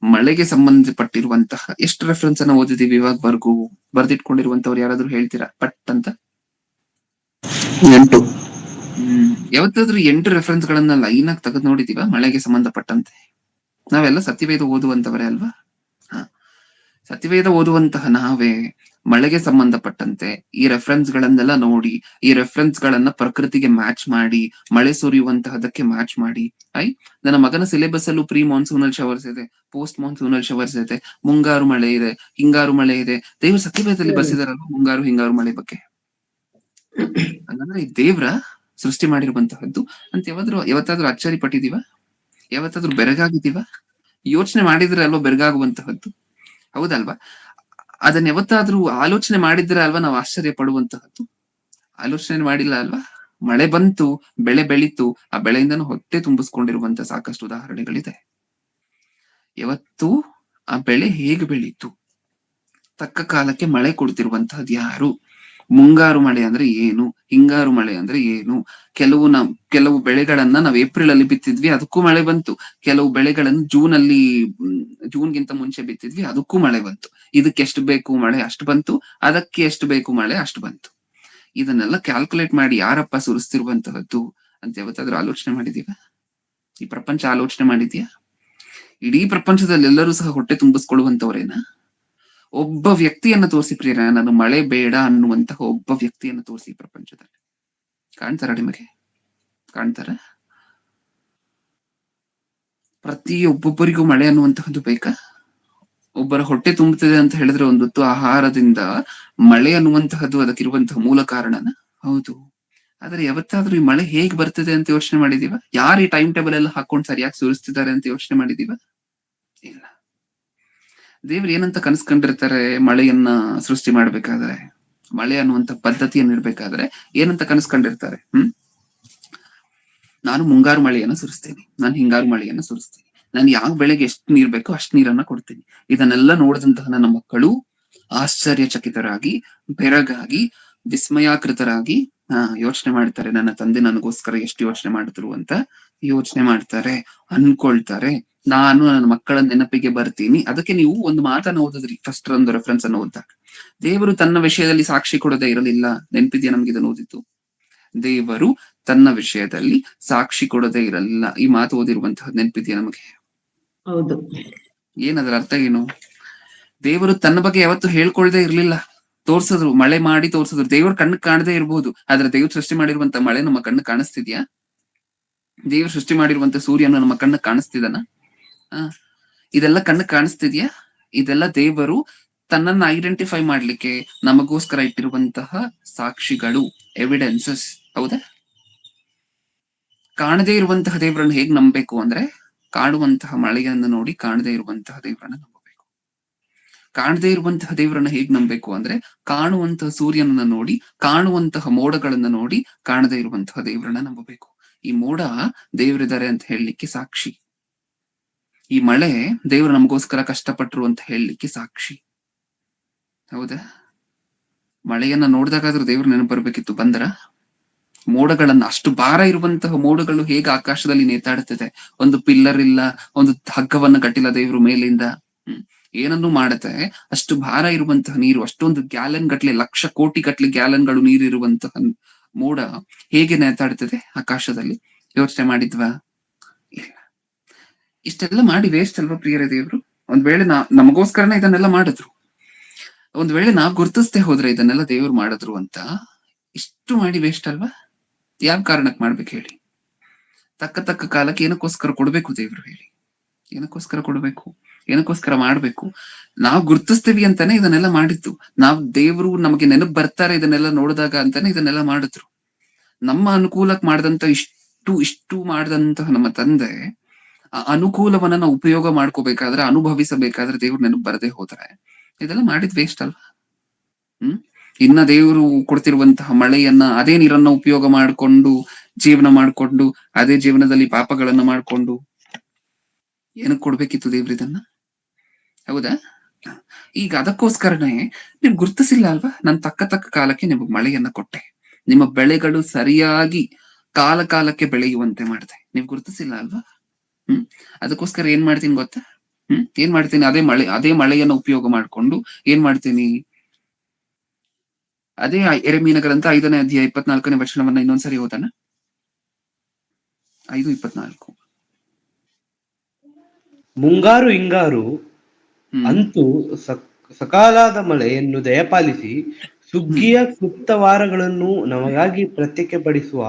ಮಳೆಗೆ ಸಂಬಂಧಪಟ್ಟಿರುವಂತಹ ಎಷ್ಟು ರೆಫರೆನ್ಸ್ ಅನ್ನ ಓದಿದೀವಿ ಇವಾಗವರೆಗೂ? ಬರ್ದಿಟ್ಕೊಂಡಿರುವಂತವ್ರು ಯಾರಾದ್ರೂ ಹೇಳ್ತೀರಾ ಪಟ್ ಅಂತ? 8. ಯಾವತ್ತಾದ್ರೂ 8 ರೆಫರೆನ್ಸ್ ಗಳನ್ನ ಲೈನ್ ಆಗಿ ತೆಗೆದು ನೋಡಿದೀವ ಮಳೆಗೆ ಸಂಬಂಧಪಟ್ಟಂತೆ? ನಾವೆಲ್ಲ ಸತ್ಯವೇದ ಓದುವಂತವರೇ ಅಲ್ವಾ? ಸತ್ಯವೇದ ಓದುವಂತಹ ನಾವೇ ಮಳೆಗೆ ಸಂಬಂಧಪಟ್ಟಂತೆ ಈ ರೆಫರೆನ್ಸ್ ಗಳನ್ನೆಲ್ಲ ನೋಡಿ, ಈ ರೆಫರೆನ್ಸ್ ಗಳನ್ನ ಪ್ರಕೃತಿಗೆ ಮ್ಯಾಚ್ ಮಾಡಿ, ಮಳೆ ಸುರಿಯುವಂತಹದಕ್ಕೆ ಮ್ಯಾಚ್ ಮಾಡಿ. ನನ್ನ ಮಗನ ಸಿಲೆಬಸ್ ಅಲ್ಲೂ ಪ್ರೀ ಮಾನ್ಸೂನಲ್ ಶವರ್ಸ್ ಇದೆ, ಪೋಸ್ಟ್ ಮಾನ್ಸೂನಲ್ ಶವರ್ಸ್ ಇದೆ, ಮುಂಗಾರು ಮಳೆ ಇದೆ, ಹಿಂಗಾರು ಮಳೆ ಇದೆ. ದೇವ್ರ ಸತ್ಯವೇದದಲ್ಲಿ ಬರ್ಸಿದಾರಲ್ವ ಮುಂಗಾರು ಹಿಂಗಾರು ಮಳೆ ಬಗ್ಗೆ. ಹಂಗಂದ್ರೆ ಈ ದೇವ್ರ ಸೃಷ್ಟಿ ಮಾಡಿರುವಂತಹದ್ದು ಅಂತ ಯಾವತ್ತಾದ್ರೂ ಆಶ್ಚರ್ಯ ಪಟ್ಟಿದೀವ? ಯಾವತ್ತಾದ್ರೂ ಬೆರಗಾಗಿದ್ದೀವ? ಯೋಚನೆ ಮಾಡಿದ್ರೆ ಅಲ್ವಾ ಬೆರಗಾಗುವಂತಹದ್ದು, ಹೌದಲ್ವಾ? ಅದನ್ನ ಯಾವತ್ತಾದ್ರೂ ಆಲೋಚನೆ ಮಾಡಿದ್ರೆ ಅಲ್ವಾ ನಾವು ಆಶ್ಚರ್ಯ ಪಡುವಂತಹದ್ದು? ಆಲೋಚನೆ ಮಾಡಿಲ್ಲ ಅಲ್ವಾ? ಮಳೆ ಬಂತು, ಬೆಳೆ ಬೆಳೀತು, ಆ ಬೆಳೆಯಿಂದನೂ ಹೊಟ್ಟೆ ತುಂಬಿಸ್ಕೊಂಡಿರುವಂತ ಸಾಕಷ್ಟು ಉದಾಹರಣೆಗಳಿದೆ. ಯಾವತ್ತು ಆ ಬೆಳೆ ಹೇಗೆ ಬೆಳೀತು, ತಕ್ಕ ಕಾಲಕ್ಕೆ ಮಳೆ ಕೊಡ್ತಿರುವಂತಹದ್ದು ಯಾರು? ಮುಂಗಾರು ಮಳೆ ಅಂದ್ರೆ ಏನು, ಹಿಂಗಾರು ಮಳೆ ಅಂದ್ರೆ ಏನು? ಕೆಲವು ಬೆಳೆಗಳನ್ನ ನಾವು ಏಪ್ರಿಲ್ ಅಲ್ಲಿ ಬಿತ್ತಿದ್ವಿ, ಅದಕ್ಕೂ ಮಳೆ ಬಂತು. ಕೆಲವು ಬೆಳೆಗಳನ್ನು ಜೂನ್ಗಿಂತ ಮುಂಚೆ ಬಿತ್ತಿದ್ವಿ, ಅದಕ್ಕೂ ಮಳೆ ಬಂತು. ಇದಕ್ಕೆ ಎಷ್ಟು ಬೇಕು ಮಳೆ ಅಷ್ಟು ಬಂತು, ಅದಕ್ಕೆ ಎಷ್ಟು ಬೇಕು ಮಳೆ ಅಷ್ಟು ಬಂತು. ಇದನ್ನೆಲ್ಲ ಕ್ಯಾಲ್ಕುಲೇಟ್ ಮಾಡಿ ಯಾರಪ್ಪ ಸುರಿಸ್ತಿರುವಂತಹದ್ದು ಅಂತ ಯಾವತ್ತಾದ್ರೂ ಆಲೋಚನೆ ಮಾಡಿದೀವ? ಈ ಪ್ರಪಂಚ ಆಲೋಚನೆ ಮಾಡಿದ್ಯಾ? ಇಡೀ ಪ್ರಪಂಚದಲ್ಲಿ ಎಲ್ಲರೂ ಸಹ ಹೊಟ್ಟೆ ತುಂಬಿಸ್ಕೊಳ್ಳುವಂತವ್ರೇನಾ? ಒಬ್ಬ ವ್ಯಕ್ತಿಯನ್ನ ತೋರಿಸಿ ಪ್ರಿಯರ, ನಾನು ಮಳೆ ಬೇಡ ಅನ್ನುವಂತಹ ಒಬ್ಬ ವ್ಯಕ್ತಿಯನ್ನ ತೋರಿಸಿ ಪ್ರಪಂಚದಲ್ಲಿ. ಕಾಣ್ತಾರ ನಿಮಗೆ? ಕಾಣ್ತಾರ? ಒಬ್ಬೊಬ್ಬರಿಗೂ ಮಳೆ ಅನ್ನುವಂತಹದ್ದು ಬೇಕಾ? ಒಬ್ಬರ ಹೊಟ್ಟೆ ತುಂಬುತ್ತದೆ ಅಂತ ಹೇಳಿದ್ರೆ ಒಂದೊತ್ತು ಆಹಾರದಿಂದ ಮಳೆ ಅನ್ನುವಂತಹದ್ದು ಅದಕ್ಕಿರುವಂತಹ ಮೂಲ ಕಾರಣನ? ಹೌದು. ಆದ್ರೆ ಯಾವತ್ತಾದ್ರೂ ಈ ಮಳೆ ಹೇಗ್ ಬರ್ತದೆ ಅಂತ ಯೋಚನೆ ಮಾಡಿದೀವ? ಯಾರು ಈ ಟೈಮ್ ಟೇಬಲ್ ಎಲ್ಲ ಹಾಕೊಂಡು ಸರಿಯಾಗಿ ಸುರಿಸ್ತಿದ್ದಾರೆ ಅಂತ ಯೋಚನೆ ಮಾಡಿದೀವ? ಇಲ್ಲ. ದೇವ್ರು ಏನಂತ ಕನಸ್ಕೊಂಡಿರ್ತಾರೆ ಮಳೆಯನ್ನ ಸೃಷ್ಟಿ ಮಾಡ್ಬೇಕಾದ್ರೆ, ಮಳೆ ಅನ್ನುವಂತ ಪದ್ಧತಿಯನ್ನ ಇಡ್ಬೇಕಾದ್ರೆ ಏನಂತ ಕನಸ್ಕೊಂಡಿರ್ತಾರೆ? ನಾನು ಮುಂಗಾರು ಮಳೆಯನ್ನ ಸುರಿಸ್ತೇನೆ, ನಾನು ಹಿಂಗಾರು ಮಳೆಯನ್ನ ಸುರಿಸ್ತೇನೆ, ನಾನು ಯಾವ ಬೆಳೆಗೆ ಎಷ್ಟು ನೀರ್ ಬೇಕೋ ಅಷ್ಟು ನೀರನ್ನ ಕೊಡ್ತೀನಿ. ಇದನ್ನೆಲ್ಲ ನೋಡಿದಂತಹ ನನ್ನ ಮಕ್ಕಳು ಆಶ್ಚರ್ಯಚಕಿತರಾಗಿ, ಬೆರಗಾಗಿ, ವಿಸ್ಮಯಾಕೃತರಾಗಿ ಯೋಚನೆ ಮಾಡ್ತಾರೆ, ನನ್ನ ತಂದೆ ನನಗೋಸ್ಕರ ಎಷ್ಟು ಯೋಚನೆ ಮಾಡಿದ್ರು ಅಂತ ಯೋಚನೆ ಮಾಡ್ತಾರೆ, ಅನ್ಕೊಳ್ತಾರೆ. ನಾನು ನನ್ನ ಮಕ್ಕಳ ನೆನಪಿಗೆ ಬರ್ತೀನಿ. ಅದಕ್ಕೆ ನೀವು ಒಂದು ಮಾತನ್ನ ಓದಿದ್ರಿ, ಫಸ್ಟ್ ಒಂದು ರೆಫರೆನ್ಸ್ ಅನ್ನು ಓದಿದಾಗ, ದೇವರು ತನ್ನ ವಿಷಯದಲ್ಲಿ ಸಾಕ್ಷಿ ಕೊಡದೇ ಇರಲಿಲ್ಲ. ನೆನಪಿದ್ಯಾ ನಮ್ಗೆ ಇದನ್ನು ಓದಿತ್ತು? ದೇವರು ತನ್ನ ವಿಷಯದಲ್ಲಿ ಸಾಕ್ಷಿ ಕೊಡದೇ ಇರಲಿಲ್ಲ. ಈ ಮಾತು ಓದಿರುವಂತಹ ನೆನಪಿದ್ಯಾ ನಮಗೆ? ಹೌದು. ಏನದರ ಅರ್ಥ ಏನು? ದೇವರು ತನ್ನ ಬಗ್ಗೆ ಯಾವತ್ತು ಹೇಳ್ಕೊಳ್ದೇ ಇರ್ಲಿಲ್ಲ. ತೋರ್ಸಿದ್ರು, ಮಳೆ ಮಾಡಿ ತೋರ್ಸಿದ್ರು. ದೇವ್ರ ಕಣ್ಣು ಕಾಣದೇ ಇರ್ಬೋದು, ಆದ್ರೆ ದೇವ್ರು ಸೃಷ್ಟಿ ಮಾಡಿರುವಂತ ಮಳೆ ನಮ್ಮ ಕಣ್ಣು ಕಾಣಿಸ್ತಿದ್ಯಾ? ದೇವ್ರು ಸೃಷ್ಟಿ ಮಾಡಿರುವಂತ ಸೂರ್ಯನ ನಮ್ಮ ಕಣ್ಣು ಕಾಣಿಸ್ತಿದನ? ಇದೆಲ್ಲ ಕಣ್ಣು ಕಾಣಿಸ್ತಿದ್ಯಾ? ಇದೆಲ್ಲ ದೇವರು ತನ್ನನ್ನ ಐಡೆಂಟಿಫೈ ಮಾಡ್ಲಿಕ್ಕೆ ನಮಗೋಸ್ಕರ ಇಟ್ಟಿರುವಂತಹ ಸಾಕ್ಷಿಗಳು, ಎವಿಡೆನ್ಸಸ್. ಹೌದಾ? ಕಾಣದೇ ಇರುವಂತಹ ದೇವರನ್ನು ಹೇಗ್ ನಂಬಬೇಕು ಅಂದ್ರೆ, ಕಾಣುವಂತಹ ಮಳೆಯನ್ನು ನೋಡಿ ಕಾಣದೇ ಇರುವಂತಹ ದೇವರನ್ನ ನಂಬಬೇಕು. ಕಾಣದೇ ಇರುವಂತಹ ದೇವರನ್ನ ಹೇಗ್ ನಂಬಬೇಕು ಅಂದ್ರೆ, ಕಾಣುವಂತಹ ಸೂರ್ಯನನ್ನ ನೋಡಿ, ಕಾಣುವಂತಹ ಮೋಡಗಳನ್ನ ನೋಡಿ ಕಾಣದೇ ಇರುವಂತಹ ದೇವರನ್ನ ನಂಬಬೇಕು. ಈ ಮೋಡ ದೇವರಿದ್ದಾರೆ ಅಂತ ಹೇಳಲಿಕ್ಕೆ ಸಾಕ್ಷಿ, ಈ ಮಳೆ ದೇವರು ನಮಗೋಸ್ಕರ ಕಷ್ಟಪಟ್ರು ಅಂತ ಹೇಳಲಿಕ್ಕೆ ಸಾಕ್ಷಿ. ಹೌದಾ? ಮಳೆಯನ್ನ ನೋಡಿದಾಗಾದ್ರೂ ದೇವ್ರ ನೆನಪು ಬರ್ಬೇಕಿತ್ತು, ಬಂದ್ರ? ಮೋಡಗಳನ್ನ, ಅಷ್ಟು ಭಾರ ಇರುವಂತಹ ಮೋಡಗಳು ಹೇಗೆ ಆಕಾಶದಲ್ಲಿ ನೇತಾಡುತ್ತದೆ? ಒಂದು ಪಿಲ್ಲರ್ ಇಲ್ಲ, ಒಂದು ಹಗ್ಗವನ್ನ ಕಟ್ಟಿಲ್ಲ ದೇವ್ರು ಮೇಲಿಂದ, ಏನನ್ನು ಮಾಡುತ್ತೆ. ಅಷ್ಟು ಭಾರ ಇರುವಂತಹ ನೀರು, ಅಷ್ಟೊಂದು ಗ್ಯಾಲನ್ ಗಟ್ಲೆ, ಲಕ್ಷ ಕೋಟಿ ಗಟ್ಲೆ ಗ್ಯಾಲನ್ಗಳು ನೀರಿರುವಂತಹ ಮೋಡ ಹೇಗೆ ನೇತಾಡುತ್ತದೆ ಆಕಾಶದಲ್ಲಿ? ಯೋಚನೆ ಮಾಡಿದ್ವಾ? ಇಲ್ಲ. ಇಷ್ಟೆಲ್ಲ ಮಾಡಿ ವೇಸ್ಟ್ ಅಲ್ವಾ ಪ್ರಿಯರೇ ದೇವ್ರು? ಒಂದ್ ವೇಳೆ ನಮಗೋಸ್ಕರನೇ ಇದನ್ನೆಲ್ಲ ಮಾಡಿದ್ರು, ಒಂದ್ ವೇಳೆ ನಾವ್ ಗುರ್ತಿಸ್ದೆ ಹೋದ್ರೆ ಇದನ್ನೆಲ್ಲ ದೇವ್ರು ಮಾಡಿದ್ರು ಅಂತ, ಇಷ್ಟು ಮಾಡಿ ವೇಸ್ಟ್ ಅಲ್ವಾ? ಯಾವ ಕಾರಣಕ್ಕೆ ಮಾಡ್ಬೇಕು ಹೇಳಿ? ತಕ್ಕ ಕಾಲಕ್ಕೆ ಏನಕ್ಕೋಸ್ಕರ ಕೊಡ್ಬೇಕು ದೇವ್ರು ಹೇಳಿ? ಏನಕ್ಕೋಸ್ಕರ ಕೊಡ್ಬೇಕು? ಏನಕ್ಕೋಸ್ಕರ ಮಾಡ್ಬೇಕು? ನಾವ್ ಗುರ್ತಿಸ್ತೀವಿ ಅಂತಾನೆ ಇದನ್ನೆಲ್ಲ ಮಾಡಿದ್ದು. ನಾವ್ ದೇವ್ರು ನಮಗೆ ನೆನಪು ಬರ್ತಾರೆ ಇದನ್ನೆಲ್ಲ ನೋಡಿದಾಗ ಅಂತಾನೆ ಇದನ್ನೆಲ್ಲ ಮಾಡಿದ್ರು. ನಮ್ಮ ಅನುಕೂಲಕ್ಕೆ ಮಾಡಿದಂತ ಇಷ್ಟು ಮಾಡಿದಂತಹ ನಮ್ಮ ತಂದೆ ಆ ಅನುಕೂಲವನ್ನ ನಾವು ಉಪಯೋಗ ಮಾಡ್ಕೋಬೇಕಾದ್ರೆ, ಅನುಭವಿಸಬೇಕಾದ್ರೆ ದೇವ್ರ ನೆನಪು ಬರದೇ ಹೋದ್ರೆ ಇದೆಲ್ಲ ಮಾಡಿದ್ ವೇಸ್ಟ್ ಅಲ್ವಾ? ಇನ್ನ ದೇವರು ಕೊಡ್ತಿರುವಂತಹ ಮಳೆಯನ್ನ, ಅದೇ ನೀರನ್ನ ಉಪಯೋಗ ಮಾಡ್ಕೊಂಡು ಜೀವನ ಮಾಡ್ಕೊಂಡು, ಅದೇ ಜೀವನದಲ್ಲಿ ಪಾಪಗಳನ್ನ ಮಾಡ್ಕೊಂಡು ಏನಕ್ ಕೊಡ್ಬೇಕಿತ್ತು ದೇವ್ರ ಇದನ್ನ? ಹೌದಾ? ಈಗ ಅದಕ್ಕೋಸ್ಕರನೇ ನೀವು ಗುರ್ತಿಸಿಲ್ಲ ಅಲ್ವಾ? ನಾನು ತಕ್ಕ ಕಾಲಕ್ಕೆ ನಿಮಗೆ ಮಳೆಯನ್ನ ಕೊಟ್ಟೆ, ನಿಮ್ಮ ಬೆಳೆಗಳು ಸರಿಯಾಗಿ ಕಾಲಕ್ಕೆ ಬೆಳೆಯುವಂತೆ ಮಾಡಿದೆ. ನೀವು ಗುರ್ತಿಸಿಲ್ಲ ಅಲ್ವಾ? ಅದಕ್ಕೋಸ್ಕರ ಏನ್ ಮಾಡ್ತೀನಿ ಗೊತ್ತಾ? ಏನ್ ಮಾಡ್ತೀನಿ? ಅದೇ ಮಳೆಯನ್ನ ಉಪಯೋಗ ಮಾಡ್ಕೊಂಡು ಏನ್ ಮಾಡ್ತೀನಿ? ಅದೇ ಯೆರೆಮೀಯನ ಗ್ರಂಥ 5ನೇ ಅಧ್ಯಾಯ 24ನೇ ವಚನವನ್ನ ಇನ್ನೊಂದ್ಸರಿ ಓದೋಣ. 5:24. ಮುಂಗಾರು ಹಿಂಗಾರು ಅಂತೂ ಸಕಾಲದ ಮಳೆಯನ್ನು ದಯಪಾಲಿಸಿ ಸುಗ್ಗಿಯ ಕ್ಲುಪ್ತವಾರಗಳನ್ನು ನಮಗಾಗಿ ಪ್ರತ್ಯೇಕಪಡಿಸುವ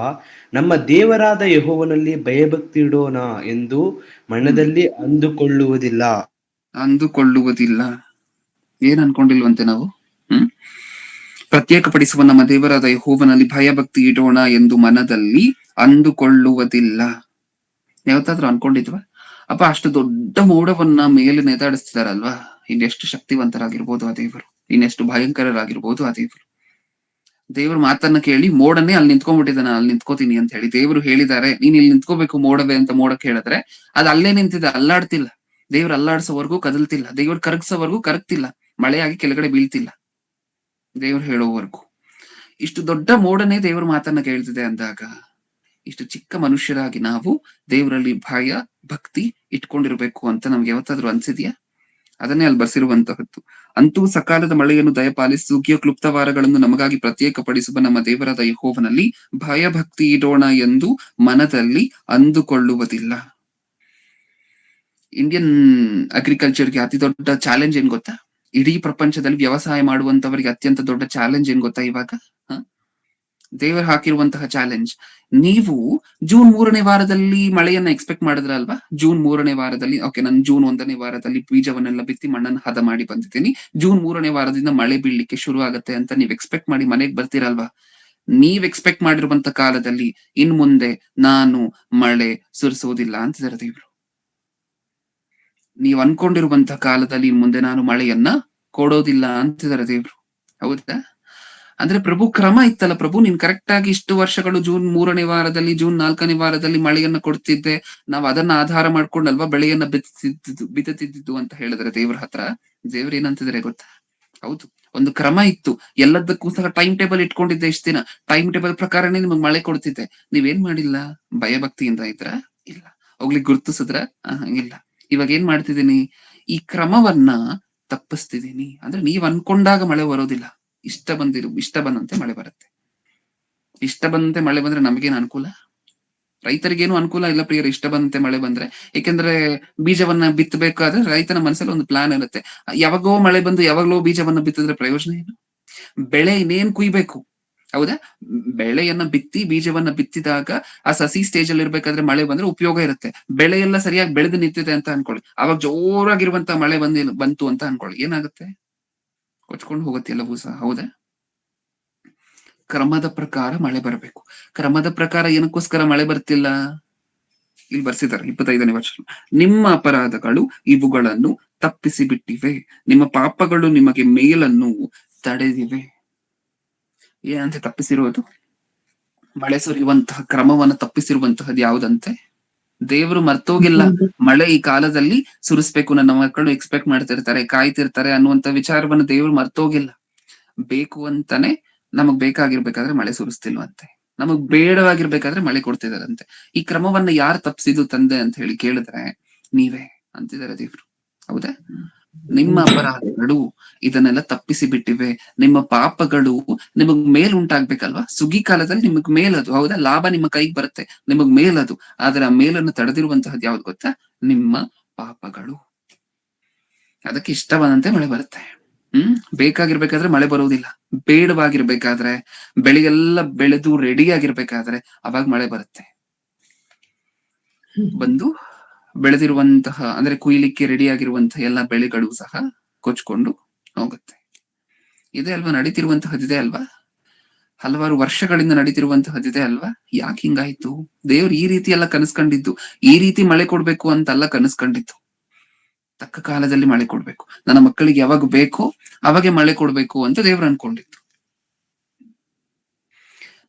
ನಮ್ಮ ದೇವರಾದ ಯೆಹೋವನಲ್ಲಿ ಭಯಭಕ್ತಿ ಇಡೋಣ ಎಂದು ಮನದಲ್ಲಿ ಅಂದುಕೊಳ್ಳುವುದಿಲ್ಲ. ಏನ್ ಅನ್ಕೊಂಡಿಲ್ವಂತೆ ನಾವು? ಪ್ರತ್ಯೇಕಪಡಿಸುವ ನಮ್ಮ ದೇವರಾದ ಯೆಹೋವನಲ್ಲಿ ಭಯಭಕ್ತಿ ಇಡೋಣ ಎಂದು ಮನದಲ್ಲಿ ಅಂದುಕೊಳ್ಳುವುದಿಲ್ಲ. ಯಾವತ್ತಾದ್ರೂ ಅನ್ಕೊಂಡಿದ್ವಾ? ಅಪ್ಪ, ಅಷ್ಟು ದೊಡ್ಡ ಮೋಡವನ್ನ ಮೇಲೆ ನೇತಾಡಿಸ್ತಿದಾರಲ್ವಾ, ಇನ್ನೆಷ್ಟು ಶಕ್ತಿವಂತರಾಗಿರ್ಬೋದು ಆ ದೇವರು, ಇನ್ನೆಷ್ಟು ಭಯಂಕರರಾಗಿರ್ಬೋದು ಆ ದೇವರು. ದೇವ್ರ ಮಾತನ್ನ ಕೇಳಿ ಮೋಡನೇ ಅಲ್ಲಿ ನಿಂತ್ಕೊಂಡ್ಬಿಟ್ಟಿದ್ದಾನೆ, ಅಲ್ಲಿ ನಿಂತ್ಕೋತೀನಿ ಅಂತ ಹೇಳಿ ದೇವ್ರು ಹೇಳಿದ್ದಾರೆ, ನೀನ್ ಇಲ್ಲಿ ನಿಂತ್ಕೋಬೇಕು ಮೋಡವೇ ಅಂತ ಮೋಡಕ್ಕೆ ಹೇಳಿದ್ರೆ ಅದು ಅಲ್ಲೇ ನಿಂತಿದೆ, ಅಲ್ಲಾಡ್ತಿಲ್ಲ. ದೇವ್ರು ಅಲ್ಲಾಡ್ಸೋವರೆಗೂ ಕದಲ್ತಿಲ್ಲ, ದೇವ್ರು ಕರಗ್ಸೋವರೆಗೂ ಕರಗ್ತಿಲ್ಲ, ಮಳೆಯಾಗಿ ಕೆಳಗಡೆ ಬೀಳ್ತಿಲ್ಲ ದೇವ್ರು ಹೇಳೋವರೆಗೂ. ಇಷ್ಟು ದೊಡ್ಡ ಮೋಡನೇ ದೇವ್ರ ಮಾತನ್ನ ಕೇಳ್ತಿದೆ ಅಂದಾಗ, ಇಷ್ಟು ಚಿಕ್ಕ ಮನುಷ್ಯರಾಗಿ ನಾವು ದೇವರಲ್ಲಿ ಭಯ ಭಕ್ತಿ ಇಟ್ಕೊಂಡಿರ್ಬೇಕು ಅಂತ ನಮ್ಗೆ ಯಾವತ್ತಾದ್ರೂ ಅನ್ಸಿದ್ಯಾ? ಅದನ್ನೇ ಅಲ್ಲಿ ಬರ್ಸಿರುವಂತಹದ್ದು. ಅಂತೂ ಸಕಾಲದ ಮಳೆಯನ್ನು ದಯಪಾಲಿಸಿ ಸುಗ್ಗಿಯ ಕ್ಲುಪ್ತವಾರಗಳನ್ನು ನಮಗಾಗಿ ಪ್ರತ್ಯೇಕಪಡಿಸುವ ನಮ್ಮ ದೇವರಾದ ಯೆಹೋವನಲ್ಲಿ ಭಯ ಭಕ್ತಿ ಇಡೋಣ ಎಂದು ಮನದಲ್ಲಿ ಅಂದುಕೊಳ್ಳುವುದಿಲ್ಲ. ಇಂಡಿಯನ್ ಅಗ್ರಿಕಲ್ಚರ್ಗೆ ಅತಿ ದೊಡ್ಡ ಚಾಲೆಂಜ್ ಏನ್ ಗೊತ್ತಾ? ಇಡೀ ಪ್ರಪಂಚದಲ್ಲಿ ವ್ಯವಸಾಯ ಮಾಡುವಂತವರಿಗೆ ಅತ್ಯಂತ ದೊಡ್ಡ ಚಾಲೆಂಜ್ ಏನ್ ಗೊತ್ತಾ ಇವಾಗ? ದೇವರು ಹಾಕಿರುವಂತಹ ಚಾಲೆಂಜ್. ನೀವು ಜೂನ್ 3ನೇ ವಾರದಲ್ಲಿ ಮಳೆಯನ್ನ ಎಕ್ಸ್ಪೆಕ್ಟ್ ಮಾಡಿದ್ರಲ್ವಾ? ಜೂನ್ 3ನೇ ವಾರದಲ್ಲಿ, ಓಕೆ, ನಾನು ಜೂನ್ 1ನೇ ವಾರದಲ್ಲಿ ಬೀಜವನ್ನೆಲ್ಲ ಬಿತ್ತಿ ಮಣ್ಣನ್ನು ಹದ ಮಾಡಿ ಬಂದಿದ್ದೀನಿ, ಜೂನ್ 3ನೇ ವಾರದಿಂದ ಮಳೆ ಬೀಳ್ಲಿಕ್ಕೆ ಶುರು ಆಗತ್ತೆ ಅಂತ ನೀವ್ ಎಕ್ಸ್ಪೆಕ್ಟ್ ಮಾಡಿ ಮನೆಗ್ ಬರ್ತೀರಲ್ವಾ? ನೀವ್ ಎಕ್ಸ್ಪೆಕ್ಟ್ ಮಾಡಿರುವಂತ ಕಾಲದಲ್ಲಿ ಇನ್ ಮುಂದೆ ನಾನು ಮಳೆ ಸುರಿಸೋದಿಲ್ಲ ಅಂತಿದ್ದಾರೆ ದೇವ್ರು. ನೀವ್ ಅನ್ಕೊಂಡಿರುವಂತ ಕಾಲದಲ್ಲಿ ಇನ್ ಮುಂದೆ ನಾನು ಮಳೆಯನ್ನ ಕೊಡೋದಿಲ್ಲ ಅಂತಿದ್ದಾರೆ ದೇವ್ರು. ಹೌದಾ? ಅಂದ್ರೆ ಪ್ರಭು ಕ್ರಮ ಇತ್ತಲ್ಲ, ಪ್ರಭು ನೀನ್ ಕರೆಕ್ಟ್ ಆಗಿ ಇಷ್ಟು ವರ್ಷಗಳು ಜೂನ್ 3ನೇ ವಾರದಲ್ಲಿ, ಜೂನ್ 4ನೇ ವಾರದಲ್ಲಿ ಮಳೆಯನ್ನ ಕೊಡ್ತಿದ್ದೆ, ನಾವ್ ಅದನ್ನ ಆಧಾರ ಮಾಡ್ಕೊಂಡಲ್ವಾ ಬೆಳೆಯನ್ನ ಬಿತ್ತುತ್ತಿದ್ದು ಅಂತ ಹೇಳಿದ್ರೆ ದೇವ್ರ ಹತ್ರ. ದೇವ್ರ ಏನಂತಿದ್ರೆ ಗೊತ್ತಾ? ಹೌದು, ಒಂದು ಕ್ರಮ ಇತ್ತು, ಎಲ್ಲದಕ್ಕೂ ಸಹ ಟೈಮ್ ಟೇಬಲ್ ಇಟ್ಕೊಂಡಿದ್ದೆ. ಇಷ್ಟ ದಿನ ಟೈಮ್ ಟೇಬಲ್ ಪ್ರಕಾರನೇ ನಿಮಗ್ ಮಳೆ ಕೊಡ್ತಿದ್ದೆ. ನೀವೇನ್ ಮಾಡಿಲ್ಲ? ಭಯಭಕ್ತಿಯಿಂದ ಇದ್ರ? ಇಲ್ಲ. ಹೋಗ್ಲಿ ಗುರ್ತಿಸಿದ್ರ? ಇಲ್ಲ. ಇವಾಗ ಏನ್ ಮಾಡ್ತಿದ್ದೀನಿ? ಈ ಕ್ರಮವನ್ನ ತಪ್ಪಿಸ್ತಿದೀನಿ. ಅಂದ್ರೆ ನೀವ್ ಅನ್ಕೊಂಡಾಗ ಮಳೆ ಬರೋದಿಲ್ಲ, ಇಷ್ಟ ಬಂದಂತೆ ಮಳೆ ಬರುತ್ತೆ. ಇಷ್ಟ ಬಂದಂತೆ ಮಳೆ ಬಂದ್ರೆ ನಮಗೇನು ಅನುಕೂಲ? ರೈತರಿಗೇನು ಅನುಕೂಲ ಇಲ್ಲ ಪ್ರಿಯರ, ಇಷ್ಟ ಬಂದಂತೆ ಮಳೆ ಬಂದ್ರೆ. ಏಕೆಂದ್ರೆ ಬೀಜವನ್ನ ಬಿತ್ತಬೇಕಾದ್ರೆ ರೈತನ ಮನಸ್ಸಲ್ಲಿ ಒಂದು ಪ್ಲಾನ್ ಇರುತ್ತೆ. ಯಾವಾಗೋ ಮಳೆ ಬಂದು ಯಾವಾಗ್ಲೋ ಬೀಜವನ್ನ ಬಿತ್ತಿದ್ರೆ ಪ್ರಯೋಜನ ಏನು? ಬೆಳೆ ಇನ್ನೇನ್ ಕುಯ್ಬೇಕು, ಹೌದಾ? ಬೆಳೆಯನ್ನ ಬಿತ್ತಿ ಬೀಜವನ್ನ ಬಿತ್ತಿದಾಗ ಆ ಸಸಿ ಸ್ಟೇಜ್ ಅಲ್ಲಿ ಇರ್ಬೇಕಾದ್ರೆ ಮಳೆ ಬಂದ್ರೆ ಉಪಯೋಗ ಇರುತ್ತೆ. ಬೆಳೆ ಎಲ್ಲ ಸರಿಯಾಗಿ ಬೆಳೆದು ನಿಂತಿದೆ ಅಂತ ಅನ್ಕೊಳ್ಳಿ, ಅವಾಗ ಜೋರಾಗಿರುವಂತ ಮಳೆ ಬಂತು ಅಂತ ಅನ್ಕೊಳ್ಳಿ, ಏನಾಗುತ್ತೆ? ಕೊಚ್ಕೊಂಡು ಹೋಗುತ್ತೆ ಎಲ್ಲವೂ ಸಹ. ಹೌದಾ? ಕ್ರಮದ ಪ್ರಕಾರ ಮಳೆ ಬರಬೇಕು. ಕ್ರಮದ ಪ್ರಕಾರ ಏನಕ್ಕೋಸ್ಕರ ಮಳೆ ಬರ್ತಿಲ್ಲ? ಇಲ್ಲಿ ಬರ್ಸಿದ್ದಾರೆ 25ನೇ ವರ್ಷ. ನಿಮ್ಮ ಅಪರಾಧಗಳು ಇವುಗಳನ್ನು ತಪ್ಪಿಸಿ ಬಿಟ್ಟಿವೆ, ನಿಮ್ಮ ಪಾಪಗಳು ನಿಮಗೆ ಮೇಲನ್ನು ತಡೆದಿವೆ. ಏನಂತೆ ತಪ್ಪಿಸಿರುವುದು? ಮಳೆ ಸುರಿಯುವಂತಹ ಕ್ರಮವನ್ನು ತಪ್ಪಿಸಿರುವಂತಹದ್ದು ಯಾವುದಂತೆ? ದೇವರು ಮರ್ತೋಗಿಲ್ಲ. ಮಳೆ ಈ ಕಾಲದಲ್ಲಿ ಸುರಿಸ್ಬೇಕು, ನನ್ನ ಮಕ್ಕಳು ಎಕ್ಸ್ಪೆಕ್ಟ್ ಮಾಡ್ತಿರ್ತಾರೆ, ಕಾಯ್ತಿರ್ತಾರೆ ಅನ್ನುವಂತ ವಿಚಾರವನ್ನು ದೇವರು ಮರ್ತೋಗಿಲ್ಲ. ಬೇಕು ಅಂತಾನೆ ನಮಗ್ ಬೇಕಾಗಿರ್ಬೇಕಾದ್ರೆ ಮಳೆ ಸುರಿಸ್ತಿಲ್ವಂತೆ, ನಮಗ್ ಬೇಡವಾಗಿರ್ಬೇಕಾದ್ರೆ ಮಳೆ ಕೊಡ್ತಿದಾರಂತೆ. ಈ ಕ್ರಮವನ್ನ ಯಾರು ತಪ್ಪಿಸಿದ್ದು ತಂದೆ ಅಂತ ಹೇಳಿ ಕೇಳಿದ್ರೆ ನೀವೇ ಅಂತಿದ್ದಾರೆ ದೇವ್ರು. ಹೌದಾ? ನಿಮ್ಮ ಅಪರಾಧಗಳು ಇದನ್ನೆಲ್ಲ ತಪ್ಪಿಸಿ ಬಿಟ್ಟಿವೆ, ನಿಮ್ಮ ಪಾಪಗಳು ನಿಮಗ್ ಮೇಲ್ ಉಂಟಾಗ್ಬೇಕಲ್ವಾ? ಸುಗ್ಗಿ ಕಾಲದಲ್ಲಿ ನಿಮಗ್ ಮೇಲದು, ಹೌದಾ? ಲಾಭ ನಿಮ್ಮ ಕೈಗೆ ಬರುತ್ತೆ, ನಿಮಗ್ ಮೇಲದು. ಆದ್ರೆ ಆ ಮೇಲನ್ನು ತಡೆದಿರುವಂತಹದ್ದು ಯಾವ್ದು ಗೊತ್ತಾ? ನಿಮ್ಮ ಪಾಪಗಳು. ಅದಕ್ಕೆ ಇಷ್ಟ ಬಂದಂತೆ ಮಳೆ ಬರುತ್ತೆ. ಬೇಕಾಗಿರ್ಬೇಕಾದ್ರೆ ಮಳೆ ಬರುವುದಿಲ್ಲ, ಬೇಡವಾಗಿರ್ಬೇಕಾದ್ರೆ, ಬೆಳೆಗೆಲ್ಲ ಬೆಳೆದು ರೆಡಿ ಆಗಿರ್ಬೇಕಾದ್ರೆ ಅವಾಗ ಮಳೆ ಬರುತ್ತೆ. ಬಂದು ಬೆಳೆದಿರುವಂತಹ, ಅಂದ್ರೆ ಕುಯ್ಲಿಕ್ಕೆ ರೆಡಿ ಆಗಿರುವಂತಹ ಎಲ್ಲ ಬೆಳೆಗಳು ಸಹ ಕೊಚ್ಕೊಂಡು ಹೋಗುತ್ತೆ. ಇದೇ ಅಲ್ವಾ ನಡೀತಿರುವಂತಹದ್ದಿದೆ ಅಲ್ವಾ? ಹಲವಾರು ವರ್ಷಗಳಿಂದ ನಡೀತಿರುವಂತಹದ್ದಿದೆ ಅಲ್ವಾ? ಯಾಕೆ ಹಿಂಗಾಯ್ತು? ದೇವ್ರು ಈ ರೀತಿ ಎಲ್ಲ ಕನಸ್ಕೊಂಡಿದ್ದು, ಈ ರೀತಿ ಮಳೆ ಕೊಡ್ಬೇಕು ಅಂತಲ್ಲ ಕನಸ್ಕೊಂಡಿದ್ದು. ತಕ್ಕ ಕಾಲದಲ್ಲಿ ಮಳೆ ಕೊಡ್ಬೇಕು, ನನ್ನ ಮಕ್ಕಳಿಗೆ ಯಾವಾಗ ಬೇಕೋ ಅವಾಗೆ ಮಳೆ ಕೊಡ್ಬೇಕು ಅಂತ ದೇವ್ರು ಅನ್ಕೊಂಡಿತ್ತು.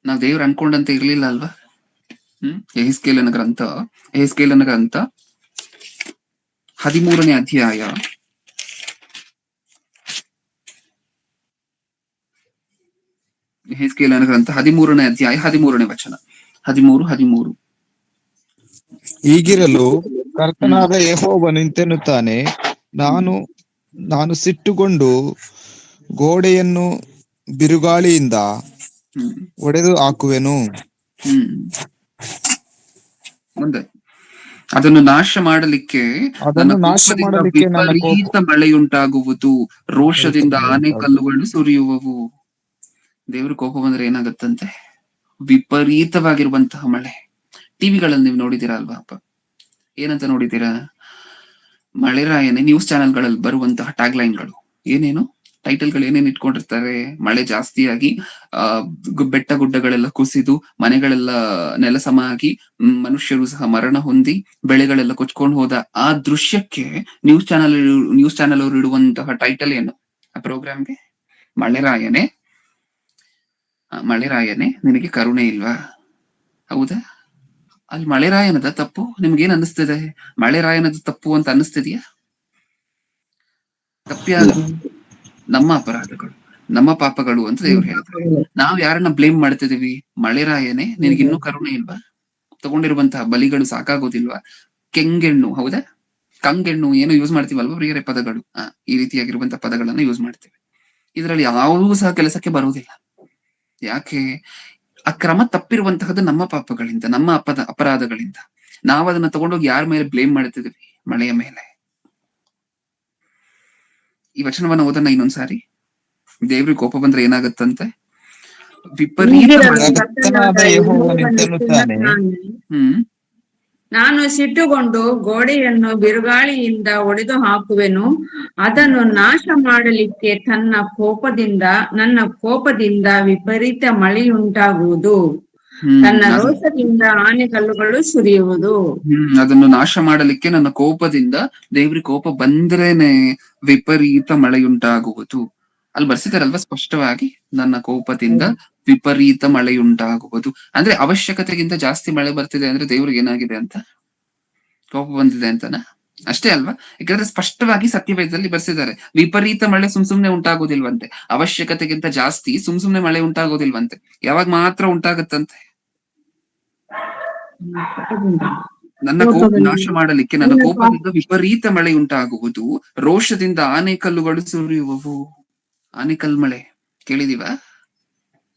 ನಾವ್ ದೇವ್ರು ಅನ್ಕೊಂಡಂತೆ ಇರ್ಲಿಲ್ಲ ಅಲ್ವಾ? ಯೆಹೆಜ್ಕೇಲನ ಗ್ರಂಥ 13ನೇ ಅಧ್ಯಾಯ 13ನೇ ವಚನ. 13. ಹೀಗಿರಲು ಕರ್ತನಾದ ಯೆಹೋವನು ಇಂತೆನ್ನುತ್ತಾನೆ, ನಾನು ಸಿಟ್ಟುಗೊಂಡು ಗೋಡೆಯನ್ನು ಬಿರುಗಾಳಿಯಿಂದ ಒಡೆದು ಹಾಕುವೆನು. ಮುಂದೆ ಅದನ್ನು ನಾಶ ಮಾಡಲಿಕ್ಕೆ ವಿಪರೀತ ಮಳೆಯುಂಟಾಗುವುದು, ರೋಷದಿಂದ ಆನೆ ಕಲ್ಲುಗಳು ಸುರಿಯುವವು. ದೇವ್ರ ಕೋಪ ಬಂದ್ರೆ ಏನಾಗತ್ತಂತೆ? ವಿಪರೀತವಾಗಿರುವಂತಹ ಮಳೆ. ಟಿವಿಗಳಲ್ಲಿ ನೀವು ನೋಡಿದೀರಾ ಅಲ್ವಾ ಅಪ್ಪ? ಏನಂತ ನೋಡಿದೀರಾ? ಮಳೆರಾಯನೇ ನ್ಯೂಸ್ ಚಾನೆಲ್ಗಳಲ್ಲಿ ಬರುವಂತಹ ಟ್ಯಾಗ್ ಲೈನ್ಗಳು ಏನೇನು, ಟೈಟಲ್ಗಳು ಏನೇನು ಇಟ್ಕೊಂಡಿರ್ತಾರೆ? ಮಳೆ ಜಾಸ್ತಿಯಾಗಿ ಬೆಟ್ಟ ಗುಡ್ಡಗಳೆಲ್ಲ ಕುಸಿದು, ಮನೆಗಳೆಲ್ಲ ನೆಲಸಮ ಆಗಿ, ಮನುಷ್ಯರು ಸಹ ಮರಣ ಹೊಂದಿ, ಬೆಳೆಗಳೆಲ್ಲ ಕೊಚ್ಕೊಂಡು ಹೋದ ಆ ದೃಶ್ಯಕ್ಕೆ ನ್ಯೂಸ್ ಚಾನೆಲ್ ಅವರು ಇಡುವಂತಹ ಟೈಟಲ್ ಏನು ಆ ಪ್ರೋಗ್ರಾಮ್ಗೆ? ಮಳೆರಾಯನೇ ನಿನಗೆ ಕರುಣೆ ಇಲ್ವಾ? ಹೌದಾ? ಅಲ್ಲಿ ಮಳೆರಾಯನದ ತಪ್ಪು ನಿಮ್ಗೇನ್ ಅನ್ನಿಸ್ತಿದೆ? ಮಳೆರಾಯನದ ತಪ್ಪು ಅಂತ ಅನ್ನಿಸ್ತಿದ್ಯಾ? ತಪ್ಪ್ಯಾರು? ನಮ್ಮ ಅಪರಾಧಗಳು, ನಮ್ಮ ಪಾಪಗಳು ಅಂತ ದೇವ್ರು ಹೇಳ್ತಾರೆ. ನಾವ್ ಯಾರನ್ನ ಬ್ಲೇಮ್ ಮಾಡ್ತಿದೀವಿ? ಮಳೆರಾಯನೇ ನಿನಗಿನ್ನೂ ಕರುಣೆ ಇಲ್ವಾ? ತಗೊಂಡಿರುವಂತಹ ಬಲಿಗಳು ಸಾಕಾಗೋದಿಲ್ವಾ? ಕೆಂಗೆಣ್ಣು, ಹೌದಾ? ಕಂಗೆಣ್ಣು ಏನೋ ಯೂಸ್ ಮಾಡ್ತೀವಲ್ವಾ ಪ್ರಿಯರೇ ಪದಗಳು? ಈ ರೀತಿಯಾಗಿರುವಂತಹ ಪದಗಳನ್ನ ಯೂಸ್ ಮಾಡ್ತೀವಿ. ಇದರಲ್ಲಿ ಯಾವುದೂ ಸಹ ಕೆಲಸಕ್ಕೆ ಬರುವುದಿಲ್ಲ. ಯಾಕೆ? ಆ ಕ್ರಮ ತಪ್ಪಿರುವಂತಹದ್ದು ನಮ್ಮ ಪಾಪಗಳಿಂದ, ನಮ್ಮ ಅಪರಾಧಗಳಿಂದ. ನಾವು ಅದನ್ನ ತಗೊಂಡೋಗಿ ಯಾರ ಮೇಲೆ ಬ್ಲೇಮ್ ಮಾಡ್ತಿದೀವಿ? ಮಳೆಯ ಮೇಲೆ. ಈ ವಚನವನ್ನ ಓದೋಣ ಇನ್ನೊಂದ್ಸಾರಿ. ದೇವ್ರಿಗೆ ಕೋಪ ಬಂದ್ರೆ ಏನಾಗತ್ತಂತೆ? ವಿಪರೀತ ಹೀಗಿರಲು ಮಳೆ. ಕರ್ತನಾದ ಯೆಹೋವನಿಂತೆನ್ನುತ್ತಾನೆ, ನಾನು ಸಿಟ್ಟುಗೊಂಡು ಗೋಡೆಯನ್ನು ಬಿರುಗಾಳಿಯಿಂದ ಒಡೆದು ಹಾಕುವೆನು, ಅದನ್ನು ನಾಶ ಮಾಡಲಿಕ್ಕೆ ನನ್ನ ಕೋಪದಿಂದ ವಿಪರೀತ ಮಳೆಯುಂಟಾಗುವುದು, ತನ್ನ ರೋಷದಿಂದ ಆನೆಕಲ್ಲುಗಳು ಸುರಿಯುವುದು. ಅದನ್ನು ನಾಶ ಮಾಡಲಿಕ್ಕೆ ನನ್ನ ಕೋಪದಿಂದ, ದೇವ್ರಿಗೆ ಕೋಪ ಬಂದ್ರೇನೆ ವಿಪರೀತ ಮಳೆಯುಂಟಾಗುವುದು. ಅಲ್ಲಿ ಬರ್ಸಿದಾರಲ್ವಾ ಸ್ಪಷ್ಟವಾಗಿ, ನನ್ನ ಕೋಪದಿಂದ ವಿಪರೀತ ಮಳೆಯುಂಟಾಗುವುದು. ಅಂದ್ರೆ ಅವಶ್ಯಕತೆಗಿಂತ ಜಾಸ್ತಿ ಮಳೆ ಬರ್ತಿದೆ ಅಂದ್ರೆ ದೇವ್ರಿಗೆ ಏನಾಗಿದೆ ಅಂತ, ಕೋಪ ಬಂದಿದೆ ಅಂತನಾ? ಅಷ್ಟೇ ಅಲ್ವಾ? ಯಾಕಂದ್ರೆ ಸ್ಪಷ್ಟವಾಗಿ ಸತ್ಯವೇದದಲ್ಲಿ ಬರ್ಸಿದ್ದಾರೆ, ವಿಪರೀತ ಮಳೆ ಸುಮ್ನೆ ಉಂಟಾಗೋದಿಲ್ವಂತೆ, ಅವಶ್ಯಕತೆಗಿಂತ ಜಾಸ್ತಿ ಸುಮ್ನೆ ಮಳೆ ಉಂಟಾಗೋದಿಲ್ವಂತೆ. ಯಾವಾಗ ಮಾತ್ರ ಉಂಟಾಗತ್ತಂತೆ? ನನ್ನ ಕೋಪ ನಾಶ ಮಾಡಲಿಕ್ಕೆ ನನ್ನ ಕೋಪದಿಂದ ವಿಪರೀತ ಮಳೆ ಉಂಟಾಗುವುದು, ರೋಷದಿಂದ ಆನೆಕಲ್ಲುಗಳು ಸುರಿಯುವವು. ಆನೆಕಲ್ ಮಳೆ ಕೇಳಿದೀವ?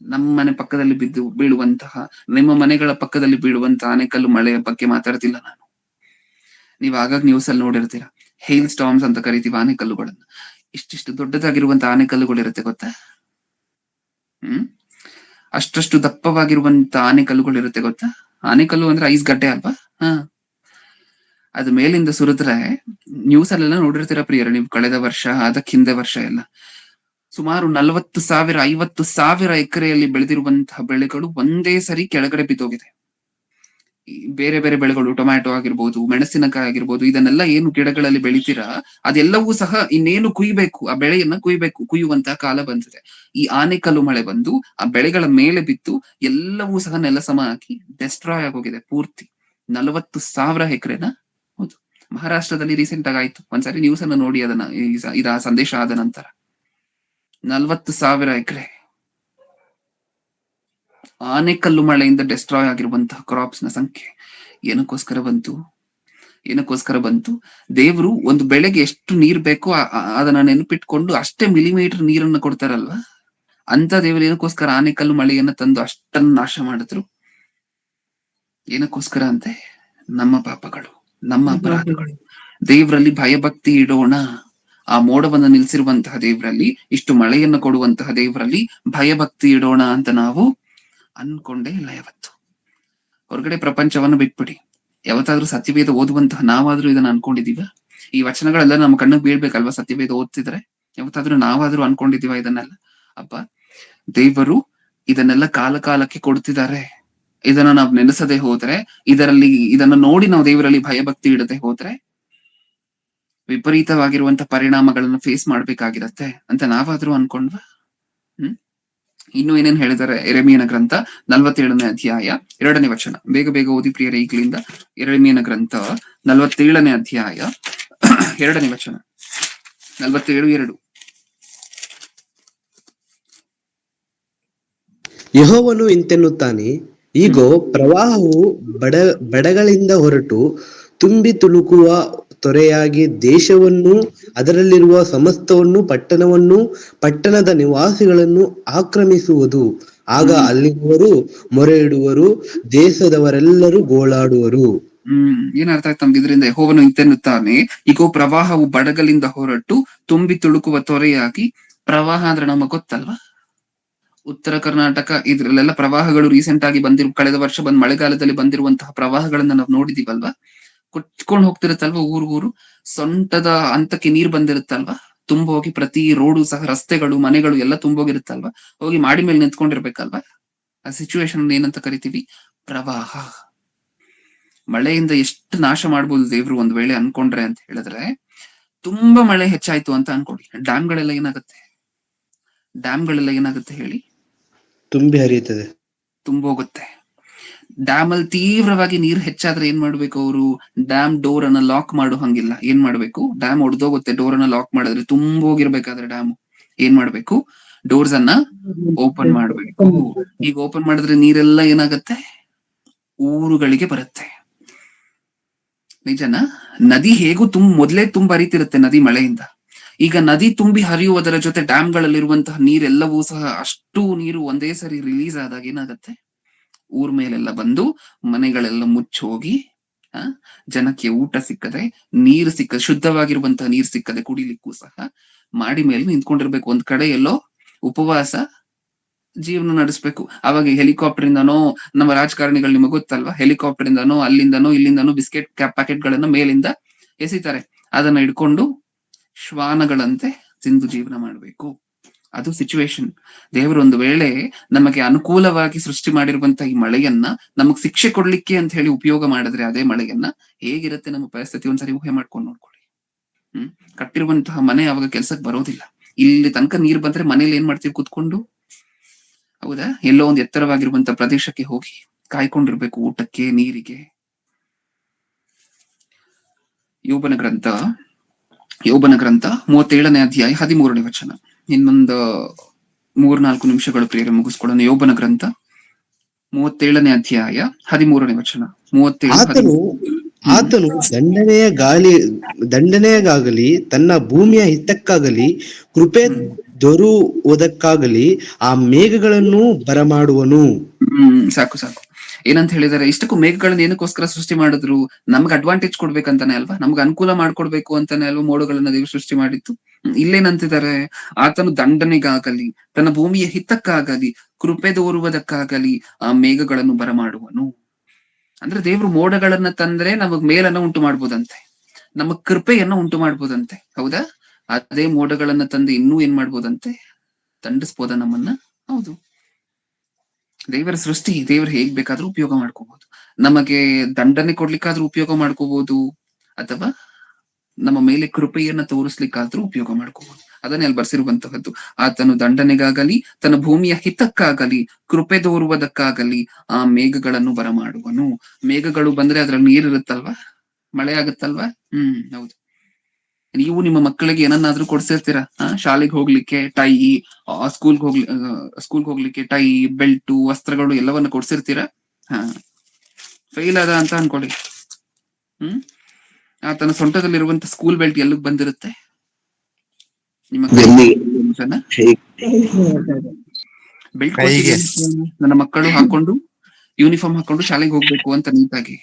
ನಮ್ಮ ಮನೆ ಪಕ್ಕದಲ್ಲಿ ಬೀಳುವಂತಹ, ನಿಮ್ಮ ಮನೆಗಳ ಪಕ್ಕದಲ್ಲಿ ಬೀಳುವಂತಹ ಆನೆಕಲ್ಲು ಮಳೆಯ ಬಗ್ಗೆ ಮಾತಾಡ್ತಿಲ್ಲ ನಾನು. ನೀವ್ ಆಗಾಗ ನ್ಯೂಸ್ ಅಲ್ಲಿ ನೋಡಿರ್ತೀರ, ಹೇಲ್ ಸ್ಟಾರ್ಮ್ಸ್ ಅಂತ ಕರಿತೀವಿ ಆನೆಕಲ್ಲುಗಳನ್ನ. ಇಷ್ಟಿಷ್ಟು ದೊಡ್ಡದಾಗಿರುವಂತ ಆನೆಕಲ್ಲುಗಳು ಇರುತ್ತೆ ಗೊತ್ತಾ? ಅಷ್ಟಷ್ಟು ದಪ್ಪವಾಗಿರುವಂತ ಆನೆಕಲ್ಲುಗಳು ಇರುತ್ತೆ ಗೊತ್ತಾ? ಆನೆಕಲ್ಲು ಅಂದ್ರೆ ಐಸ್ ಗಡ್ಡೆ ಅಲ್ವಾ? ಅದು ಮೇಲಿಂದ ಸುರಿದ್ರೆ, ನ್ಯೂಸ್ ಅಲ್ಲೆಲ್ಲ ನೋಡಿರ್ತೀರ ಪ್ರಿಯರ ನೀವು, ಕಳೆದ ವರ್ಷ ಅದಕ್ಕೆ ಹಿಂದೆ ವರ್ಷ ಎಲ್ಲ ಸುಮಾರು 40,000 50,000 ಎಕರೆಯಲ್ಲಿ ಬೆಳೆದಿರುವಂತಹ ಬೆಳೆಗಳು ಒಂದೇ ಸರಿ ಕೆಳಗಡೆ ಬಿದ್ದೋಗಿದೆ. ಬೇರೆ ಬೇರೆ ಬೆಳೆಗಳು, ಟೊಮ್ಯಾಟೊ ಆಗಿರ್ಬೋದು, ಮೆಣಸಿನಕಾಯಿ ಆಗಿರ್ಬೋದು, ಇದನ್ನೆಲ್ಲ ಏನು ಗಿಡಗಳಲ್ಲಿ ಬೆಳಿತೀರಾ ಅದೆಲ್ಲವೂ ಸಹ ಇನ್ನೇನು ಕುಯ್ಬೇಕು, ಆ ಬೆಳೆಯನ್ನ ಕುಯ್ಯುವಂತಹ ಕಾಲ ಬಂದಿದೆ. ಈ ಆನೆಕಲ್ಲು ಮಳೆ ಬಂದು ಆ ಬೆಳೆಗಳ ಮೇಲೆ ಬಿದ್ದು ಎಲ್ಲವೂ ಸಹ ನೆಲ ಸಮ ಹಾಕಿ ಡೆಸ್ಟ್ರಾಯ್ ಆಗೋಗಿದೆ ಪೂರ್ತಿ. 40,000 ಎಕರೆನ. ಹೌದು, ಮಹಾರಾಷ್ಟ್ರದಲ್ಲಿ ರೀಸೆಂಟ್ ಆಗಿ ಆಯ್ತು. ಒಂದ್ಸರಿ ನ್ಯೂಸ್ ಅನ್ನ ನೋಡಿ ಅದನ್ನ, ಇದ ಸಂದೇಶ ಆದ ನಂತರ 40,000 ಎಕರೆ ಆನೆಕಲ್ಲು ಮಳೆಯಿಂದ ಡೆಸ್ಟ್ರಾಯ್ ಆಗಿರುವಂತಹ ಕ್ರಾಪ್ಸ್ ನ ಸಂಖ್ಯೆ. ಏನಕ್ಕೋಸ್ಕರ ಬಂತು? ದೇವ್ರು ಒಂದು ಬೆಳೆಗೆ ಎಷ್ಟು ನೀರ್ ಬೇಕೋ ಅದನ್ನ ನೆನಪಿಟ್ಕೊಂಡು ಅಷ್ಟೇ ಮಿಲಿಮೀಟರ್ ನೀರನ್ನ ಕೊಡ್ತಾರಲ್ವಾ, ಅಂತ ದೇವರು ಏನಕ್ಕೋಸ್ಕರ ಆನೆಕಲ್ಲು ಮಳೆಯನ್ನ ತಂದು ಅಷ್ಟನ್ನು ನಾಶ ಮಾಡಿದ್ರು? ಏನಕ್ಕೋಸ್ಕರ ಅಂತೆ? ನಮ್ಮ ಪಾಪಗಳು, ನಮ್ಮ ಅಪರಾಧಗಳು. ದೇವರಲ್ಲಿ ಭಯಭಕ್ತಿ ಇಡೋಣ. ಆ ಮೋಡವನ್ನು ನಿಲ್ಸಿರುವಂತಹ ದೇವರಲ್ಲಿ, ಇಷ್ಟು ಮಳೆಯನ್ನು ಕೊಡುವಂತಹ ದೇವರಲ್ಲಿ ಭಯಭಕ್ತಿ ಇಡೋಣ ಅಂತ ನಾವು ಅನ್ಕೊಂಡೇ ಇಲ್ಲ ಯಾವತ್ತು. ಹೊರಗಡೆ ಪ್ರಪಂಚವನ್ನು ಬಿಟ್ಬಿಡಿ, ಯಾವತ್ತಾದ್ರೂ ಸತ್ಯವೇದ ಓದುವಂತಹ ನಾವಾದ್ರೂ ಇದನ್ನ ಅನ್ಕೊಂಡಿದೀವ? ಈ ವಚನಗಳೆಲ್ಲ ನಮ್ಮ ಕಣ್ಣಿಗೆ ಬೀಳ್ಬೇಕಲ್ವಾ ಸತ್ಯವೇದ ಓದ್ತಿದ್ರೆ? ಯಾವತ್ತಾದ್ರೂ ನಾವಾದ್ರೂ ಅನ್ಕೊಂಡಿದೀವ ಇದನ್ನೆಲ್ಲ? ಅಪ್ಪ, ದೇವರು ಇದನ್ನೆಲ್ಲ ಕಾಲಕ್ಕೆ ಕೊಡ್ತಿದ್ದಾರೆ. ಇದನ್ನ ನಾವು ನೆನೆಸದೆ ಹೋದ್ರೆ, ಇದನ್ನ ನೋಡಿ ನಾವು ದೇವರಲ್ಲಿ ಭಯಭಕ್ತಿ ಇಡದೆ ಹೋದ್ರೆ ವಿಪರೀತವಾಗಿರುವಂತ ಪರಿಣಾಮಗಳನ್ನು ಫೇಸ್ ಮಾಡ್ಬೇಕಾಗಿರತ್ತೆ ಅಂತ ನಾವಾದ್ರೂ ಅನ್ಕೊಂಡ್ವಾ? ಇನ್ನು ಏನೇನ್ ಹೇಳಿದಾರೆ ಯೆರೆಮೀಯನ ಗ್ರಂಥ 47ನೇ ಅಧ್ಯಾಯ 2ನೇ ವಚನ. ಬೇಗ ಓದಿ ಪ್ರಿಯರೇ ಈಗಲಿಂದ. ಯೆರೆಮೀಯನ ಗ್ರಂಥ 47ನೇ ಅಧ್ಯಾಯ 2ನೇ ವಚನ. 47:2. ಯೆಹೋವನು ಇಂತೆನ್ನುತ್ತಾನೆ, ಈಗೋ ಪ್ರವಾಹವು ಬಡಗಳಿಂದ ಹೊರಟು ತುಂಬಿ ತುಳುಕುವ ತೊರೆಯಾಗಿ ದೇಶವನ್ನು, ಅದರಲ್ಲಿರುವ ಸಮಸ್ತವನ್ನು, ಪಟ್ಟಣದ ನಿವಾಸಿಗಳನ್ನು ಆಕ್ರಮಿಸುವುದು. ಆಗ ಅಲ್ಲಿರುವವರು ಮೊರೆ ಇಡುವರು, ದೇಶದವರೆಲ್ಲರೂ ಗೋಳಾಡುವರು. ಏನ್ ಅರ್ಥ ಆಯ್ತು ನಮ್ಗೆ ಇದರಿಂದ? ಯೆಹೋವನು ಇಂತೆನ್ನುತ್ತಾನೆ, ಈಗೋ ಪ್ರವಾಹವು ಬಡಗಲಿಂದ ಹೊರಟು ತುಂಬಿ ತುಳುಕುವ ತೊರೆಯಾಗಿ. ಪ್ರವಾಹ ಅಂದ್ರೆ ನಮಗ್ ಗೊತ್ತಲ್ವಾ? ಉತ್ತರ ಕರ್ನಾಟಕ ಇದ್ರಲ್ಲೆಲ್ಲ ಪ್ರವಾಹಗಳು ರೀಸೆಂಟ್ ಆಗಿ ಕಳೆದ ವರ್ಷ ಮಳೆಗಾಲದಲ್ಲಿ ಬಂದಿರುವಂತಹ ಪ್ರವಾಹಗಳನ್ನ ನಾವು ನೋಡಿದೀವಲ್ವಾ? ಕೊಚ್ಕೊಂಡ್ ಹೋಗ್ತಿರುತ್ತಲ್ವಾ ಊರು. ಸೊಂಟದ ಹಂತಕ್ಕೆ ನೀರ್ ಬಂದಿರುತ್ತಲ್ವಾ? ತುಂಬೋಗಿ ಪ್ರತಿ ರೋಡು ಸಹ, ರಸ್ತೆಗಳು, ಮನೆಗಳು ಎಲ್ಲ ತುಂಬೋಗಿರುತ್ತಲ್ವಾ? ಹೋಗಿ ಮಾಡಿ ಮೇಲೆ ನಿಂತ್ಕೊಂಡಿರ್ಬೇಕಲ್ವಾ? ಆ ಸಿಚುವೇಶನ್ ಏನಂತ ಕರಿತೀವಿ? ಪ್ರವಾಹ. ಮಳೆಯಿಂದ ಎಷ್ಟು ನಾಶ ಮಾಡ್ಬೋದು ದೇವ್ರು ಒಂದ್ ವೇಳೆ ಅನ್ಕೊಂಡ್ರೆ ಅಂತ ಹೇಳಿದ್ರೆ, ತುಂಬಾ ಮಳೆ ಹೆಚ್ಚಾಯ್ತು ಅಂತ ಅನ್ಕೊಡಿ, ಡ್ಯಾಮ್ಗಳೆಲ್ಲ ಏನಾಗುತ್ತೆ ಹೇಳಿ? ತುಂಬಿ ಹರಿಯುತ್ತದೆ, ತುಂಬೋಗುತ್ತೆ. ಡ್ಯಾಮ್ ಅಲ್ಲಿ ತೀವ್ರವಾಗಿ ನೀರ್ ಹೆಚ್ಚಾದ್ರೆ ಏನ್ ಮಾಡ್ಬೇಕು ಅವರು? ಡ್ಯಾಮ್ ಡೋರ್ ಅನ್ನ ಲಾಕ್ ಮಾಡೋ ಹಂಗಿಲ್ಲ. ಏನ್ ಮಾಡ್ಬೇಕು? ಡ್ಯಾಮ್ ಒಡೆದೋಗುತ್ತೆ, ಡೋರ್ ಅನ್ನ ಲಾಕ್ ಮಾಡಿದ್ರೆ. ತುಂಬೋಗಿರ್ಬೇಕಾದ್ರೆ ಡ್ಯಾಮ್ ಏನ್ ಮಾಡ್ಬೇಕು? ಡೋರ್ಸ್ ಅನ್ನ ಓಪನ್ ಮಾಡ್ಬೇಕು. ಈಗ ಓಪನ್ ಮಾಡಿದ್ರೆ ನೀರೆಲ್ಲ ಏನಾಗತ್ತೆ? ಊರುಗಳಿಗೆ ಬರುತ್ತೆ. ನಿಜನಾ? ನದಿ ಹೇಗೂ ಮೊದ್ಲೇ ತುಂಬಾ ಹರಿತಿರುತ್ತೆ ನದಿ ಮಳೆಯಿಂದ. ಈಗ ನದಿ ತುಂಬಿ ಹರಿಯುವುದರ ಜೊತೆ ಡ್ಯಾಮ್ಗಳಲ್ಲಿರುವಂತಹ ನೀರೆಲ್ಲವೂ ಸಹ, ಅಷ್ಟು ನೀರು ಒಂದೇ ಸರಿ ರಿಲೀಸ್ ಆದಾಗ ಏನಾಗತ್ತೆ? ಊರ್ ಮೇಲೆಲ್ಲ ಬಂದು ಮನೆಗಳೆಲ್ಲ ಮುಚ್ಚೋಗಿ, ಜನಕ್ಕೆ ಊಟ ಸಿಕ್ಕದೆ, ನೀರು ಶುದ್ಧವಾಗಿರುವಂತಹ ನೀರು ಸಿಕ್ಕದೆ ಕುಡಿಲಿಕ್ಕೂ ಸಹ ಮಾಡಿ ಮೇಲೆ ನಿಂತ್ಕೊಂಡಿರ್ಬೇಕು. ಒಂದ್ ಕಡೆ ಎಲ್ಲೋ ಉಪವಾಸ ಜೀವನ ನಡೆಸ್ಬೇಕು. ಅವಾಗ ಹೆಲಿಕಾಪ್ಟರ್ ಇಂದನೋ, ನಮ್ಮ ರಾಜಕಾರಣಿಗಳು ನಿಮಗೆ ಗೊತ್ತಲ್ವಾ, ಹೆಲಿಕಾಪ್ಟರ್ ಇಂದನೋ ಅಲ್ಲಿಂದನೋ ಇಲ್ಲಿಂದನೋ ಬಿಸ್ಕೆಟ್ ಪ್ಯಾಕೆಟ್ ಗಳನ್ನ ಮೇಲಿಂದ ಎಸಿತಾರೆ. ಅದನ್ನ ಹಿಡ್ಕೊಂಡು ಶ್ವಾನಗಳಂತೆ ತಿಂದು ಜೀವನ ಮಾಡ್ಬೇಕು. ಅದು ಸಿಚುವೇಶನ್. ದೇವರು ಒಂದು ವೇಳೆ ನಮಗೆ ಅನುಕೂಲವಾಗಿ ಸೃಷ್ಟಿ ಮಾಡಿರುವಂತಹ ಈ ಮಳೆಯನ್ನ ನಮಗ್ ಶಿಕ್ಷೆ ಕೊಡ್ಲಿಕ್ಕೆ ಅಂತ ಹೇಳಿ ಉಪಯೋಗ ಮಾಡಿದ್ರೆ ಅದೇ ಮಳೆಯನ್ನ, ಹೇಗಿರುತ್ತೆ ನಮ್ಮ ಪರಿಸ್ಥಿತಿ ಒಂದ್ಸರಿ ಊಹೆ ಮಾಡ್ಕೊಂಡು ನೋಡ್ಕೊಳ್ಳಿ. ಕಟ್ಟಿರುವಂತಹ ಮನೆ ಅವಾಗ ಕೆಲ್ಸಕ್ಕೆ ಬರೋದಿಲ್ಲ. ಇಲ್ಲಿ ತನಕ ನೀರ್ ಬಂದ್ರೆ ಮನೇಲಿ ಏನ್ ಮಾಡ್ತೀವಿ ಕುತ್ಕೊಂಡು, ಹೌದಾ? ಎಲ್ಲೋ ಒಂದು ಎತ್ತರವಾಗಿರುವಂತ ಪ್ರದೇಶಕ್ಕೆ ಹೋಗಿ ಕಾಯ್ಕೊಂಡಿರ್ಬೇಕು ಊಟಕ್ಕೆ, ನೀರಿಗೆ. ಯೋಬನ ಗ್ರಂಥ 37ನೇ ಅಧ್ಯಾಯ 13ನೇ ವಚನ. ಇನ್ನೊಂದು 3-4 ನಿಮಿಷಗಳು ಪ್ರಿಯರೇ ಮುಗಿಸ್ಕೊಳ್ಳೋಣ. ಯೋಬನ ಗ್ರಂಥ 37ನೇ ಅಧ್ಯಾಯ 13ನೇ ವಚನ. 37 ಆತನು ದಂಡನೆಯಾಗಲಿ ತನ್ನ ಭೂಮಿಯ ಹಿತಕ್ಕಾಗಲಿ ಕೃಪೆ ದೊರುವುದಕ್ಕಾಗಲಿ ಆ ಮೇಘಗಳನ್ನು ಬರಮಾಡುವನು. ಸಾಕು. ಏನಂತ ಹೇಳಿದಾರೆ? ಇಷ್ಟಕ್ಕೂ ಮೇಘಗಳನ್ನ ಏನಕ್ಕೋಸ್ಕರ ಸೃಷ್ಟಿ ಮಾಡಿದ್ರು? ನಮ್ಗೆ ಅಡ್ವಾಂಟೇಜ್ ಕೊಡ್ಬೇಕಂತಾನೆ ಅಲ್ವಾ, ನಮ್ಗೆ ಅನುಕೂಲ ಮಾಡ್ಕೊಡ್ಬೇಕು ಅಂತಾನೆ ಅಲ್ವಾ ಮೋಡಗಳನ್ನ ದೇವರು ಸೃಷ್ಟಿ ಮಾಡಿತ್ತು. ಇಲ್ಲೇನಂತಿದ್ದಾರೆ? ಆತನು ದಂಡನೆಗಾಗಲಿ ತನ್ನ ಭೂಮಿಯ ಹಿತಕ್ಕಾಗಲಿ ಕೃಪೆ ದೋರುವುದಕ್ಕಾಗಲಿ ಆ ಮೇಘಗಳನ್ನು ಬರಮಾಡುವನು. ಅಂದ್ರೆ ದೇವ್ರು ಮೋಡಗಳನ್ನ ತಂದ್ರೆ ನಮಗ್ ಮೇಲನ್ನ ಉಂಟು ಮಾಡ್ಬೋದಂತೆ, ನಮಗ್ ಕೃಪೆಯನ್ನ ಉಂಟು ಮಾಡ್ಬೋದಂತೆ. ಹೌದಾ? ಅದೇ ಮೋಡಗಳನ್ನ ತಂದು ಇನ್ನೂ ಏನ್ ಮಾಡ್ಬೋದಂತೆ? ದಂಡಿಸ್ಬೋದ ನಮ್ಮನ್ನ. ಹೌದು, ದೇವರ ಸೃಷ್ಟಿ. ದೇವರು ಹೇಗ್ ಬೇಕಾದ್ರೂ ಉಪಯೋಗ ಮಾಡ್ಕೋಬಹುದು. ನಮಗೆ ದಂಡನೆ ಕೊಡ್ಲಿಕ್ಕಾದ್ರೂ ಉಪಯೋಗ ಮಾಡ್ಕೋಬಹುದು, ಅಥವಾ ನಮ್ಮ ಮೇಲೆ ಕೃಪೆಯನ್ನ ತೋರಿಸ್ಲಿಕ್ಕಾದ್ರೂ ಉಪಯೋಗ ಮಾಡ್ಕೋಬಹುದು. ಅದನ್ನೇ ಅಲ್ಲಿ ಬರ್ಸಿರುವಂತಹದ್ದು. ಆತನು ದಂಡನೆಗಾಗಲಿ ತನ್ನ ಭೂಮಿಯ ಹಿತಕ್ಕಾಗಲಿ ಕೃಪೆ ತೋರುವುದಕ್ಕಾಗಲಿ ಆ ಮೇಘಗಳನ್ನು ಬರಮಾಡುವನು. ಮೇಘಗಳು ಬಂದ್ರೆ ಅದ್ರಲ್ಲಿ ನೀರಿರುತ್ತಲ್ವಾ, ಮಳೆ ಆಗುತ್ತಲ್ವಾ. ಹೌದು. ನೀವು ನಿಮ್ಮ ಮಕ್ಕಳಿಗೆ ಏನನ್ನಾದ್ರೂ ಕೊಡ್ಸಿರ್ತೀರಾ? ಶಾಲೆಗೆ ಹೋಗ್ಲಿಕ್ಕೆ ಟೈ, ಸ್ಕೂಲ್ಗೆ ಹೋಗ್ಲಿಕ್ಕೆ ಟೈ, ಬೆಲ್ಟು, ವಸ್ತ್ರಗಳು ಎಲ್ಲವನ್ನ ಕೊಡ್ಸಿರ್ತೀರಾ? ಫೇಲ್ ಆದ ಅಂತ ಅನ್ಕೊಳ್ಳಿ. ಆತನ ಸೊಂಟದಲ್ಲಿರುವಂತ ಸ್ಕೂಲ್ ಬೆಲ್ಟ್ ಎಲ್ಲಿಗೆ ಬಂದಿರುತ್ತೆ? ನಿಮ್ಮ ಬೆಲ್ಟ್ ನನ್ನ ಮಕ್ಕಳು ಹಾಕೊಂಡು ಯೂನಿಫಾರ್ಮ್ ಹಾಕೊಂಡು ಶಾಲೆಗೆ ಹೋಗ್ಬೇಕು ಅಂತ ನೀಟಾಗಿ.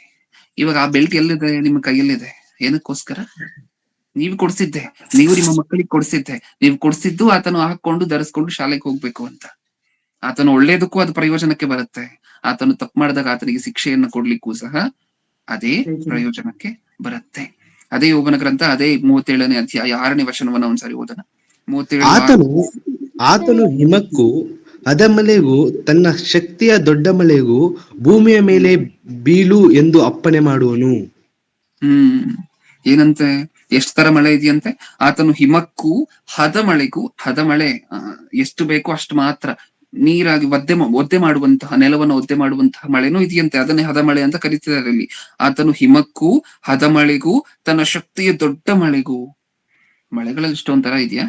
ಇವಾಗ ಆ ಬೆಲ್ಟ್ ಎಲ್ಲಿದೆ? ನಿಮ್ಮ ಕೈಯಲ್ಲಿದೆ. ಏನಕ್ಕೋಸ್ಕರ? ನೀವು ಕೊಡ್ಸಿದ್ದೆ, ನೀವು ನಿಮ್ಮ ಮಕ್ಕಳಿಗೆ ಕೊಡ್ಸಿದ್ದೆ. ನೀವು ಕೊಡ್ಸಿದ್ದು ಆತನು ಹಾಕೊಂಡು ಧರಿಸ್ಕೊಂಡು ಶಾಲೆಗೆ ಹೋಗ್ಬೇಕು ಅಂತ. ಆತನು ಒಳ್ಳೇದಕ್ಕೂ ಅದು ಪ್ರಯೋಜನಕ್ಕೆ ಬರುತ್ತೆ. ಆತನು ತಪ್ಪು ಮಾಡಿದಾಗ ಆತನಿಗೆ ಶಿಕ್ಷೆಯನ್ನು ಕೊಡ್ಲಿಕ್ಕೂ ಸಹ ಅದೇ ಪ್ರಯೋಜನಕ್ಕೆ ಬರುತ್ತೆ. ಅದೇ ಯೋಬನ ಗ್ರಂಥ ಅದೇ 37ನೇ ಅಧ್ಯಾಯ 6ನೇ ವಚನವನ್ನ ಒಂದ್ಸರಿ ಓದೋಣ. 37. ಆತನು ಹಿಮಕ್ಕೂ ಹದಮಳೆಗೂ ತನ್ನ ಶಕ್ತಿಯ ದೊಡ್ಡ ಮಳೆಗೂ ಭೂಮಿಯ ಮೇಲೆ ಬೀಳು ಎಂದು ಅಪ್ಪಣೆ ಮಾಡುವನು. ಏನಂತೆ? ಎಷ್ಟು ತರ ಮಳೆ ಇದೆಯಂತೆ? ಆತನು ಹಿಮಕ್ಕೂ ಹದಮಳೆಗೂ, ಹದಮಳೆ ಎಷ್ಟು ಬೇಕೋ ಅಷ್ಟು ಮಾತ್ರ ನೀರಾಗಿ ಒದ್ದೆ ಮಾಡುವಂತಹ, ನೆಲವನ್ನು ಒದ್ದೆ ಮಾಡುವಂತಹ ಮಳೆನೂ ಇದೆಯಂತೆ. ಅದನ್ನೇ ಹದಮಳೆ ಅಂತ ಕರೀತಿದ್ದಾರೆ ಇಲ್ಲಿ. ಆತನು ಹಿಮಕ್ಕೂ ಹದಮಳೆಗೂ ತನ್ನ ಶಕ್ತಿಯ ದೊಡ್ಡ ಮಳೆಗೂ, ಮಳೆಗಳಲ್ಲಿ ಇಷ್ಟೊಂಥರ ಇದೆಯಾ?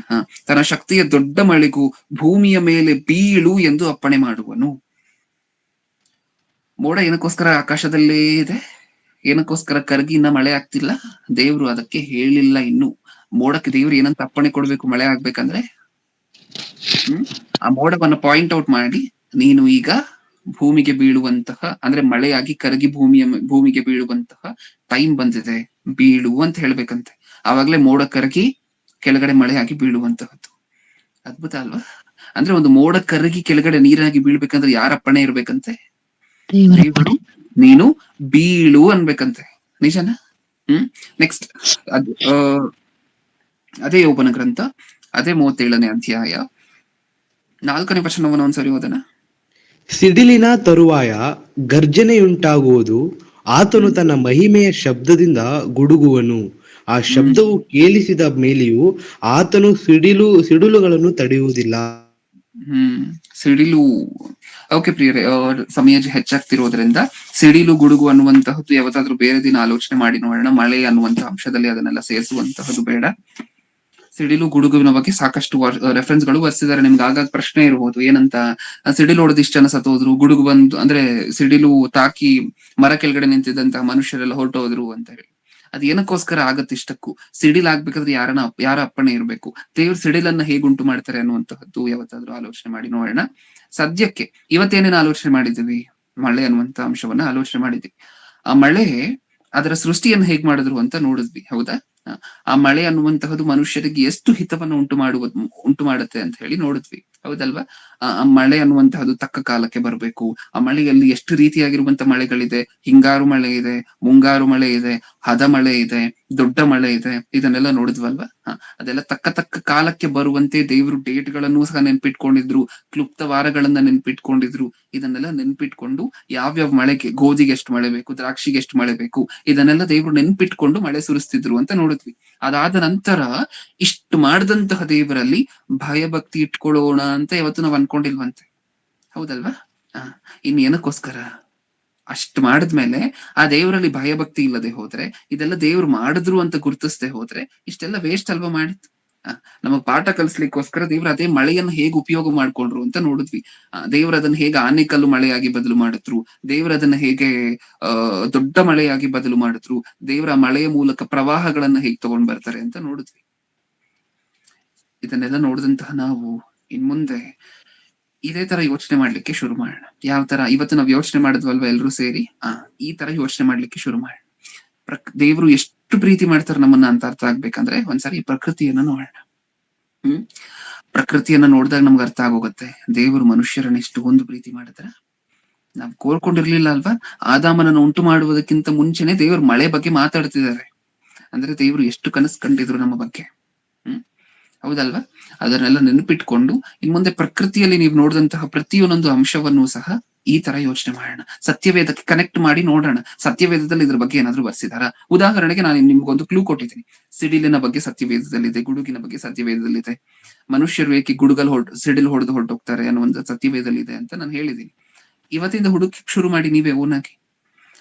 ತನ್ನ ಶಕ್ತಿಯ ದೊಡ್ಡ ಮಳೆಗೂ ಭೂಮಿಯ ಮೇಲೆ ಬೀಳು ಎಂದು ಅಪ್ಪಣೆ ಮಾಡುವನು. ಮೋಡ ಏನಕ್ಕೋಸ್ಕರ ಆಕಾಶದಲ್ಲೇ ಇದೆ? ಏನಕ್ಕೋಸ್ಕರ ಕರಗಿ ಇನ್ನ ಮಳೆ ಆಗ್ತಿಲ್ಲ? ದೇವ್ರು ಅದಕ್ಕೆ ಹೇಳಿಲ್ಲ ಇನ್ನು. ಮೋಡಕ್ಕೆ ದೇವ್ರು ಏನಂತ ಅಪ್ಪಣೆ ಕೊಡ್ಬೇಕು ಮಳೆ ಆಗ್ಬೇಕಂದ್ರೆ? ಆ ಮೋಡವನ್ನ ಪಾಯಿಂಟ್ ಔಟ್ ಮಾಡಿ, ನೀನು ಈಗ ಭೂಮಿಗೆ ಬೀಳುವಂತಹ, ಅಂದ್ರೆ ಮಳೆಯಾಗಿ ಕರಗಿ ಭೂಮಿಗೆ ಬೀಳುವಂತಹ ಟೈಮ್ ಬಂದಿದೆ, ಬೀಳು ಅಂತ ಹೇಳ್ಬೇಕಂತೆ. ಆವಾಗ್ಲೇ ಮೋಡ ಕರಗಿ ಕೆಳಗಡೆ ಮಳೆಯಾಗಿ ಬೀಳುವಂತಹದ್ದು. ಅದ್ಭುತ ಅಲ್ವಾ? ಅಂದ್ರೆ ಒಂದು ಮೋಡ ಕರಗಿ ಕೆಳಗಡೆ ನೀರಾಗಿ ಬೀಳ್ಬೇಕಂದ್ರೆ ಯಾರ ಅಪ್ಪಣೆ ಇರ್ಬೇಕಂತೆ? ದೇವರು ನೀನು ಬೀಳು ಅನ್ಬೇಕಂತೆ. ನಿಜನಾ? ನೆಕ್ಸ್ಟ್ ಅದೇ ಯೋಬನ ಗ್ರಂಥ ಅದೇ 37ನೇ ಅಧ್ಯಾಯ 4ನೇ ವಚನವನ್ನು ಒಂದ್ಸರಿ ಓದೋಣ. ಸಿಡಿಲಿನ ತರುವಾಯ ಗರ್ಜನೆಯುಂಟಾಗುವುದು, ಆತನು ತನ್ನ ಮಹಿಮೆಯ ಶಬ್ದದಿಂದ ಗುಡುಗುವನು. ಆ ಶಬ್ದವು ಕೇಳಿಸಿದ ಮೇಲೆಯೂ ಆತನು ಸಿಡಿಲುಗಳನ್ನು ತಡೆಯುವುದಿಲ್ಲ. ಸಿಡಿಲು. ಓಕೆ ಪ್ರಿಯರೇ, ಸಮಯ ಹೆಚ್ಚಾಗ್ತಿರೋದ್ರಿಂದ ಸಿಡಿಲು ಗುಡುಗು ಅನ್ನುವಂತಹದ್ದು ಯಾವತ್ತಾದ್ರೂ ಬೇರೆ ದಿನ ಆಲೋಚನೆ ಮಾಡಿ ನೋಡೋಣ. ಮಳೆ ಅನ್ನುವಂತಹ ಅಂಶದಲ್ಲಿ ಅದನ್ನೆಲ್ಲ ಸೇರಿಸುವಂತಹದ್ದು ಬೇಡ. ಸಿಡಿಲು ಗುಡುಗುವಿನ ಬಗ್ಗೆ ಸಾಕಷ್ಟು ರೆಫರೆನ್ಸ್ ಗಳು ಬರ್ಸಿದ್ದಾರೆ. ನಿಮ್ಗೆ ಆಗಾಗ ಪ್ರಶ್ನೆ ಇರಬಹುದು, ಏನಂತ? ಸಿಡಿಲು ಹೊಡೆದು ಇಷ್ಟು ಜನ ಸತ್ತೋದ್ರು, ಗುಡುಗು ಬಂದು ಅಂದ್ರೆ ಸಿಡಿಲು ತಾಕಿ ಮರ ಕೆಳಗಡೆ ನಿಂತಿದ್ದಂತಹ ಮನುಷ್ಯರೆಲ್ಲ ಹೊರಟೋದ್ರು ಅಂತ ಹೇಳಿ. ಅದ್ ಏನಕ್ಕೋಸ್ಕರ ಆಗತ್ತೆ? ಇಷ್ಟಕ್ಕೂ ಸಿಡಿಲ್ ಆಗ್ಬೇಕಾದ್ರೆ ಯಾರ ಅಪ್ಪಣೆ ಇರ್ಬೇಕು? ದೇವ್ರು ಸಿಡಿಲನ್ನ ಹೇಗುಂಟು ಮಾಡ್ತಾರೆ ಅನ್ನುವಂತಹದ್ದು ಯಾವತ್ತಾದ್ರೂ ಆಲೋಚನೆ ಮಾಡಿ ನೋಡೋಣ. ಸದ್ಯಕ್ಕೆ ಇವತ್ತೇನೇನು ಆಲೋಚನೆ ಮಾಡಿದ್ವಿ? ಮಳೆ ಅನ್ನುವಂತ ಅಂಶವನ್ನ ಆಲೋಚನೆ ಮಾಡಿದ್ವಿ. ಆ ಮಳೆ ಅದರ ಸೃಷ್ಟಿಯನ್ನು ಹೇಗ್ ಮಾಡಿದ್ರು ಅಂತ ನೋಡಿದ್ವಿ. ಹೌದಾ? ಆ ಮಳೆ ಅನ್ನುವಂತಹದ್ದು ಮನುಷ್ಯರಿಗೆ ಎಷ್ಟು ಹಿತವನ್ನು ಉಂಟು ಮಾಡುತ್ತೆ ಅಂತ ಹೇಳಿ ನೋಡಿದ್ವಿ. ಹೌದಲ್ವಾ? ಆ ಮಳೆ ಅನ್ನುವಂತಹದ್ದು ತಕ್ಕ ಕಾಲಕ್ಕೆ ಬರಬೇಕು. ಆ ಮಳೆಯಲ್ಲಿ ಎಷ್ಟು ರೀತಿಯಾಗಿರುವಂತ ಮಳೆಗಳಿದೆ. ಹಿಂಗಾರು ಮಳೆ ಇದೆ, ಮುಂಗಾರು ಮಳೆ ಇದೆ, ಹದ ಮಳೆ ಇದೆ, ದೊಡ್ಡ ಮಳೆ ಇದೆ. ಇದನ್ನೆಲ್ಲ ನೋಡಿದ್ವಲ್ವಾ? ಅದೆಲ್ಲ ತಕ್ಕ ಕಾಲಕ್ಕೆ ಬರುವಂತೆ ದೇವರು ಡೇಟ್ ಗಳನ್ನು ಸಹ ನೆನ್ಪಿಟ್ಕೊಂಡಿದ್ರು, ಕ್ಲುಪ್ತ ವಾರಗಳನ್ನ ನೆನ್ಪಿಟ್ಕೊಂಡಿದ್ರು. ಇದನ್ನೆಲ್ಲ ನೆನ್ಪಿಟ್ಕೊಂಡು ಯಾವ್ಯಾವ ಮಳೆಗೆ, ಗೋಧಿಗೆ ಎಷ್ಟು ಮಳೆ ಬೇಕು, ದ್ರಾಕ್ಷಿಗೆ ಎಷ್ಟು ಮಳೆ ಬೇಕು, ಇದನ್ನೆಲ್ಲ ದೇವರು ನೆನ್ಪಿಟ್ಕೊಂಡು ಮಳೆ ಸುರಿಸ್ತಿದ್ರು ಅಂತ ನೋಡಿದ್ವಿ. ಅದಾದ ನಂತರ ಇಷ್ಟು ಮಾಡಿದಂತಹ ದೇವರಲ್ಲಿ ಭಯಭಕ್ತಿ ಇಟ್ಕೊಳ್ಳೋಣ ಅಂತ ಇವತ್ತು ನಾವ್ ಅನ್ಕೊಂಡಿಲ್ವಂತೆ. ಹೌದಲ್ವಾ? ಇನ್ ಏನಕ್ಕೋಸ್ಕರ? ಅಷ್ಟು ಮಾಡಿದ್ಮೇಲೆ ಆ ದೇವರಲ್ಲಿ ಭಯಭಕ್ತಿ ಇಲ್ಲದೆ ಹೋದ್ರೆ, ಇದೆಲ್ಲ ದೇವ್ರು ಮಾಡಿದ್ರು ಅಂತ ಗುರುತಿಸದೆ ಹೋದ್ರೆ ಇಷ್ಟೆಲ್ಲ ವೇಸ್ಟ್ ಅಲ್ವಾ ಮಾಡಿತ್ತು. ನಮಗ್ ಪಾಠ ಕಲಿಸ್ಲಿಕ್ಕೋಸ್ಕರ ದೇವ್ರು ಅದೇ ಮಳೆಯನ್ನು ಹೇಗೆ ಉಪಯೋಗ ಮಾಡ್ಕೊಂಡ್ರು ಅಂತ ನೋಡಿದ್ವಿ. ದೇವ್ರ ಅದನ್ನ ಹೇಗೆ ಆನೆಕಲ್ಲು ಮಳೆಯಾಗಿ ಬದಲು ಮಾಡಿದ್ರು, ದೇವ್ರ ಅದನ್ನ ಹೇಗೆ ದೊಡ್ಡ ಮಳೆಯಾಗಿ ಬದಲು ಮಾಡಿದ್ರು, ದೇವ್ರ ಮಳೆಯ ಮೂಲಕ ಪ್ರವಾಹಗಳನ್ನ ಹೇಗೆ ತಗೊಂಡ್ ಬರ್ತಾರೆ ಅಂತ ನೋಡಿದ್ವಿ. ಇದನ್ನೆಲ್ಲ ನೋಡಿದಂತಹ ನಾವು ಇನ್ ಮುಂದೆ ಇದೇ ತರ ಯೋಚನೆ ಮಾಡ್ಲಿಕ್ಕೆ ಶುರು ಮಾಡೋಣ. ಯಾವ ತರ ಇವತ್ತು ನಾವ್ ಯೋಚನೆ ಮಾಡಿದ್ವಲ್ವಾ ಎಲ್ರು ಸೇರಿ, ಈ ತರ ಯೋಚನೆ ಮಾಡ್ಲಿಕ್ಕೆ ಶುರು ಮಾಡೋಣ. ದೇವ್ರು ಎಷ್ಟು ಪ್ರೀತಿ ಮಾಡ್ತಾರೆ ನಮ್ಮನ್ನ ಅಂತ ಅರ್ಥ ಆಗ್ಬೇಕಂದ್ರೆ ಒಂದ್ಸರಿ ಈ ಪ್ರಕೃತಿಯನ್ನ ನೋಡೋಣ. ಪ್ರಕೃತಿಯನ್ನ ನೋಡಿದಾಗ ನಮ್ಗೆ ಅರ್ಥ ಆಗೋಗುತ್ತೆ ದೇವರು ಮನುಷ್ಯರನ್ನ ಎಷ್ಟೊಂದು ಪ್ರೀತಿ ಮಾಡಿದ್ರ. ನಾವ್ ಕೋರ್ಕೊಂಡಿರ್ಲಿಲ್ಲ ಅಲ್ವಾ? ಆದಾಮನನ್ನು ಉಂಟು ಮಾಡುವುದಕ್ಕಿಂತ ಮುಂಚೆನೆ ದೇವ್ರು ಮಳೆ ಬಗ್ಗೆ ಮಾತಾಡ್ತಿದ್ದಾರೆ. ಅಂದ್ರೆ ದೇವ್ರು ಎಷ್ಟು ಕನಸು ಕಂಡಿದ್ರು ನಮ್ಮ ಬಗ್ಗೆ. ಹೌದಲ್ವಾ? ಅದನ್ನೆಲ್ಲ ನೆನಪಿಟ್ಕೊಂಡು ಇನ್ ಮುಂದೆ ಪ್ರಕೃತಿಯಲ್ಲಿ ನೀವು ನೋಡಿದಂತಹ ಪ್ರತಿಯೊಂದೊಂದು ಅಂಶವನ್ನು ಸಹ ಈ ತರ ಯೋಚನೆ ಮಾಡೋಣ. ಸತ್ಯವೇದಕ್ಕೆ ಕನೆಕ್ಟ್ ಮಾಡಿ ನೋಡೋಣ. ಸತ್ಯವೇದದಲ್ಲಿ ಇದ್ರ ಬಗ್ಗೆ ಏನಾದ್ರು ಬರ್ಸಿದಾರ? ಉದಾಹರಣೆಗೆ ನಾನು ನಿಮ್ಗೊಂದು ಕ್ಲೂ ಕೊಟ್ಟಿದ್ದೀನಿ. ಸಿಡಿಲಿನ ಬಗ್ಗೆ ಸತ್ಯವೇದದಲ್ಲಿದೆ, ಗುಡುಗಿನ ಬಗ್ಗೆ ಸತ್ಯವೇದದಲ್ಲಿದೆ. ಮನುಷ್ಯರು ಏಕೆ ಸಿಡಿಲು ಹೊಡೆದು ಹೊರಟೋಗ್ತಾರೆ ಅನ್ನುವಂಥ ಸತ್ಯವೇದದಲ್ಲಿದೆ ಅಂತ ನಾನು ಹೇಳಿದ್ದೀನಿ. ಇವತ್ತಿಂದ ಹುಡುಕಿ ಶುರು ಮಾಡಿ ನೀವೇ ಓನಾಗಿ.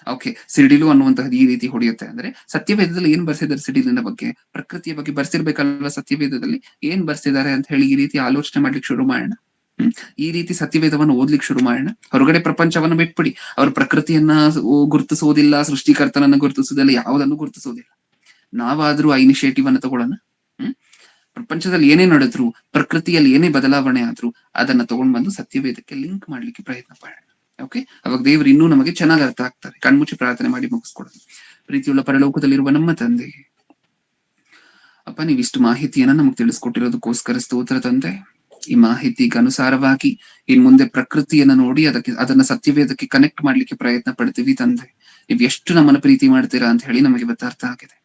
ಓಕೆ, ಸಿಡಿಲು ಅನ್ನುವಂತಹದ್ದು ಈ ರೀತಿ ಹೊಡೆಯುತ್ತೆ ಅಂದ್ರೆ ಸತ್ಯವೇದದಲ್ಲಿ ಏನ್ ಬರ್ಸಿದ್ದಾರೆ ಸಿಡಿಲಿನ ಬಗ್ಗೆ, ಪ್ರಕೃತಿಯ ಬಗ್ಗೆ ಬರ್ಸಿರ್ಬೇಕಲ್ವ? ಸತ್ಯವೇದದಲ್ಲಿ ಏನ್ ಬರ್ಸಿದ್ದಾರೆ ಅಂತ ಹೇಳಿ ಈ ರೀತಿ ಆಲೋಚನೆ ಮಾಡ್ಲಿಕ್ಕೆ ಶುರು ಮಾಡೋಣ. ಈ ರೀತಿ ಸತ್ಯವೇದವನ್ನು ಓದ್ಲಿಕ್ಕೆ ಶುರು ಮಾಡೋಣ. ಹೊರಗಡೆ ಪ್ರಪಂಚವನ್ನು ಬಿಟ್ಬಿಡಿ. ಅವ್ರ ಪ್ರಕೃತಿಯನ್ನ ಗುರುತಿಸೋದಿಲ್ಲ, ಸೃಷ್ಟಿಕರ್ತನನ್ನ ಗುರುತಿಸೋದಿಲ್ಲ, ಯಾವುದನ್ನು ಗುರುತಿಸೋದಿಲ್ಲ. ನಾವಾದ್ರೂ ಆ ಇನಿಷಿಯೇಟಿವ್ ಅನ್ನು ತಗೊಳ್ಳೋಣ. ಪ್ರಪಂಚದಲ್ಲಿ ಏನೇ ನಡೆದ್ರು, ಪ್ರಕೃತಿಯಲ್ಲಿ ಏನೇ ಬದಲಾವಣೆ ಆದ್ರೂ ಅದನ್ನ ತಗೊಂಡ್ ಬಂದು ಸತ್ಯವೇದಕ್ಕೆ ಲಿಂಕ್ ಮಾಡ್ಲಿಕ್ಕೆ ಪ್ರಯತ್ನ ಪಡೋಣ. ಓಕೆ, ಅವಾಗ ದೇವ್ರು ಇನ್ನೂ ನಮಗೆ ಚೆನ್ನಾಗಿ ಅರ್ಥ ಆಗ್ತಾರೆ. ಕಣ್ಮುಚ್ಚಿ ಪ್ರಾರ್ಥನೆ ಮಾಡಿ ಮುಗಿಸ್ಕೊಡೋದು. ಪ್ರೀತಿಯುಳ್ಳ ಪರಲೋಕದಲ್ಲಿರುವ ನಮ್ಮ ತಂದೆ, ಅಪ್ಪ, ನೀವಿಷ್ಟು ಮಾಹಿತಿಯನ್ನ ನಮಗ್ ತಿಳಿಸ್ಕೊಟ್ಟಿರೋದಕ್ಕೋಸ್ಕರ ಸ್ತೋತ್ರ ತಂದೆ. ಈ ಮಾಹಿತಿಗೆ ಅನುಸಾರವಾಗಿ ಇನ್ ಮುಂದೆ ಪ್ರಕೃತಿಯನ್ನ ನೋಡಿ ಅದನ್ನ ಸತ್ಯವೇದಕ್ಕೆ ಕನೆಕ್ಟ್ ಮಾಡ್ಲಿಕ್ಕೆ ಪ್ರಯತ್ನ ಪಡ್ತೀವಿ ತಂದೆ. ನೀವ್ ಎಷ್ಟು ನಮ್ಮನ್ನ ಪ್ರೀತಿ ಮಾಡ್ತೀರಾ ಅಂತ ಹೇಳಿ ನಮಗೆ ಇವತ್ತು ಅರ್ಥ ಆಗಿದೆ.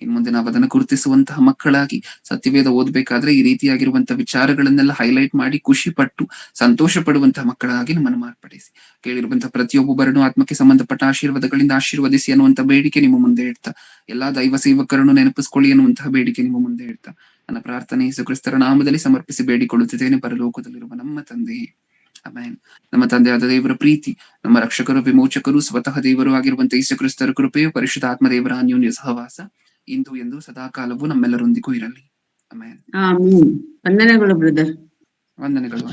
ಇನ್ ಮುಂದೆ ನಾವು ಅದನ್ನ ಗುರುತಿಸುವಂತಹ ಮಕ್ಕಳಾಗಿ ಸತ್ಯವೇದ ಓದ್ಬೇಕಾದ್ರೆ ಈ ರೀತಿಯಾಗಿರುವಂತಹ ವಿಚಾರಗಳನ್ನೆಲ್ಲ ಹೈಲೈಟ್ ಮಾಡಿ ಖುಷಿ ಪಟ್ಟು ಸಂತೋಷ ಪಡುವಂತಹ ಮಕ್ಕಳಾಗಿ ನಮ್ಮನ್ನು ಮಾರ್ಪಡಿಸಿ, ಕೇಳಿರುವಂತಹ ಪ್ರತಿಯೊಬ್ಬರನ್ನು ಆತ್ಮಕ್ಕೆ ಸಂಬಂಧಪಟ್ಟ ಆಶೀರ್ವಾದಗಳಿಂದ ಆಶೀರ್ವದಿಸಿ ಅನ್ನುವಂಥ ಬೇಡಿಕೆ ನಿಮ್ಮ ಮುಂದೆ ಇಡ್ತಾ, ಎಲ್ಲಾ ದೈವ ಸೇವಕರನ್ನು ನೆನಪಿಸ್ಕೊಳ್ಳಿ ಅನ್ನುವಂತಹ ಬೇಡಿಕೆ ನಿಮ್ಮ ಮುಂದೆ ಇಡ್ತಾ, ನನ್ನ ಪ್ರಾರ್ಥನೆ ಯೇಸು ಕ್ರಿಸ್ತರ ನಾಮದಲ್ಲಿ ಸಮರ್ಪಿಸಿ ಬೇಡಿಕೊಳ್ಳುತ್ತಿದ್ದೇನೆ ಪರಲೋಕದಲ್ಲಿರುವ ನಮ್ಮ ತಂದೆಯೇ, ಆಮೆನ್. ನಮ್ಮ ತಂದೆಯಾದ ದೇವರ ಪ್ರೀತಿ, ನಮ್ಮ ರಕ್ಷಕರು ವಿಮೋಚಕರು ಸ್ವತಃ ದೇವರು ಆಗಿರುವಂತಹ ಯೇಸು ಕ್ರಿಸ್ತರ ಕೃಪೆಯು, ಪರಿಶುದ್ಧಾತ್ಮ ದೇವರ ಅನ್ಯೋನ್ಯ ಸಹವಾಸ ಇಂದು ಎಂದು ಸದಾಕಾಲವೂ ನಮ್ಮೆಲ್ಲರೊಂದಿಗೂ ಇರಲಿ. ಆಮೆನ್. ವಂದನೆಗಳು ಬ್ರದರ್. ವಂದನೆಗಳು.